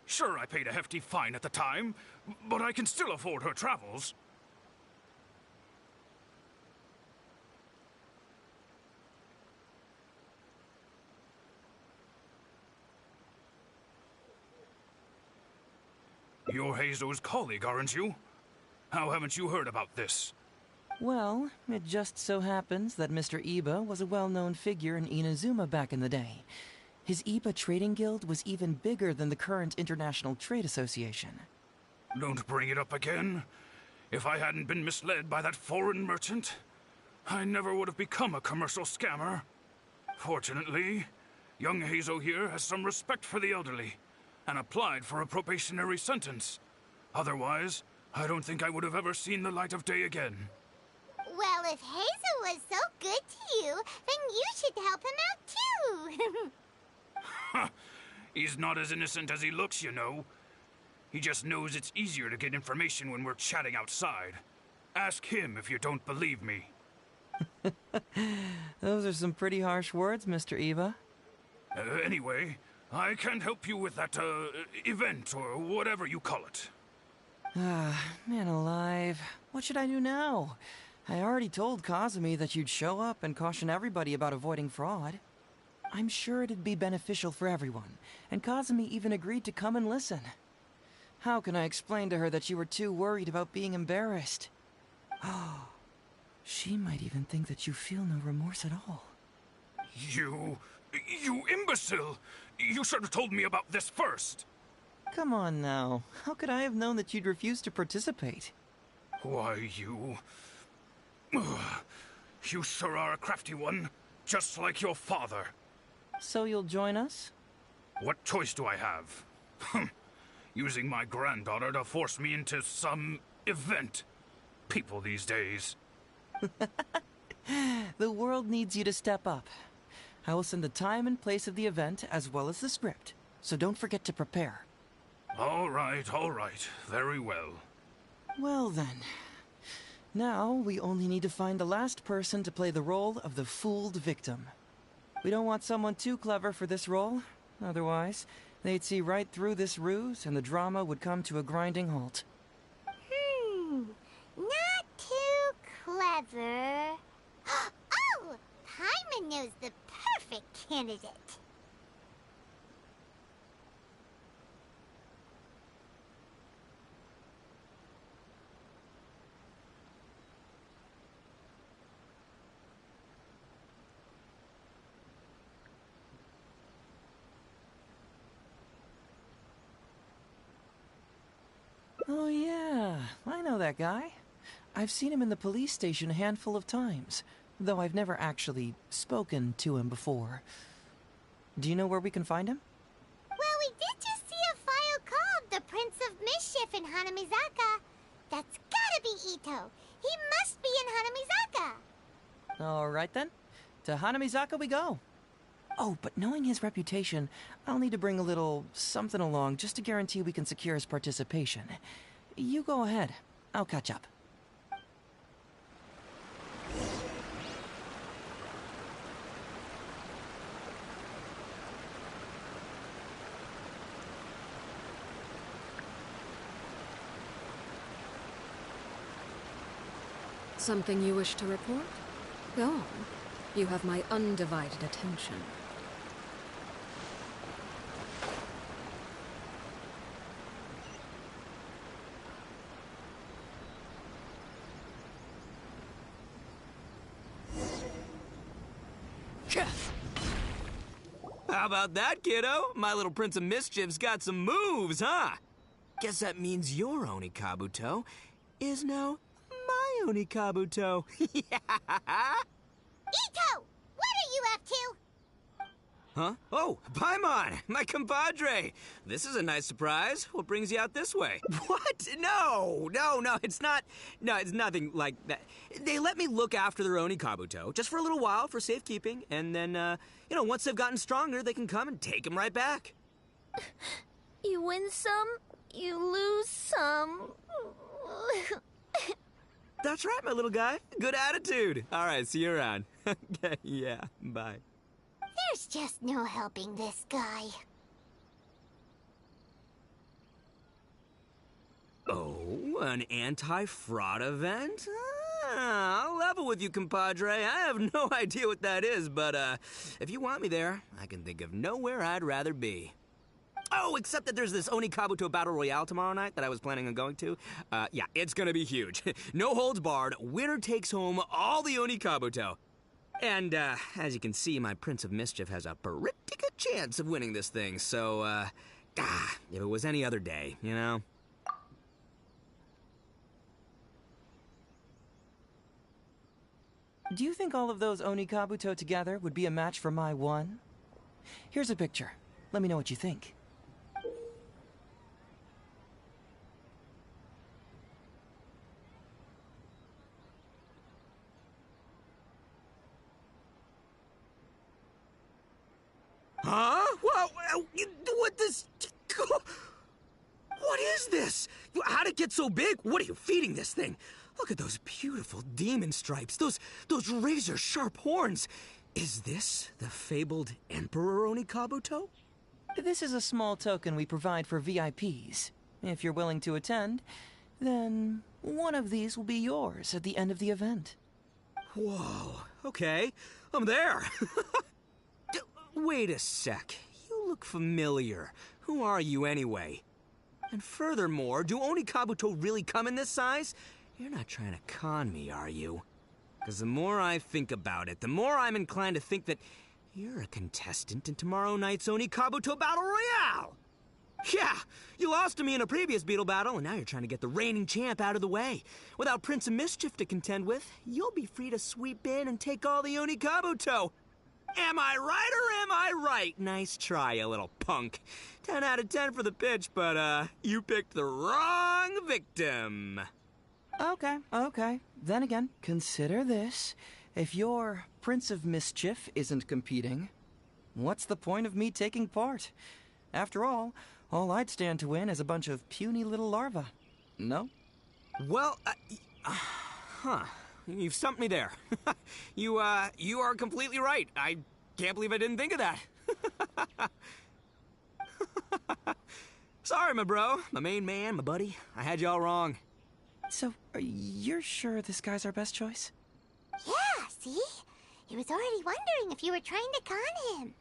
Sure, I paid a hefty fine at the time, but I can still afford her travels. You're Heizo's colleague, aren't you? How haven't you heard about this? Well, it just so happens that Mr. Iba was a well-known figure in Inazuma back in the day. His Iba Trading Guild was even bigger than the current International Trade Association. Don't bring it up again. If I hadn't been misled by that foreign merchant, I never would have become a commercial scammer. Fortunately, young Heizo here has some respect for the elderly and applied for a probationary sentence. Otherwise, I don't think I would have ever seen the light of day again. Well, if Hazel was so good to you, then you should help him out too. He's not as innocent as he looks, you know. He just knows it's easier to get information when we're chatting outside. Ask him if you don't believe me. Those are some pretty harsh words, Mr. Iba. Anyway, I can't help you with that, event, or whatever you call it. Ah, man alive. What should I do now? I already told Kazumi that you'd show up and caution everybody about avoiding fraud. I'm sure it'd be beneficial for everyone, and Kazumi even agreed to come and listen. How can I explain to her that you were too worried about being embarrassed? Oh, she might even think that you feel no remorse at all. You imbecile! You should have told me about this first! Come on now. How could I have known that you'd refuse to participate? Why, you... You sure are a crafty one, just like your father. So you'll join us? What choice do I have? Using my granddaughter to force me into some event. People these days. The world needs you to step up. I will send the time and place of the event as well as the script, so don't forget to prepare. All right, very well. Well then. Now, we only need to find the last person to play the role of the fooled victim. We don't want someone too clever for this role. Otherwise, they'd see right through this ruse and the drama would come to a grinding halt. Not too clever. Oh! Paimon knows the perfect candidate. Oh yeah, I know that guy. I've seen him in the police station a handful of times, though I've never actually spoken to him before. Do you know where we can find him? Well, we did just see a file called the Prince of Mischief in Hanamizaka. That's gotta be Ito. He must be in Hanamizaka. All right then. To Hanamizaka we go. Oh, but knowing his reputation, I'll need to bring a little something along just to guarantee we can secure his participation. You go ahead. I'll catch up. Something you wish to report? Go on. You have my undivided attention. How about that, kiddo? My little Prince of Mischief's got some moves, huh? Guess that means your Onikabuto is now my Onikabuto. Ito! What are you up to? Huh? Oh, Paimon, my compadre. This is a nice surprise. What brings you out this way? What? No, it's not. No, it's nothing like that. They let me look after their Onikabuto just for a little while for safekeeping, and then, once they've gotten stronger, they can come and take them right back. You win some, you lose some. That's right, my little guy. Good attitude. All right, see you around. Okay, yeah, bye. There's just no helping this guy. Oh, an anti-fraud event? I'll level with you, compadre. I have no idea what that is, but if you want me there, I can think of nowhere I'd rather be. Oh, except that there's this Onikabuto Battle Royale tomorrow night that I was planning on going to. Yeah, it's gonna be huge. No holds barred, winner takes home all the Onikabuto. And, as you can see, my Prince of Mischief has a pretty good chance of winning this thing, so, if it was any other day, you know? Do you think all of those Onikabuto together would be a match for my one? Here's a picture. Let me know what you think. Huh? What this? What is this? How'd it get so big? What are you feeding this thing? Look at those beautiful demon stripes, those razor-sharp horns. Is this the fabled Emperor Onikabuto? This is a small token we provide for VIPs. If you're willing to attend, then one of these will be yours at the end of the event. Whoa, okay, I'm there. Wait a sec. You look familiar. Who are you anyway? And furthermore, do Onikabuto really come in this size? You're not trying to con me, are you? Because the more I think about it, the more I'm inclined to think that you're a contestant in tomorrow night's Onikabuto Battle Royale! Yeah, you lost to me in a previous Beetle battle, and now you're trying to get the reigning champ out of the way. Without Prince of Mischief to contend with, you'll be free to sweep in and take all the Onikabuto. Am I right or am I right? Nice try, you little punk. 10 out of 10 for the pitch, but, you picked the wrong victim. Okay. Then again, consider this. If your Prince of Mischief isn't competing, what's the point of me taking part? After all I'd stand to win is a bunch of puny little larvae. No? Well, you've stumped me there. You are completely right. I can't believe I didn't think of that. Sorry, my bro, my main man, my buddy. I had you all wrong. So, you're sure this guy's our best choice? Yeah, see? He was already wondering if you were trying to con him.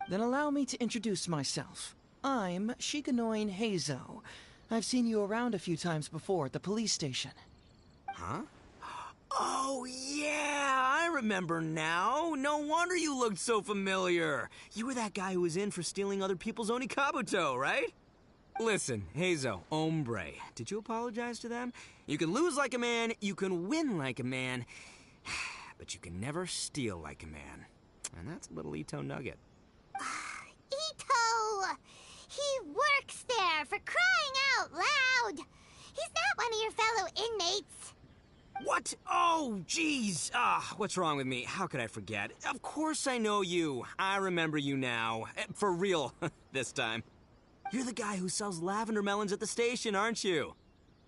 Then allow me to introduce myself. I'm Shikanoin Haizo. I've seen you around a few times before at the police station. Huh? Oh, yeah, I remember now. No wonder you looked so familiar. You were that guy who was in for stealing other people's Onikabuto, right? Listen, Haizo, hombre, did you apologize to them? You can lose like a man, you can win like a man, but you can never steal like a man. And that's little Ito Nugget. Ito! He works there, for crying out loud! He's not one of your fellow inmates. What? Oh, jeez. What's wrong with me? How could I forget? Of course I know you. I remember you now. For real, this time. You're the guy who sells lavender melons at the station, aren't you?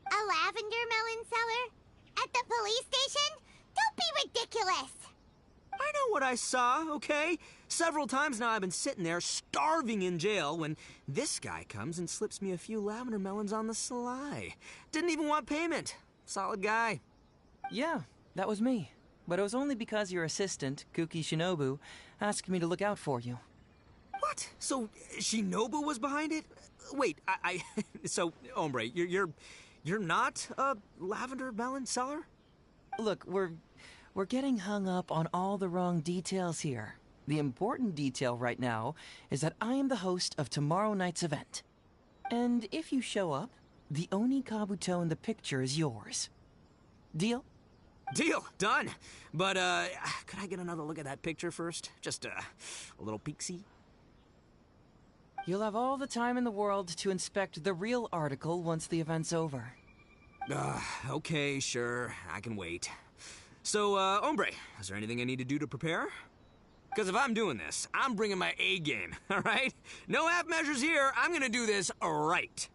A lavender melon seller? At the police station? Don't be ridiculous! I know what I saw, okay? Several times now I've been sitting there starving in jail when this guy comes and slips me a few lavender melons on the sly. Didn't even want payment. Solid guy. Yeah, that was me. But it was only because your assistant, Kuki Shinobu, asked me to look out for you. What? So Shinobu was behind it? Wait, so, hombre, you're not a lavender melon seller? Look, we're getting hung up on all the wrong details here. The important detail right now is that I am the host of tomorrow night's event. And if you show up, the Oni Kabuto in the picture is yours. Deal? Deal, done. But, could I get another look at that picture first? Just, a little peek-see? You'll have all the time in the world to inspect the real article once the event's over. Okay, sure. I can wait. So, hombre, is there anything I need to do to prepare? Because if I'm doing this, I'm bringing my A game, all right? No half measures here. I'm gonna do this right.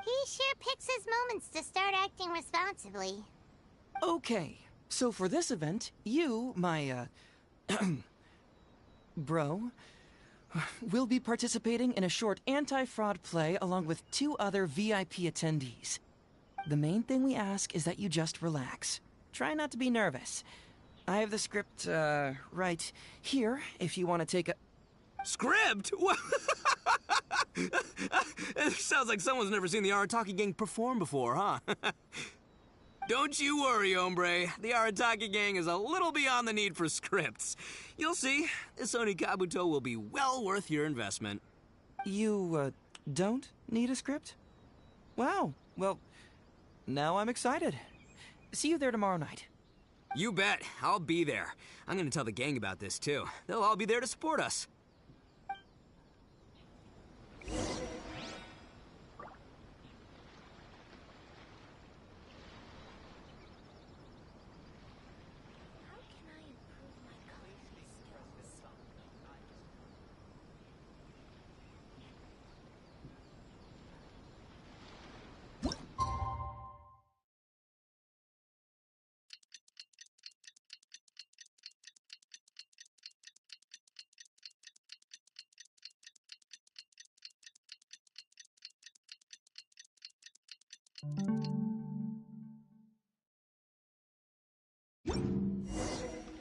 He sure picks his moments to start acting responsibly. Okay, so for this event, you, my, bro, will be participating in a short anti-fraud play along with 2 other VIP attendees. The main thing we ask is that you just relax. Try not to be nervous. I have the script, right here, if you want to take a... Script? It sounds like someone's never seen the Arataki gang perform before, huh? Don't you worry, hombre. The Arataki gang is a little beyond the need for scripts. You'll see, this Oni Kabuto will be well worth your investment. You, don't need a script? Wow, well, now I'm excited. See you there tomorrow night. You bet. I'll be there. I'm gonna tell the gang about this, too. They'll all be there to support us.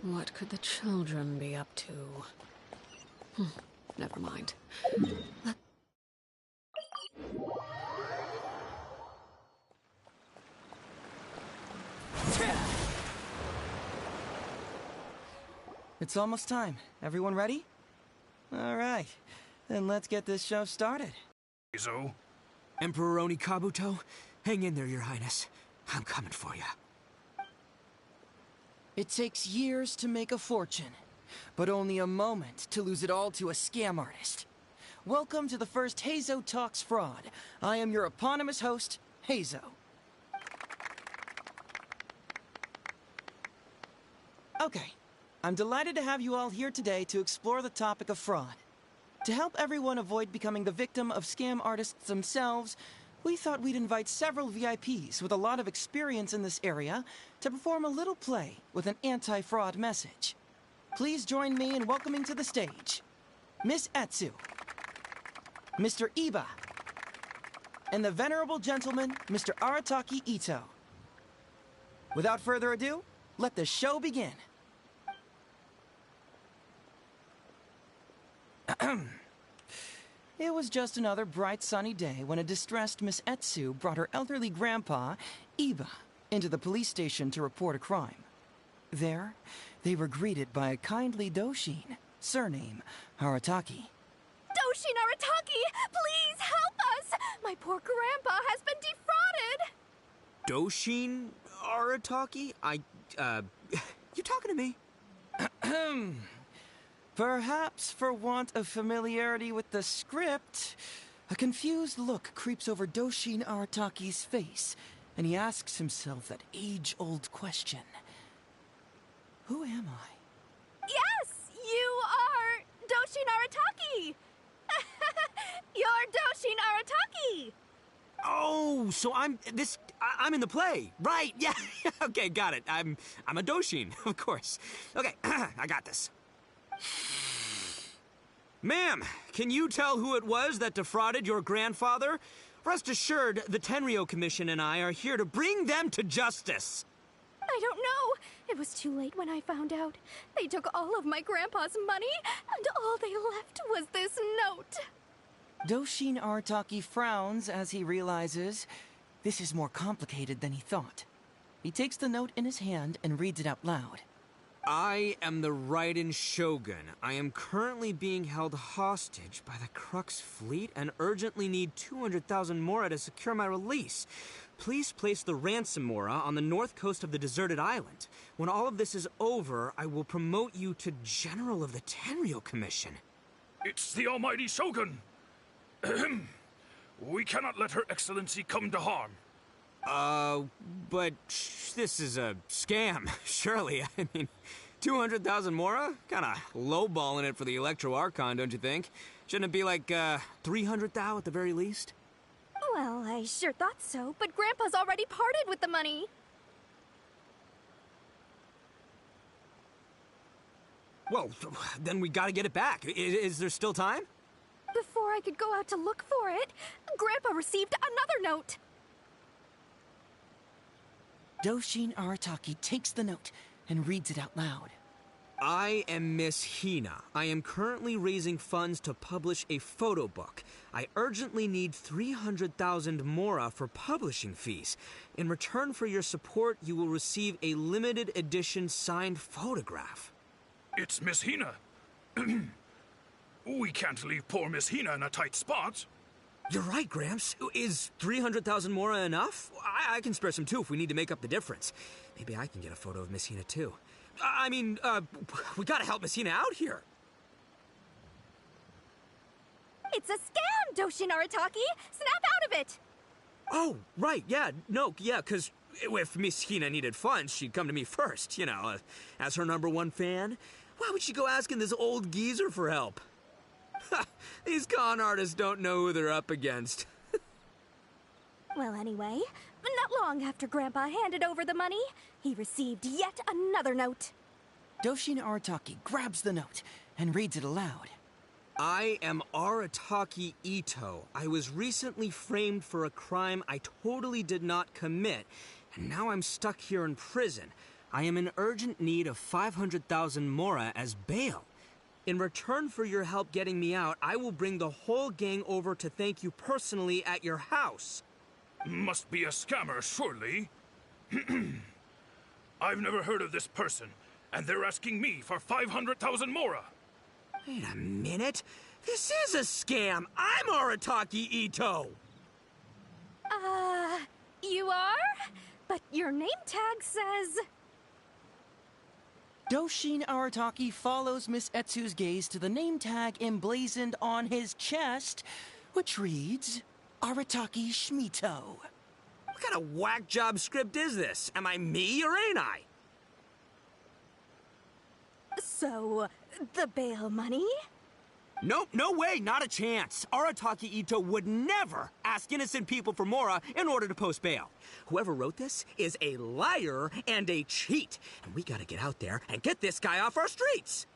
What could the children be up to? Never mind. It's almost time. Everyone ready? All right. Then let's get this show started. So? Emperor Oni Kabuto, hang in there, Your Highness. I'm coming for you. It takes years to make a fortune, but only a moment to lose it all to a scam artist. Welcome to the first Haizo Talks Fraud. I am your eponymous host, Haizo. Okay, I'm delighted to have you all here today to explore the topic of fraud. To help everyone avoid becoming the victim of scam artists themselves, we thought we'd invite several VIPs with a lot of experience in this area to perform a little play with an anti-fraud message. Please join me in welcoming to the stage Miss Etsu, Mr. Iba, and the venerable gentleman, Mr. Arataki Ito. Without further ado, let the show begin. It was just another bright sunny day when a distressed Miss Etsu brought her elderly grandpa, Iba, into the police station to report a crime. There, they were greeted by a kindly Doshin, surname Arataki. Doshin Arataki, please help us! My poor grandpa has been defrauded! Doshin Arataki? You talking to me? Perhaps for want of familiarity with the script, a confused look creeps over Doshin Arataki's face, and he asks himself that age-old question. Who am I? Yes! You are Doshin Arataki! You're Doshin Arataki! Oh, so I'm in the play. Right, yeah. Okay, got it. I'm a Doshin, of course. Okay, I got this. Ma'am, can you tell who it was that defrauded your grandfather? Rest assured, the Tenryou Commission and I are here to bring them to justice. I don't know. It was too late when I found out. They took all of my grandpa's money, and all they left was this note. Doshin Arataki frowns as he realizes this is more complicated than he thought. He takes the note in his hand and reads it out loud. I am the Raiden Shogun. I am currently being held hostage by the Crux fleet and urgently need 200,000 mora to secure my release. Please place the ransom mora on the north coast of the deserted island. When all of this is over, I will promote you to General of the Tenryou Commission. It's the almighty Shogun! Ahem. We cannot let Her Excellency come to harm. But this is a scam, surely. I mean, 200,000 mora? Kinda lowballing it for the Electro Archon, don't you think? Shouldn't it be like, 300,000 at the very least? Well, I sure thought so, but Grandpa's already parted with the money. Well, then we gotta get it back. Is there still time? Before I could go out to look for it, Grandpa received another note. Doshin Arataki takes the note and reads it out loud. I am Miss Hina. I am currently raising funds to publish a photo book. I urgently need 300,000 mora for publishing fees. In return for your support, you will receive a limited edition signed photograph. It's Miss Hina. We can't leave poor Miss Hina in a tight spot. You're right, Gramps. Is 300,000 mora enough? I can spare some too if we need to make up the difference. Maybe I can get a photo of Miss Hina too. I mean, we gotta help Miss Hina out here. It's a scam, Doshin Arataki! Snap out of it! Oh, right, yeah, no, yeah, because if Miss Hina needed funds, she'd come to me first, you know, as her #1 fan. Why would she go asking this old geezer for help? These con artists don't know who they're up against. Well, anyway, not long after Grandpa handed over the money, he received yet another note. Doshin Arataki grabs the note and reads it aloud. I am Arataki Ito. I was recently framed for a crime I totally did not commit, and now I'm stuck here in prison. I am in urgent need of 500,000 mora as bail. In return for your help getting me out, I will bring the whole gang over to thank you personally at your house. Must be a scammer, surely. I've never heard of this person, and they're asking me for 500,000 mora. Wait a minute. This is a scam. I'm Arataki Ito. You are? But your name tag says... Doshin Arataki follows Miss Etsu's gaze to the name tag emblazoned on his chest, which reads, Arataki Shmito. What kind of whack job script is this? Am I me or ain't I? So, the bail money? Nope, no way, not a chance. Arataki Ito would never ask innocent people for mora in order to post bail. Whoever wrote this is a liar and a cheat, and we gotta get out there and get this guy off our streets.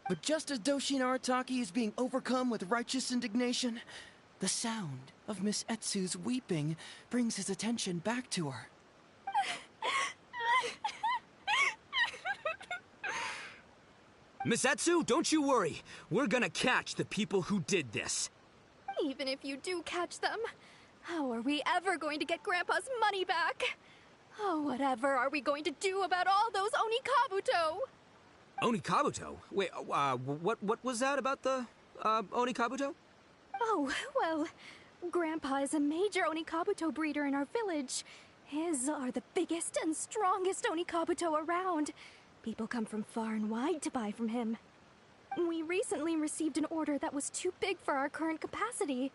But just as Doshin Arataki is being overcome with righteous indignation, the sound of Miss Etsu's weeping brings his attention back to her. Miss Etsu, don't you worry. We're gonna catch the people who did this. Even if you do catch them, how are we ever going to get Grandpa's money back? Oh, whatever are we going to do about all those Onikabuto? Onikabuto? Wait, what was that about the, Onikabuto? Oh, well, Grandpa is a major Onikabuto breeder in our village. His are the biggest and strongest Onikabuto around. People come from far and wide to buy from him. We recently received an order that was too big for our current capacity.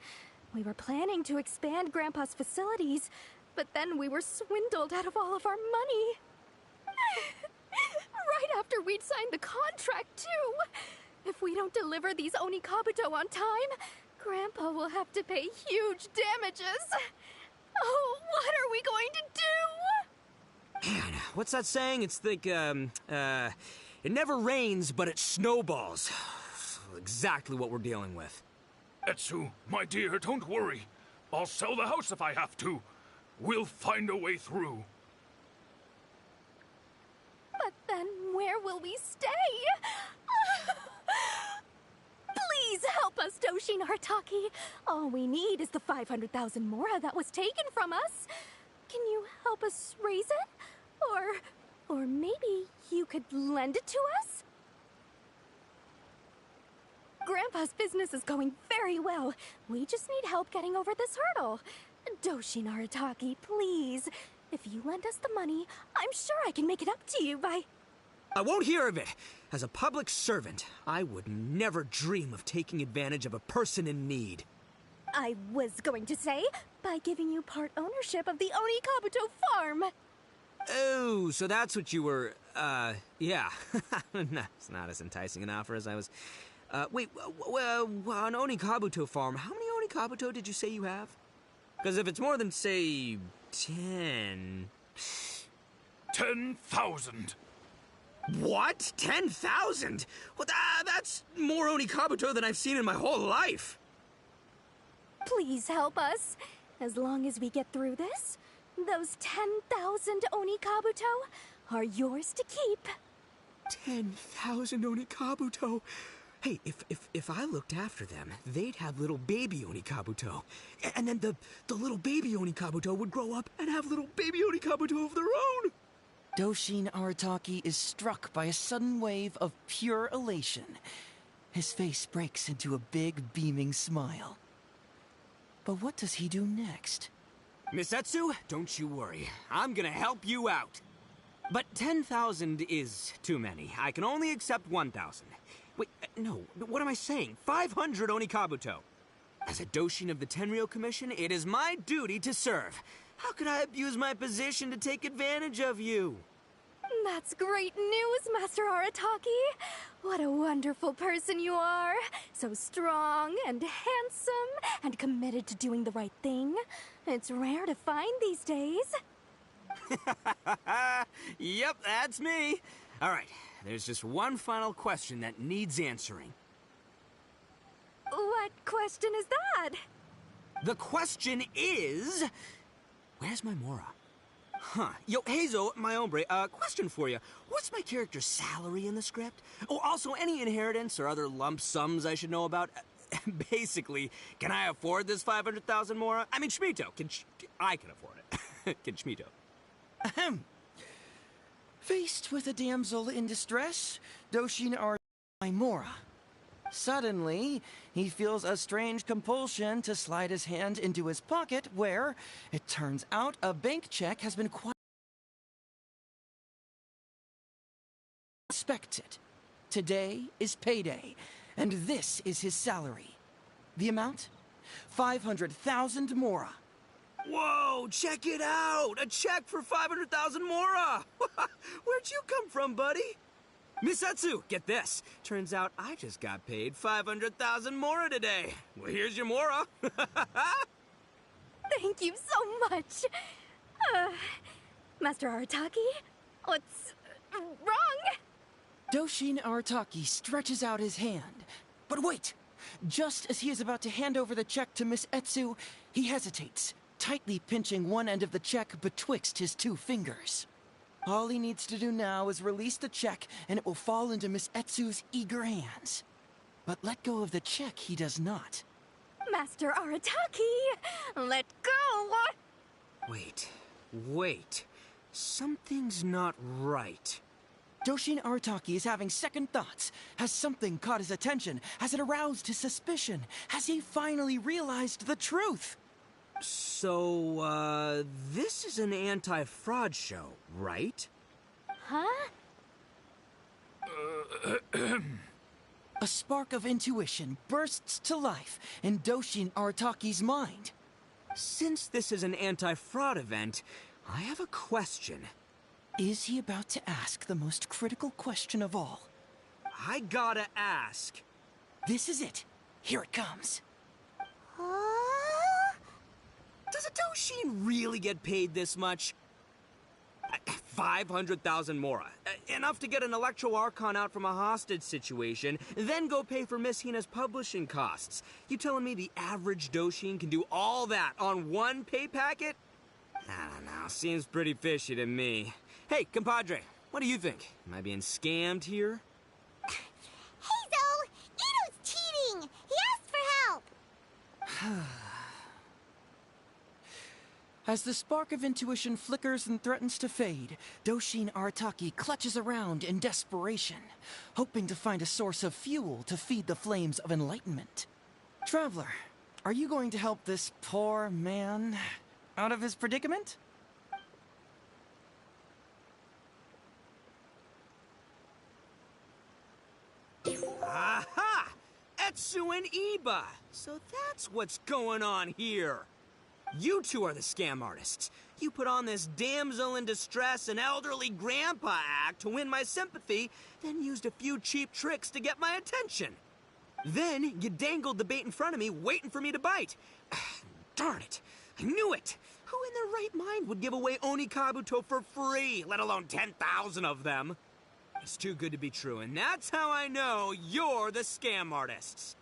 We were planning to expand Grandpa's facilities, but then we were swindled out of all of our money. Right after we'd signed the contract, too. If we don't deliver these Onikabuto on time, Grandpa will have to pay huge damages. Oh, what are we going to do? Man, what's that saying? It's like, it never rains, but it snowballs. Exactly what we're dealing with. Etsu, my dear, don't worry. I'll sell the house if I have to. We'll find a way through. But then where will we stay? Please help us, Doshin Arataki. All we need is the 500,000 mora that was taken from us. Can you help us raise it? Or maybe you could lend it to us? Grandpa's business is going very well. We just need help getting over this hurdle. Doshin Arataki, please. If you lend us the money, I'm sure I can make it up to you by... I won't hear of it. As a public servant, I would never dream of taking advantage of a person in need. I was going to say, by giving you part ownership of the Oni Kabuto farm. Oh, so that's what you were, yeah. No, it's not as enticing an offer as I was... wait, an Oni Kabuto farm, how many Oni Kabuto did you say you have? Because if it's more than, say, 10... 10,000. What? 10,000? Well, that's more Oni Kabuto than I've seen in my whole life. Please help us. As long as we get through this, those 10,000 Oni Kabuto are yours to keep. 10,000 Oni Kabuto? Hey, if I looked after them, they'd have little baby Oni Kabuto. And then the little baby Oni Kabuto would grow up and have little baby Oni Kabuto of their own. Doshin Arataki is struck by a sudden wave of pure elation. His face breaks into a big, beaming smile. But what does he do next? Miss Etsu, don't you worry. I'm gonna help you out. But 10,000 is too many. I can only accept 1,000. Wait, no, what am I saying? 500 Oni Kabuto. As a Doshin of the Tenryou Commission, it is my duty to serve. How could I abuse my position to take advantage of you? That's great news, Master Arataki. What a wonderful person you are. So strong and handsome and committed to doing the right thing. It's rare to find these days. Yep, that's me. All right, there's just one final question that needs answering. What question is that? The question is... Where's my Mora? Huh. Yo, Hazel, my hombre, question for you. What's my character's salary in the script? Oh, also, any inheritance or other lump sums I should know about? Basically, can I afford this 500,000 Mora? I mean, Shmito. I can afford it. Can Shmito? Ahem. Faced with a damsel in distress, Doshin Arataki Mora. Suddenly, he feels a strange compulsion to slide his hand into his pocket where, it turns out, a bank check has been inspected. Today is payday, and this is his salary. The amount? 500,000 Mora. Whoa, check it out! A check for 500,000 Mora! Where'd you come from, buddy? Miss Etsu, get this. Turns out I just got paid 500,000 Mora today. Well, here's your Mora. Thank you so much. Master Arataki, what's wrong? Doshin Arataki stretches out his hand. But wait! Just as he is about to hand over the check to Miss Etsu, he hesitates, tightly pinching one end of the check betwixt his two fingers. All he needs to do now is release the check, and it will fall into Miss Etsu's eager hands. But let go of the check he does not. Master Arataki, let go! Wait. Something's not right. Doshin Arataki is having second thoughts. Has something caught his attention? Has it aroused his suspicion? Has he finally realized the truth? So, this is an anti-fraud show, right? Huh? A spark of intuition bursts to life in Doshin Arataki's mind. Since this is an anti-fraud event, I have a question. Is he about to ask the most critical question of all? I gotta ask. This is it. Here it comes. Does a Doshin really get paid this much? 500,000 Mora. Enough to get an Electro Archon out from a hostage situation, then go pay for Miss Hina's publishing costs. You telling me the average Doshin can do all that on one pay packet? I don't know, seems pretty fishy to me. Hey, compadre, what do you think? Am I being scammed here? Hazel! Ito's cheating! He asked for help! As the spark of intuition flickers and threatens to fade, Doshin Arataki clutches around in desperation, hoping to find a source of fuel to feed the flames of enlightenment. Traveler, are you going to help this poor man out of his predicament? Aha! Etsu and Iba! So that's what's going on here. You two are the scam artists. You put on this damsel in distress and elderly grandpa act to win my sympathy, then used a few cheap tricks to get my attention. Then you dangled the bait in front of me, waiting for me to bite. Darn it! I knew it! Who in their right mind would give away Oni Kabuto for free, let alone 10,000 of them? It's too good to be true, and that's how I know you're the scam artists.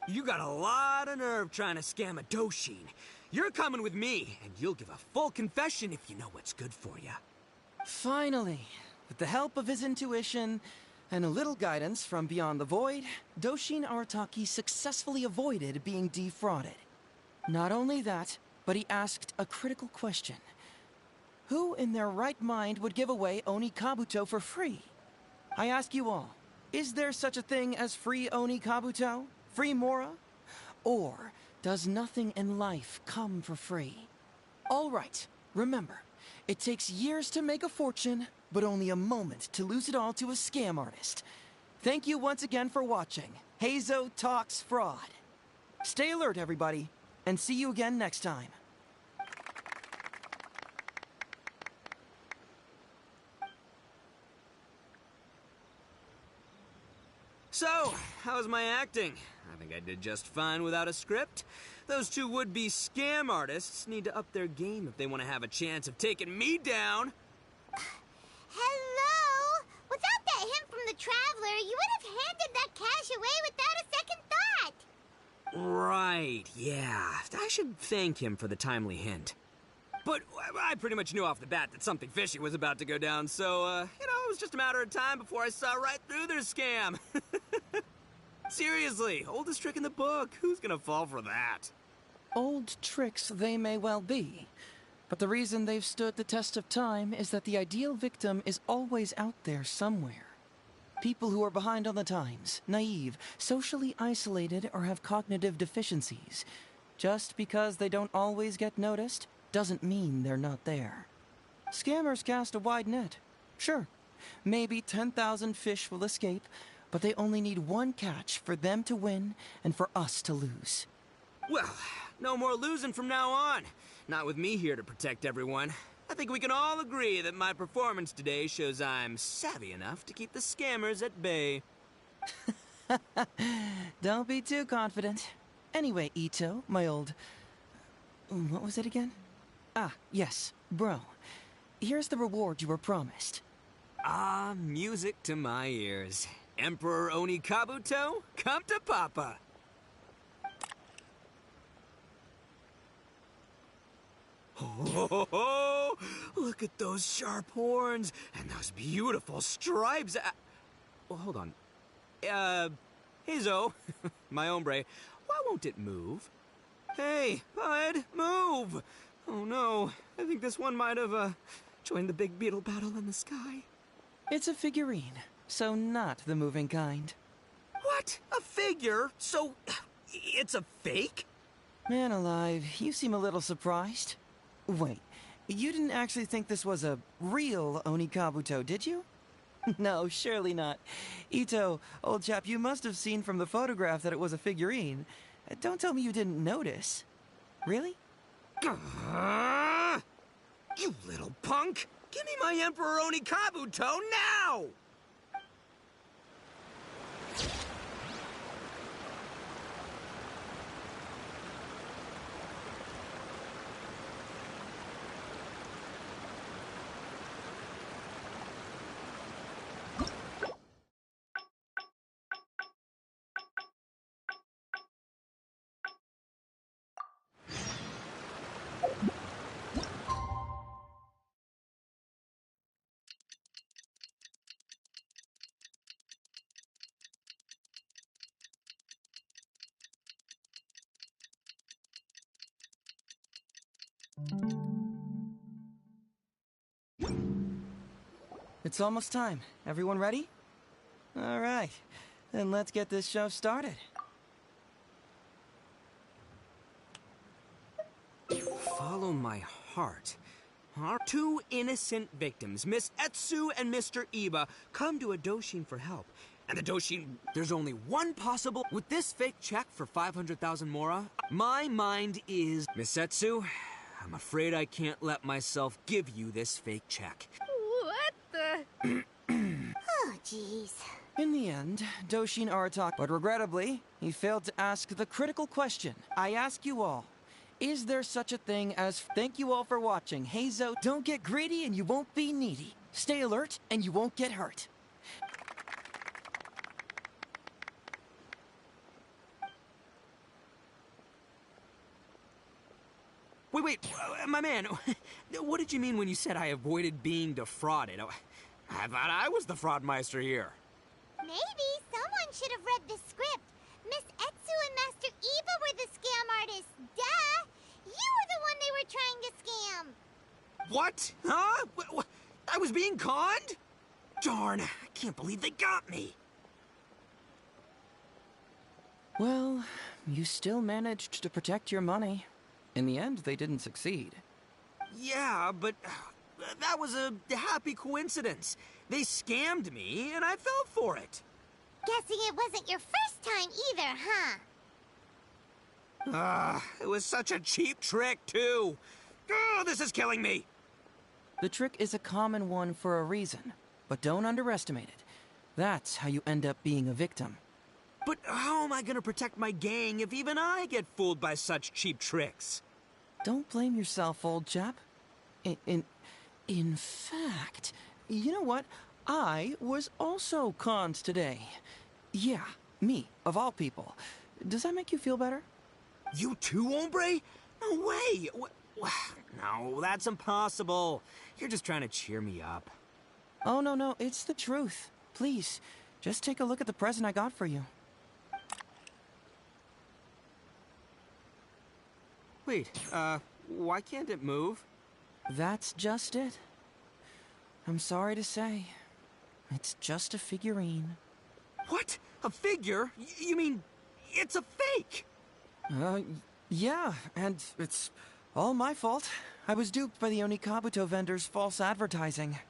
You got a lot of nerve trying to scam a Doshin. You're coming with me, and you'll give a full confession if you know what's good for you. Finally, with the help of his intuition and a little guidance from beyond the void, Doshin Arataki successfully avoided being defrauded. Not only that, but he asked a critical question. Who in their right mind would give away Oni Kabuto for free? I ask you all, is there such a thing as free Oni Kabuto? Free Mora? Or does nothing in life come for free? All right, remember, it takes years to make a fortune, but only a moment to lose it all to a scam artist. Thank you once again for watching Haizo Talks Fraud. Stay alert, everybody, and see you again next time. So, how's my acting? I think I did just fine without a script. Those two would-be scam artists need to up their game if they want to have a chance of taking me down. Hello? Without that hint from the Traveler, you would have handed that cash away without a second thought. Right, yeah. I should thank him for the timely hint. But I pretty much knew off the bat that something fishy was about to go down, so, it was just a matter of time before I saw right through their scam. Seriously, oldest trick in the book. Who's gonna fall for that? Old tricks they may well be, but the reason they've stood the test of time is that the ideal victim is always out there somewhere. People who are behind on the times, naive, socially isolated, or have cognitive deficiencies. Just because they don't always get noticed doesn't mean they're not there. Scammers cast a wide net. Sure, maybe 10,000 fish will escape, but they only need one catch for them to win and for us to lose. Well, no more losing from now on. Not with me here to protect everyone. I think we can all agree that my performance today shows I'm savvy enough to keep the scammers at bay. Don't be too confident. Anyway, Ito, my old... What was it again? Ah, yes, bro. Here's the reward you were promised. Ah, music to my ears. Emperor Oni Kabuto, come to Papa. Oh, look at those sharp horns and those beautiful stripes. Well, hold on. Haizo, my hombre, why won't it move? Hey, bud, move! Oh no, I think this one might have, joined the big beetle battle in the sky. It's a figurine, so not the moving kind. What? A figure? So, it's a fake? Man alive, you seem a little surprised. Wait, you didn't actually think this was a real Oni Kabuto, did you? No, surely not. Ito, old chap, you must have seen from the photograph that it was a figurine. Don't tell me you didn't notice. Really? You little punk! Give me my Emperor Oni Kabuto now! It's almost time. Everyone ready? All right. Then let's get this show started. Follow my heart. Our two innocent victims, Miss Etsu and Mr. Iba, come to a Doshin for help. And the Doshin, there's only one possible... With this fake check for 500,000 mora, my mind is... Miss Etsu, I'm afraid I can't let myself give you this fake check. What the... Oh, jeez. In the end, Doshin Aratak... But regrettably, he failed to ask the critical question. I ask you all, is there such a thing as... Thank you all for watching. Haizo, don't get greedy and you won't be needy. Stay alert and you won't get hurt. Wait, my man, what did you mean when you said I avoided being defrauded? I thought I was the fraudmeister here. Maybe someone should have read the script. Miss Etsu and Master Iba were the scam artists. Duh! You were the one they were trying to scam. What? Huh? I was being conned? Darn, I can't believe they got me. Well, you still managed to protect your money. In the end, they didn't succeed. Yeah, but that was a happy coincidence. They scammed me, and I fell for it. Guessing it wasn't your first time either, huh? It was such a cheap trick, too. Oh, this is killing me. The trick is a common one for a reason, but don't underestimate it. That's how you end up being a victim. But how am I gonna protect my gang if even I get fooled by such cheap tricks? Don't blame yourself, old chap. In fact, you know what? I was also conned today. Yeah, me, of all people. Does that make you feel better? You too, hombre? No way! No, that's impossible. You're just trying to cheer me up. Oh, no, it's the truth. Please, just take a look at the present I got for you. Wait, why can't it move? That's just it. I'm sorry to say, it's just a figurine. What? A figure? You mean it's a fake? Yeah, and it's all my fault. I was duped by the Onikabuto vendor's false advertising.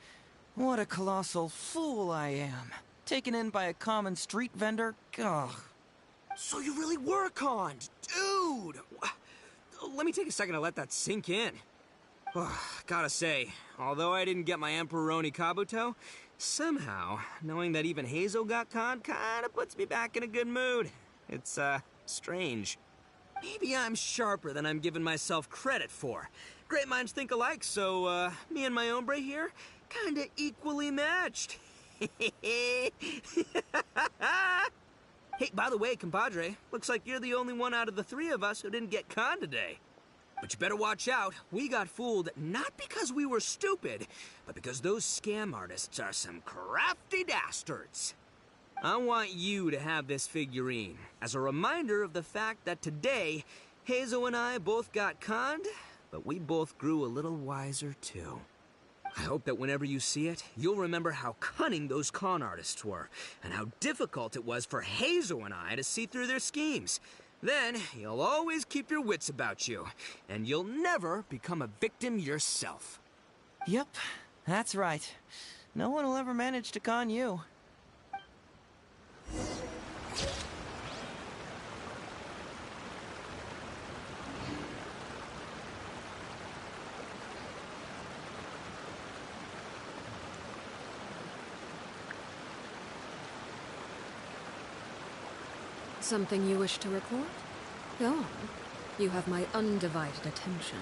What a colossal fool I am. Taken in by a common street vendor? Ugh. So you really were conned, dude! Let me take a second to let that sink in. Gotta say, although I didn't get my Emperor Onikabuto, somehow, knowing that even Haizo got conned kinda puts me back in a good mood. It's, strange. Maybe I'm sharper than I'm giving myself credit for. Great minds think alike, so, me and my hombre here, kinda equally matched. Hey, by the way, compadre, looks like you're the only one out of the three of us who didn't get conned today. But you better watch out. We got fooled not because we were stupid, but because those scam artists are some crafty dastards. I want you to have this figurine as a reminder of the fact that today, Haizo and I both got conned, but we both grew a little wiser too. I hope that whenever you see it, you'll remember how cunning those con artists were, and how difficult it was for Haizo and I to see through their schemes. Then, you'll always keep your wits about you, and you'll never become a victim yourself. Yep, that's right. No one will ever manage to con you. Something you wish to report? Go on. You have my undivided attention.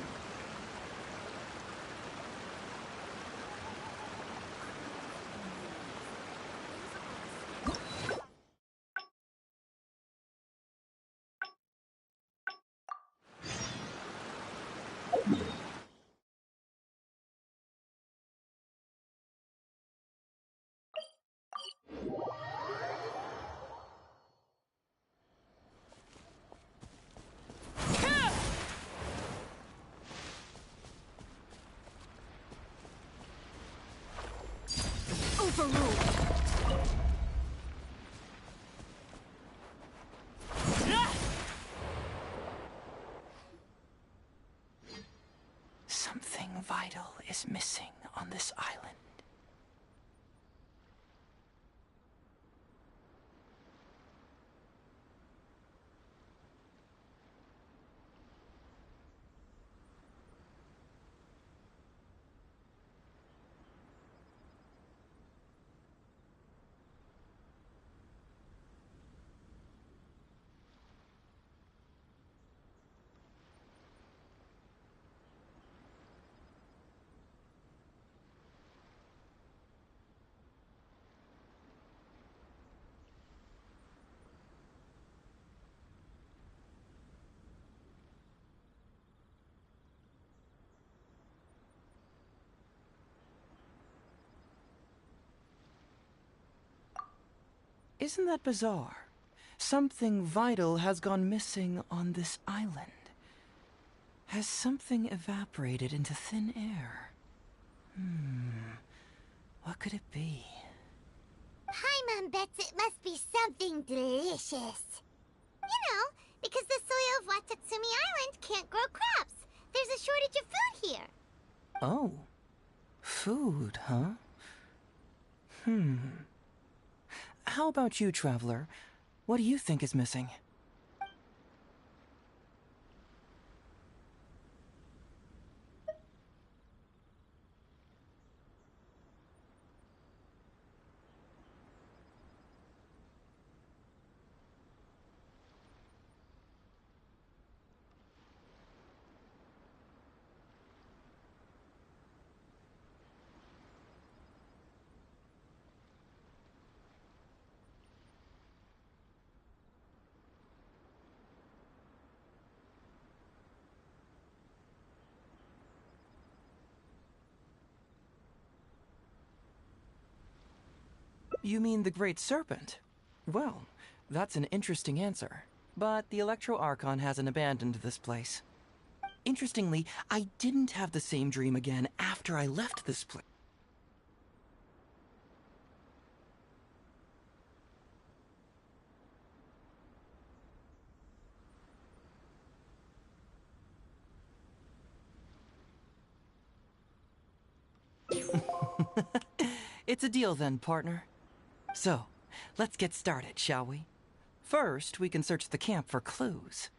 overruled. Something vital is missing on this island. Isn't that bizarre? Something vital has gone missing on this island. Has something evaporated into thin air? What could it be? Paimon bets it must be something delicious. You know, because the soil of Watatsumi Island can't grow crops. There's a shortage of food here. Oh. Food, huh? How about you, Traveler? What do you think is missing? You mean the Great Serpent? Well, that's an interesting answer. But the Electro Archon hasn't abandoned this place. Interestingly, I didn't have the same dream again after I left this place. It's a deal then, partner. So, let's get started, shall we? First, we can search the camp for clues.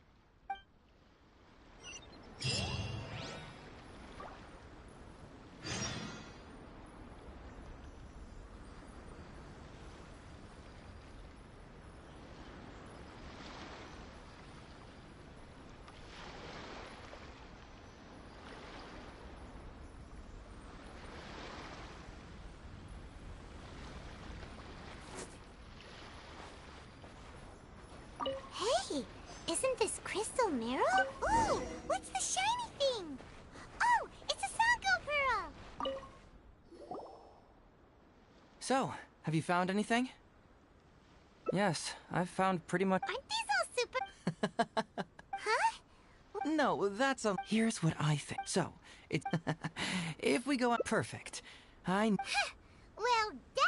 Hey, isn't this crystal mirror? Ooh, what's the shiny thing? Oh, it's a Sango pearl. So, have you found anything? Yes, I've found pretty much... Aren't these all super... Huh? No, that's a... Here's what I think. So, it's... if we go on... Perfect. Well, duh!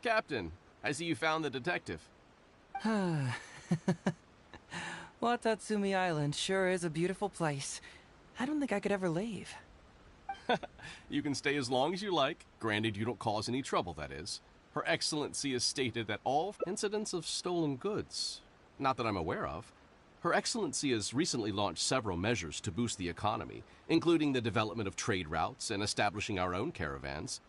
Captain, I see you found the detective. Watatsumi Island sure is a beautiful place. I don't think I could ever leave. You can stay as long as you like, granted you don't cause any trouble, that is. Her Excellency has stated that all incidents of stolen goods, not that I'm aware of. Her Excellency has recently launched several measures to boost the economy, including the development of trade routes and establishing our own caravans.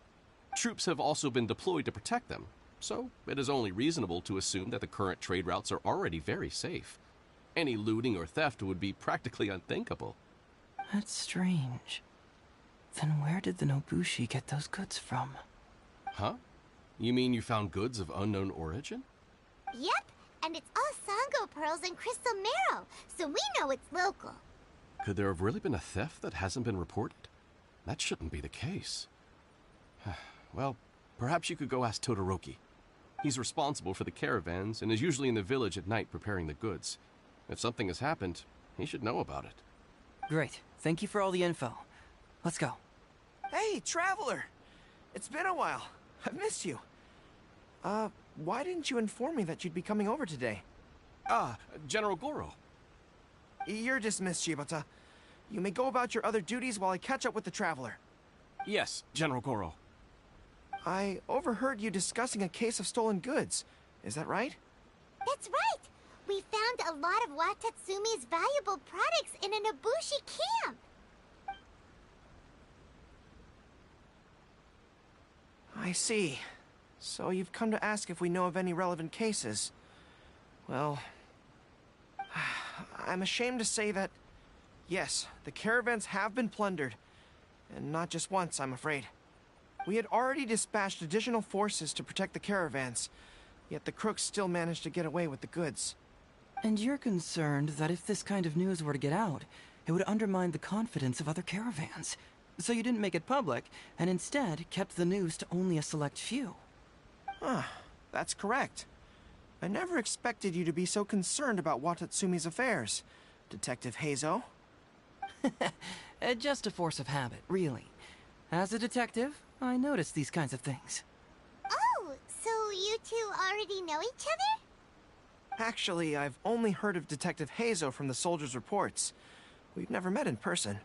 Troops have also been deployed to protect them, so it is only reasonable to assume that the current trade routes are already very safe. Any looting or theft would be practically unthinkable. That's strange. Then where did the Nobushi get those goods from? Huh? You mean you found goods of unknown origin? Yep, And it's all Sango pearls and crystal marrow, so we know it's local. Could there have really been a theft that hasn't been reported? That shouldn't be the case. Well, perhaps you could go ask Todoroki. He's responsible for the caravans and is usually in the village at night preparing the goods. If something has happened, he should know about it. Great. Thank you for all the info. Let's go. Hey, Traveler! It's been a while. I've missed you. Why didn't you inform me that you'd be coming over today? General Goro. You're dismissed, Shibata. You may go about your other duties while I catch up with the Traveler. Yes, General Goro. I overheard you discussing a case of stolen goods. Is that right? That's right! We found a lot of Watatsumi's valuable products in an Ibushi camp. I see. So you've come to ask if we know of any relevant cases. Well, I'm ashamed to say that, yes, the caravans have been plundered. And not just once, I'm afraid. We had already dispatched additional forces to protect the caravans, yet the crooks still managed to get away with the goods. And you're concerned that if this kind of news were to get out, it would undermine the confidence of other caravans. So you didn't make it public, and instead kept the news to only a select few. That's correct. I never expected you to be so concerned about Watatsumi's affairs, Detective Haizo. Just a force of habit, really. As a detective, I notice these kinds of things. Oh, so you two already know each other? Actually, I've only heard of Detective Haizo from the soldiers' reports. We've never met in person.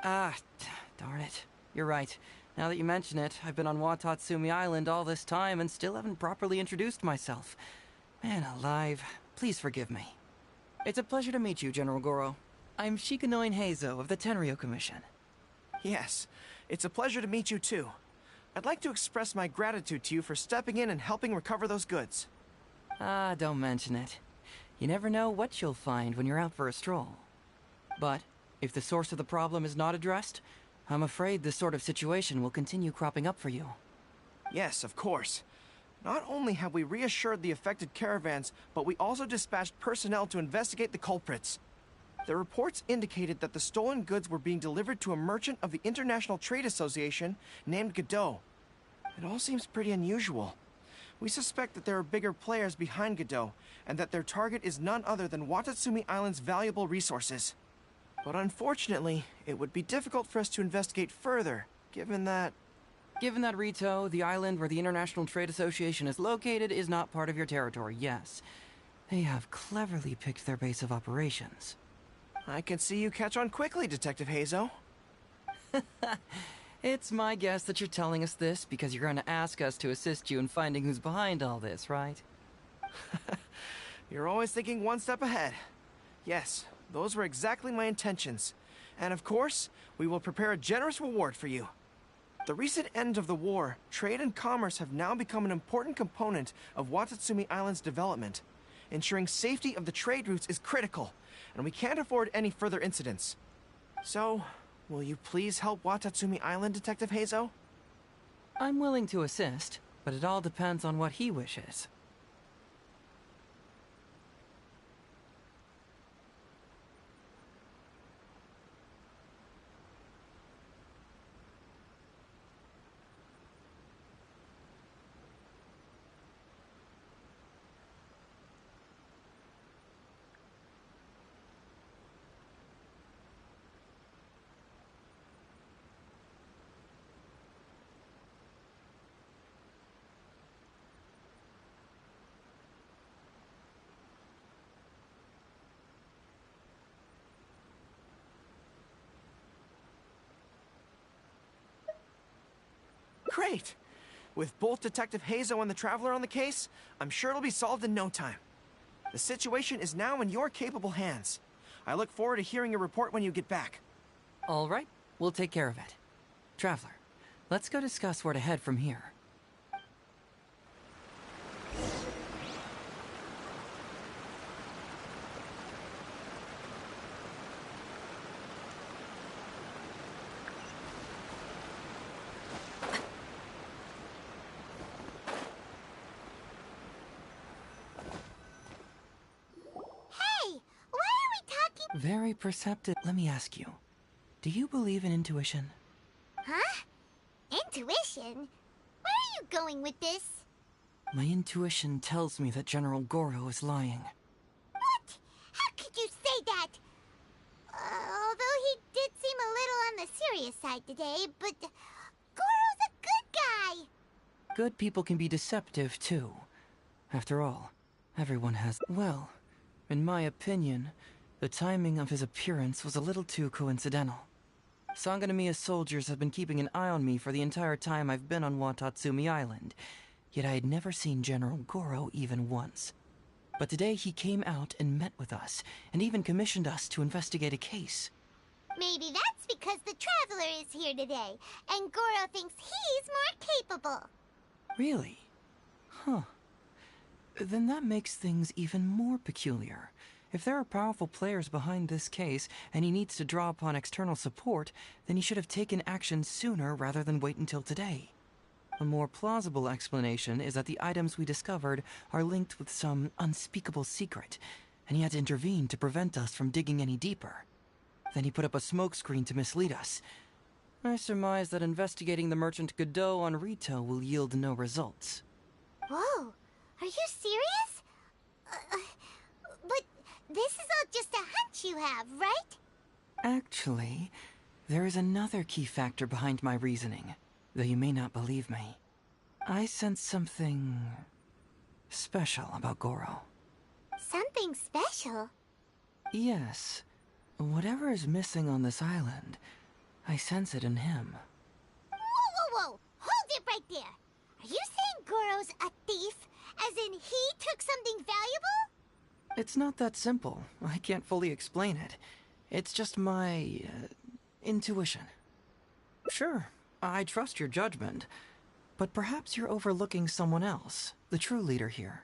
Darn it. You're right. Now that you mention it, I've been on Watatsumi Island all this time and still haven't properly introduced myself. Man alive, please forgive me. It's a pleasure to meet you, General Goro. I'm Shikanoin Haizo of the Tenryo Commission. Yes, it's a pleasure to meet you too. I'd like to express my gratitude to you for stepping in and helping recover those goods. Don't mention it. You never know what you'll find when you're out for a stroll. But if the source of the problem is not addressed, I'm afraid this sort of situation will continue cropping up for you. Yes, of course. Not only have we reassured the affected caravans, but we also dispatched personnel to investigate the culprits. The reports indicated that the stolen goods were being delivered to a merchant of the International Trade Association named Godot. It all seems pretty unusual. We suspect that there are bigger players behind Godot, and that their target is none other than Watatsumi Island's valuable resources. But unfortunately, it would be difficult for us to investigate further, given that... Given that Rito, the island where the International Trade Association is located, is not part of your territory, yes. They have cleverly picked their base of operations. I can see you catch on quickly, Detective Haizo. It's my guess that you're telling us this because you're going to ask us to assist you in finding who's behind all this, right? You're always thinking one step ahead. Yes, those were exactly my intentions. And of course, we will prepare a generous reward for you. The recent end of the war, trade and commerce have now become an important component of Watatsumi Island's development. Ensuring safety of the trade routes is critical, and we can't afford any further incidents. So, will you please help Watatsumi Island, Detective Haizo? I'm willing to assist, but it all depends on what he wishes. Great! With both Detective Haizo and the Traveler on the case, I'm sure it'll be solved in no time. The situation is now in your capable hands. I look forward to hearing your report when you get back. All right, we'll take care of it. Traveler, let's go discuss where to head from here. Very perceptive. Let me ask you, do you believe in intuition? Huh? Intuition? Where are you going with this? My intuition tells me that General Goro is lying. What? How could you say that? Although he did seem a little on the serious side today, but Goro's a good guy. Good people can be deceptive, too. After all, everyone has... Well, in my opinion, the timing of his appearance was a little too coincidental. Sangonomiya's soldiers have been keeping an eye on me for the entire time I've been on Watatsumi Island, yet I had never seen General Goro even once. But today he came out and met with us, and even commissioned us to investigate a case. Maybe that's because the Traveler is here today, and Goro thinks he's more capable. Really? Huh. Then that makes things even more peculiar. If there are powerful players behind this case, and he needs to draw upon external support, then he should have taken action sooner rather than wait until today. A more plausible explanation is that the items we discovered are linked with some unspeakable secret, and he had to intervene to prevent us from digging any deeper. Then he put up a smokescreen to mislead us. I surmise that investigating the merchant Godot on Rito will yield no results. Whoa, are you serious? But this is all just a hunch you have, right? Actually, there is another key factor behind my reasoning, though you may not believe me. I sense something special about Goro. Something special? Yes. Whatever is missing on this island, I sense it in him. Whoa! Hold it right there! Are you saying Goro's a thief? As in he took something valuable? It's not that simple. I can't fully explain it. It's just my intuition. Sure, I trust your judgment, but perhaps you're overlooking someone else, the true leader here.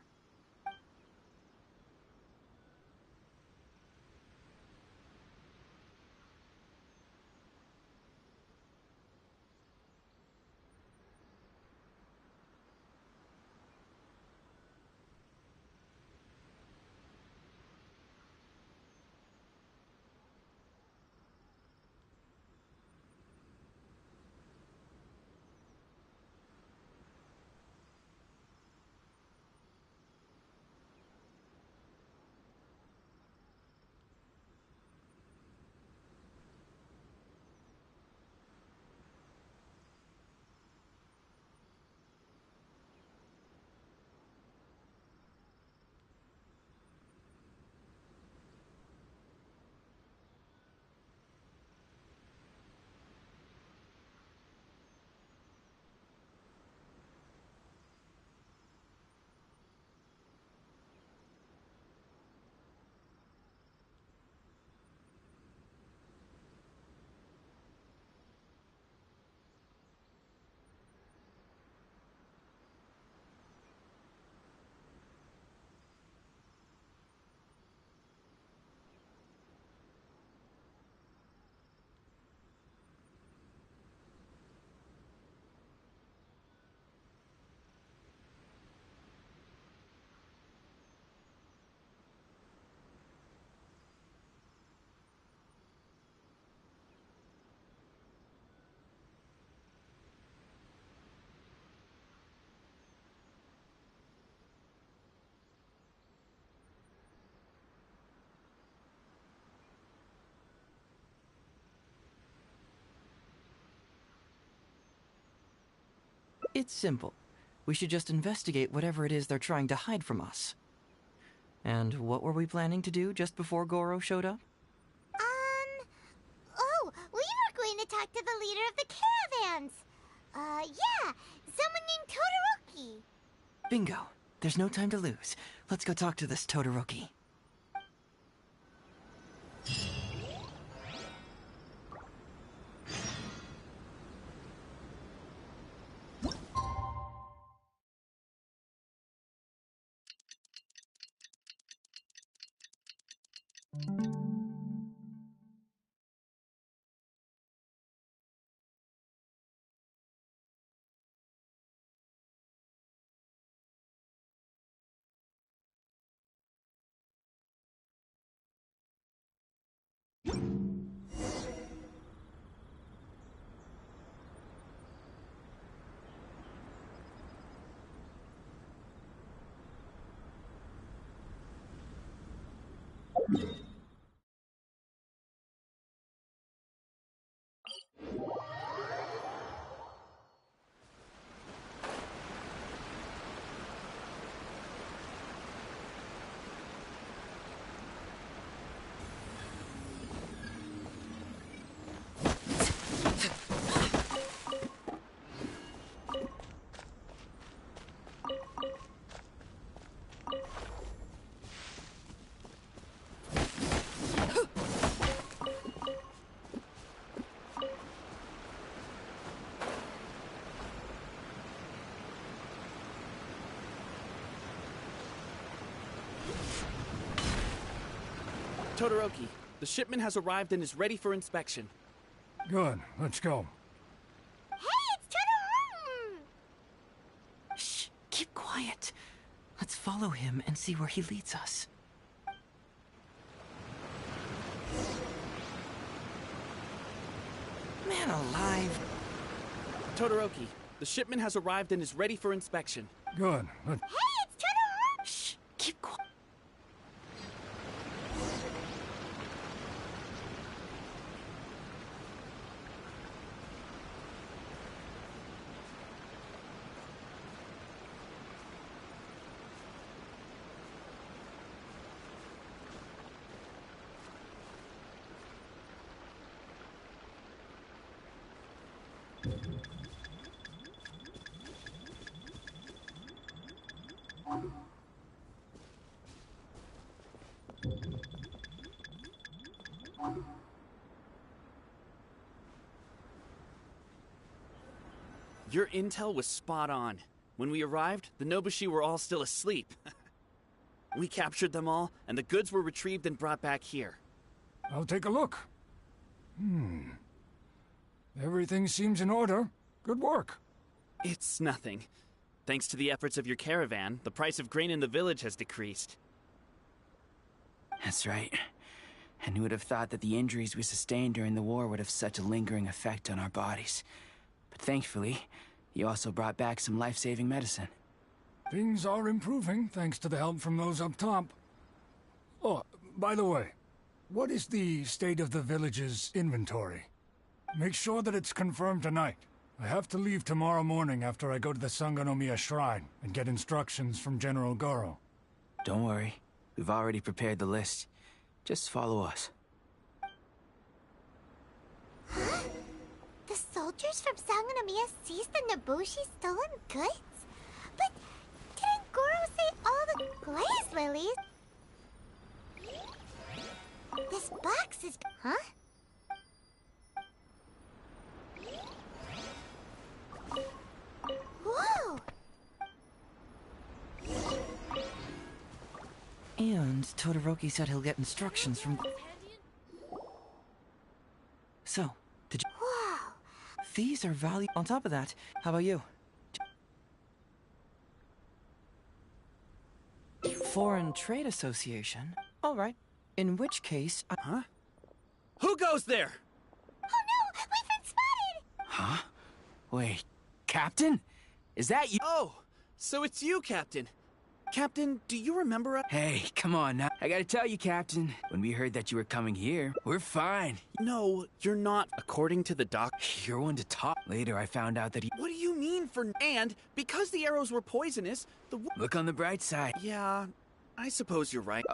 It's simple. We should just investigate whatever it is they're trying to hide from us. And what were we planning to do just before Goro showed up? Oh, we were going to talk to the leader of the caravans. Yeah, someone named Todoroki. Bingo. There's no time to lose. Let's go talk to this Todoroki. Todoroki, the shipment has arrived and is ready for inspection. Good, let's go. Hey, it's Todoroki! Shh, keep quiet. Let's follow him and see where he leads us. Man alive. Todoroki, the shipment has arrived and is ready for inspection. Good, let's... Hey, it's Todoroki! Shh, keep quiet. Your intel was spot on. When we arrived, the Nobushi were all still asleep. We captured them all, and the goods were retrieved and brought back here. I'll take a look. Everything seems in order. Good work. It's nothing. Thanks to the efforts of your caravan, the price of grain in the village has decreased. That's right. And who would have thought that the injuries we sustained during the war would have such a lingering effect on our bodies? But thankfully, you also brought back some life-saving medicine. Things are improving, thanks to the help from those up top. Oh, by the way, what is the state of the village's inventory? Make sure that it's confirmed tonight. I have to leave tomorrow morning after I go to the Sangonomiya Shrine and get instructions from General Goro. Don't worry. We've already prepared the list. Just follow us. Huh? The soldiers from Sangonomiya seized the Nobushi stolen goods? But didn't Goro say all the glaze lilies? This box is... Huh? Whoa! And Todoroki said he'll get instructions from... So, did you... Wow! These are valuable. On top of that, how about you? Foreign Trade Association? Alright. In which case, Huh? Who goes there? Oh no! We've been spotted! Huh? Wait, Captain? Is that you? Oh, so it's you, Captain. Captain, do you remember us? Hey, come on now. I gotta tell you, Captain, when we heard that you were coming here, we're fine. No, you're not. According to the doc... You're one to talk. Later, I found out that he... What do you mean for... And, because the arrows were poisonous, the... Look on the bright side. Yeah, I suppose you're right.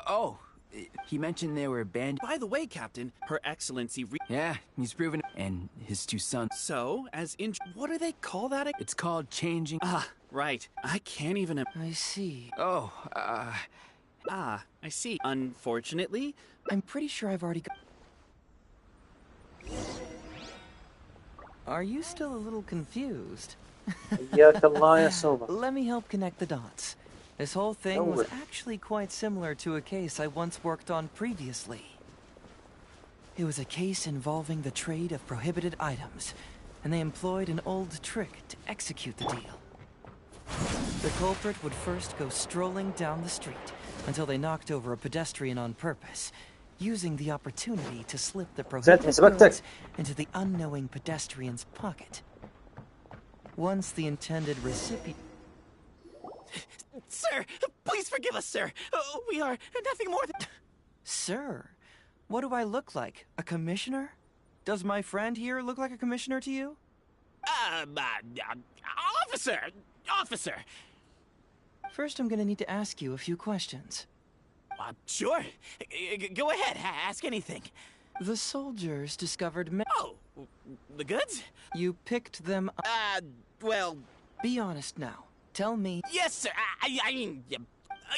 He mentioned they were banned. By the way, Captain, Her Excellency... Yeah, he's proven it. And his two sons. So, as in... What do they call that? It's called changing... Ah, right. I can't even... I see. Ah, I see. Unfortunately... I'm pretty sure I've already got... Are you still a little confused? Let me help connect the dots. This whole thing was actually quite similar to a case I once worked on previously. It was a case involving the trade of prohibited items, and they employed an old trick to execute the deal. The culprit would first go strolling down the street until they knocked over a pedestrian on purpose, using the opportunity to slip the زين prohibited حسبتك. goods into the unknowing pedestrian's pocket. Once the intended recipient... Sir, please forgive us, sir. We are nothing more than... Sir, what do I look like? A commissioner? Does my friend here look like a commissioner to you? Officer! Officer! First, I'm gonna need to ask you a few questions. Sure. Go ahead, ask anything. The soldiers discovered Oh, the goods? You picked them up. Well... Be honest now. Tell me... Yes, sir. I mean,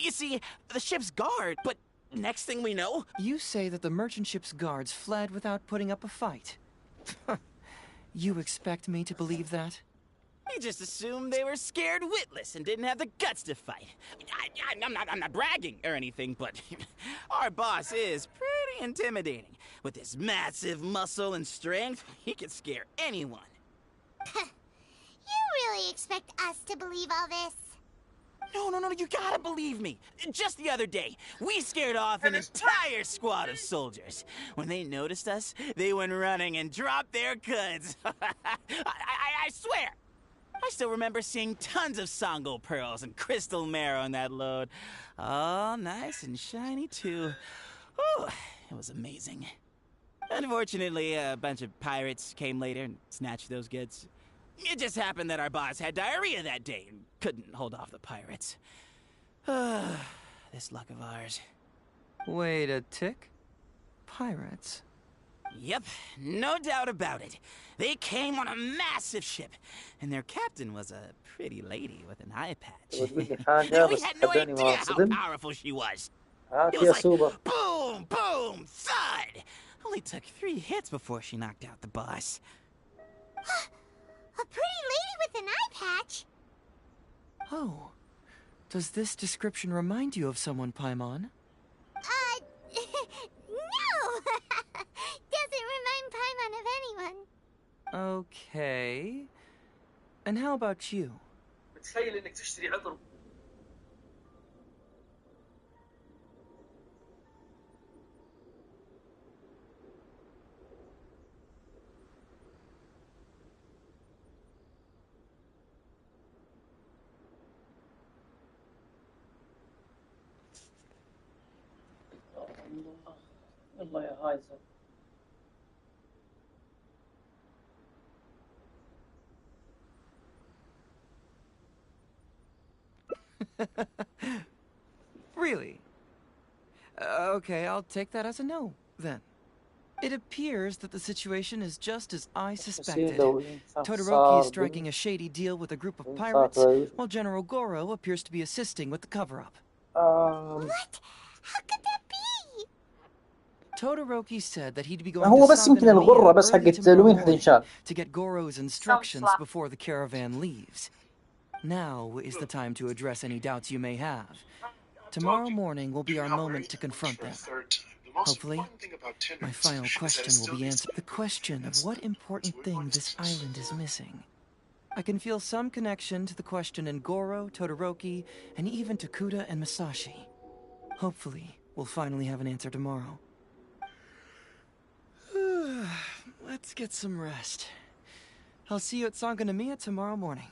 you see, the ship's guard, but next thing we know... You say that the merchant ship's guards fled without putting up a fight. You expect me to believe that? We just assumed they were scared witless and didn't have the guts to fight. I'm not bragging or anything, but our boss is pretty intimidating. With his massive muscle and strength, he could scare anyone. You really expect us to believe all this? No, you gotta believe me. Just the other day, we scared off an entire squad of soldiers. When they noticed us, they went running and dropped their goods. I swear. I still remember seeing tons of Songo pearls and crystal marrow in that load. All nice and shiny, too. Ooh, it was amazing. Unfortunately, a bunch of pirates came later and snatched those goods. It just happened that our boss had diarrhea that day and couldn't hold off the pirates. This luck of ours. Wait a tick. Pirates? Yep, no doubt about it. They came on a massive ship, and their captain was a pretty lady with an eye patch. We had no idea how powerful she was. It was like boom, boom, thud. Only took 3 hits before she knocked out the boss. A pretty lady with an eye patch? Oh. Does this description remind you of someone, Paimon? No! Doesn't remind Paimon of anyone. Okay. And how about you? متخيل انك تشتري عطر الله يا هايزو. Really? Okay, I'll take that as a no, then. It appears that the situation is just as I suspected. Todoroki is striking a shady deal with a group of pirates, while General Goro appears to be assisting with the cover-up. What? How could that be? Todoroki said that he'd be going هو to بس يمكن الغرة بس حقت لوين حتنشال. to get Goro's instructions before the caravan leaves. Now is the time to address any doubts you may have. Tomorrow morning will be our moment to confront them. Hopefully, my final question will be answered. The question of what important thing this island is missing. I can feel some connection to the question in Goro, Todoroki, and even to Kuda and Masashi. Hopefully, we'll finally have an answer tomorrow. Let's get some rest. I'll see you at Sangonomiya tomorrow morning.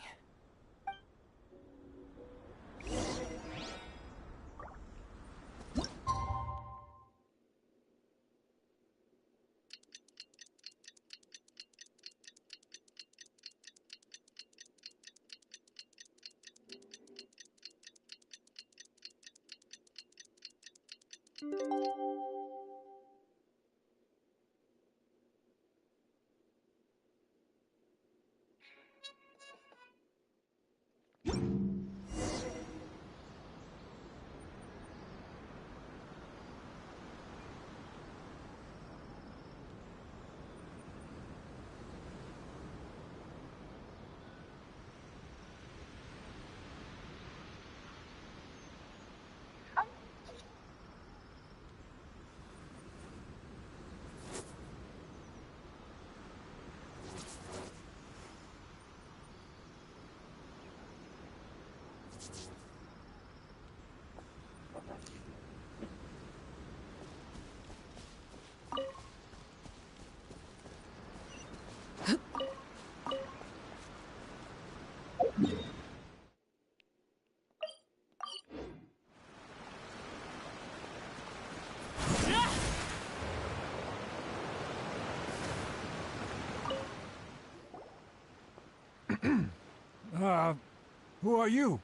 Who are you?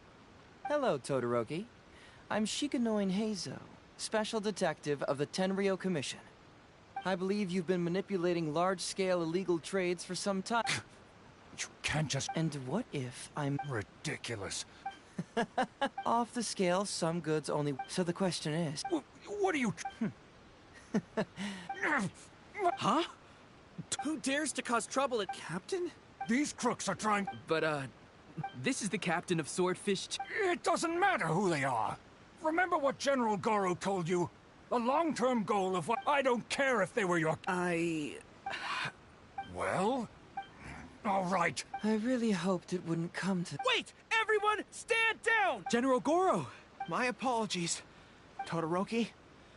Hello, Todoroki. I'm Shikanoin Heizo, Special Detective of the Tenryou Commission. I believe you've been manipulating large-scale illegal trades for some time. You can't just... And what if I'm... Ridiculous. Off the scale, some goods only... So the question is... What are you... Huh? Who dares to cause trouble at Captain? These crooks are trying... But, this is the captain of Swordfish... It doesn't matter who they are. Remember what General Goro told you? A long-term goal of what... I don't care if they were your... Well? All right. I really hoped it wouldn't come to... Wait! Everyone, stand down! General Goro! My apologies. Todoroki?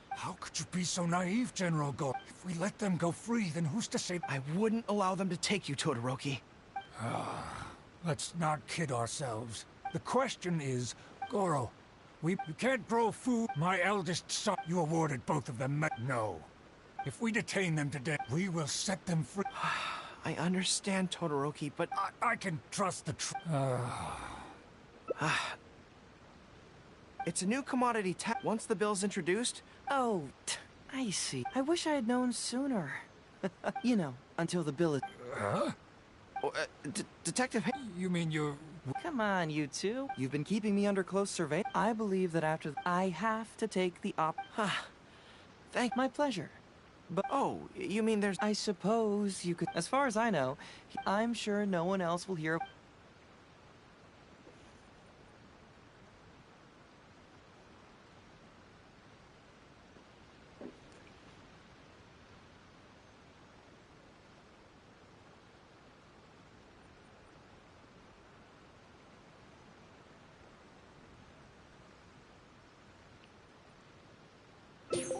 How could you be so naive, General Goro? If we let them go free, then who's to say... I wouldn't allow them to take you, Todoroki. Let's not kid ourselves. The question is, Goro, you can't grow food. My eldest son, you awarded both of them. No. If we detain them today, we will set them free. I understand, Todoroki, but... I can trust the It's a new commodity once the bill's introduced... Oh, I see. I wish I had known sooner. You know, until the bill is... Huh? Detective... You mean you're... Come on, you two. You've been keeping me under close surveillance. I believe that after... I have to take the Thank... My pleasure. But... Oh, you mean there's... I suppose you could... As far as I know, I'm sure no one else will hear...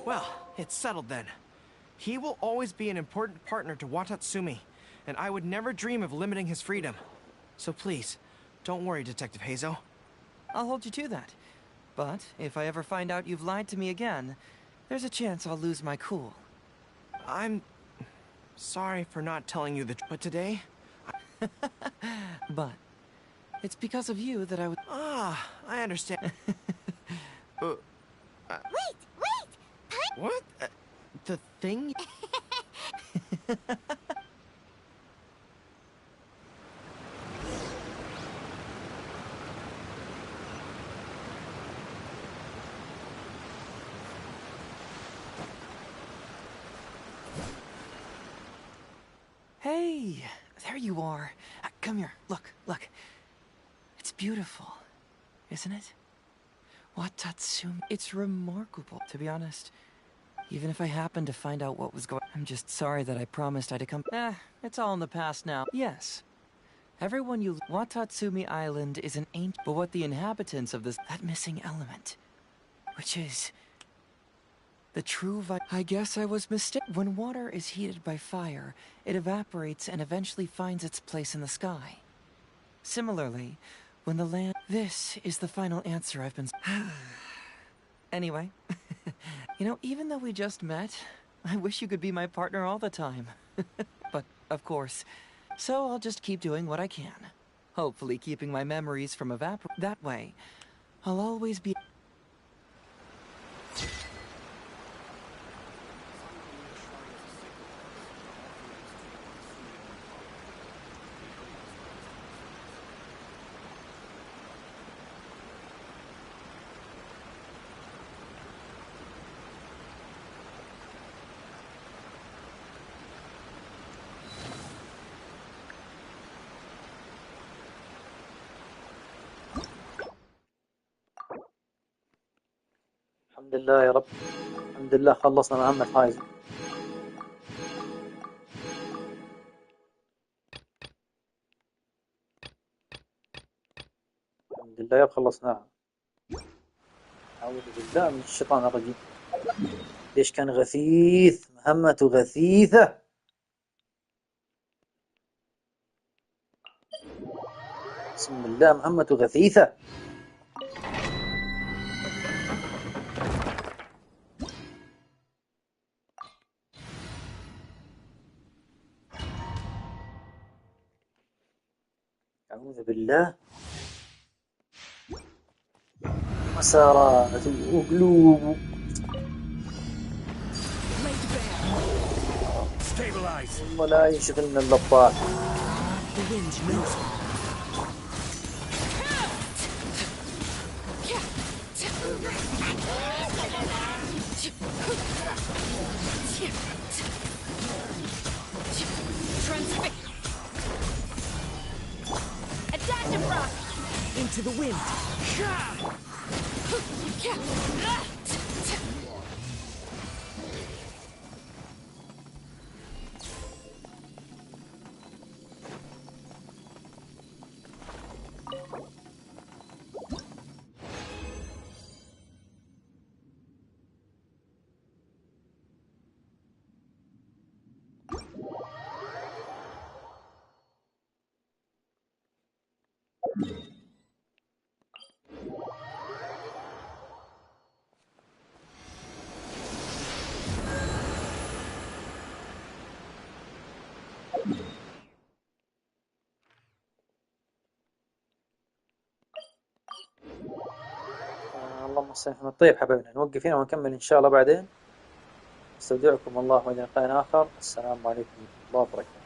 Well, it's settled then. He will always be an important partner to Watatsumi, and I would never dream of limiting his freedom. So please, don't worry, Detective Hazo. I'll hold you to that. But if I ever find out you've lied to me again, there's a chance I'll lose my cool. I'm sorry for not telling you the truth, but today... But it's because of you that I would... I understand. Wait! What? The thing? Hey, there you are. Come here. Look. It's beautiful, isn't it? Watatsumi. It's remarkable, to be honest. Even if I happen to find out what was going... I'm just sorry that I promised I'd come... it's all in the past now. Yes. Everyone you... Watatsumi Island is an ancient... But what the inhabitants of this... That missing element. Which is... The true I guess I was mistaken. When water is heated by fire, it evaporates and eventually finds its place in the sky. Similarly, when the land... This is the final answer I've been... Anyway, you know, even though we just met, I wish you could be my partner all the time. But, of course, so I'll just keep doing what I can. Hopefully keeping my memories from That way, I'll always be... الحمد لله يا رب. الحمد لله خلصنا مهمة هايزو. الحمد لله يا رب خلصناها. أعوذ بالله من الشيطان الرجيم. ليش كان غثيث؟ مهمته غثيثة. بسم الله مهمته غثيثة. أعوذ بالله. مسارات وقلوب. ولا يشغلنا اللباط. Into the wind. اللهم صل على. طيب حبايبنا نوقف هنا ونكمل إن شاء الله بعدين. استودعكم الله وإلى لقاء آخر. السلام عليكم ورحمة الله وبركاته.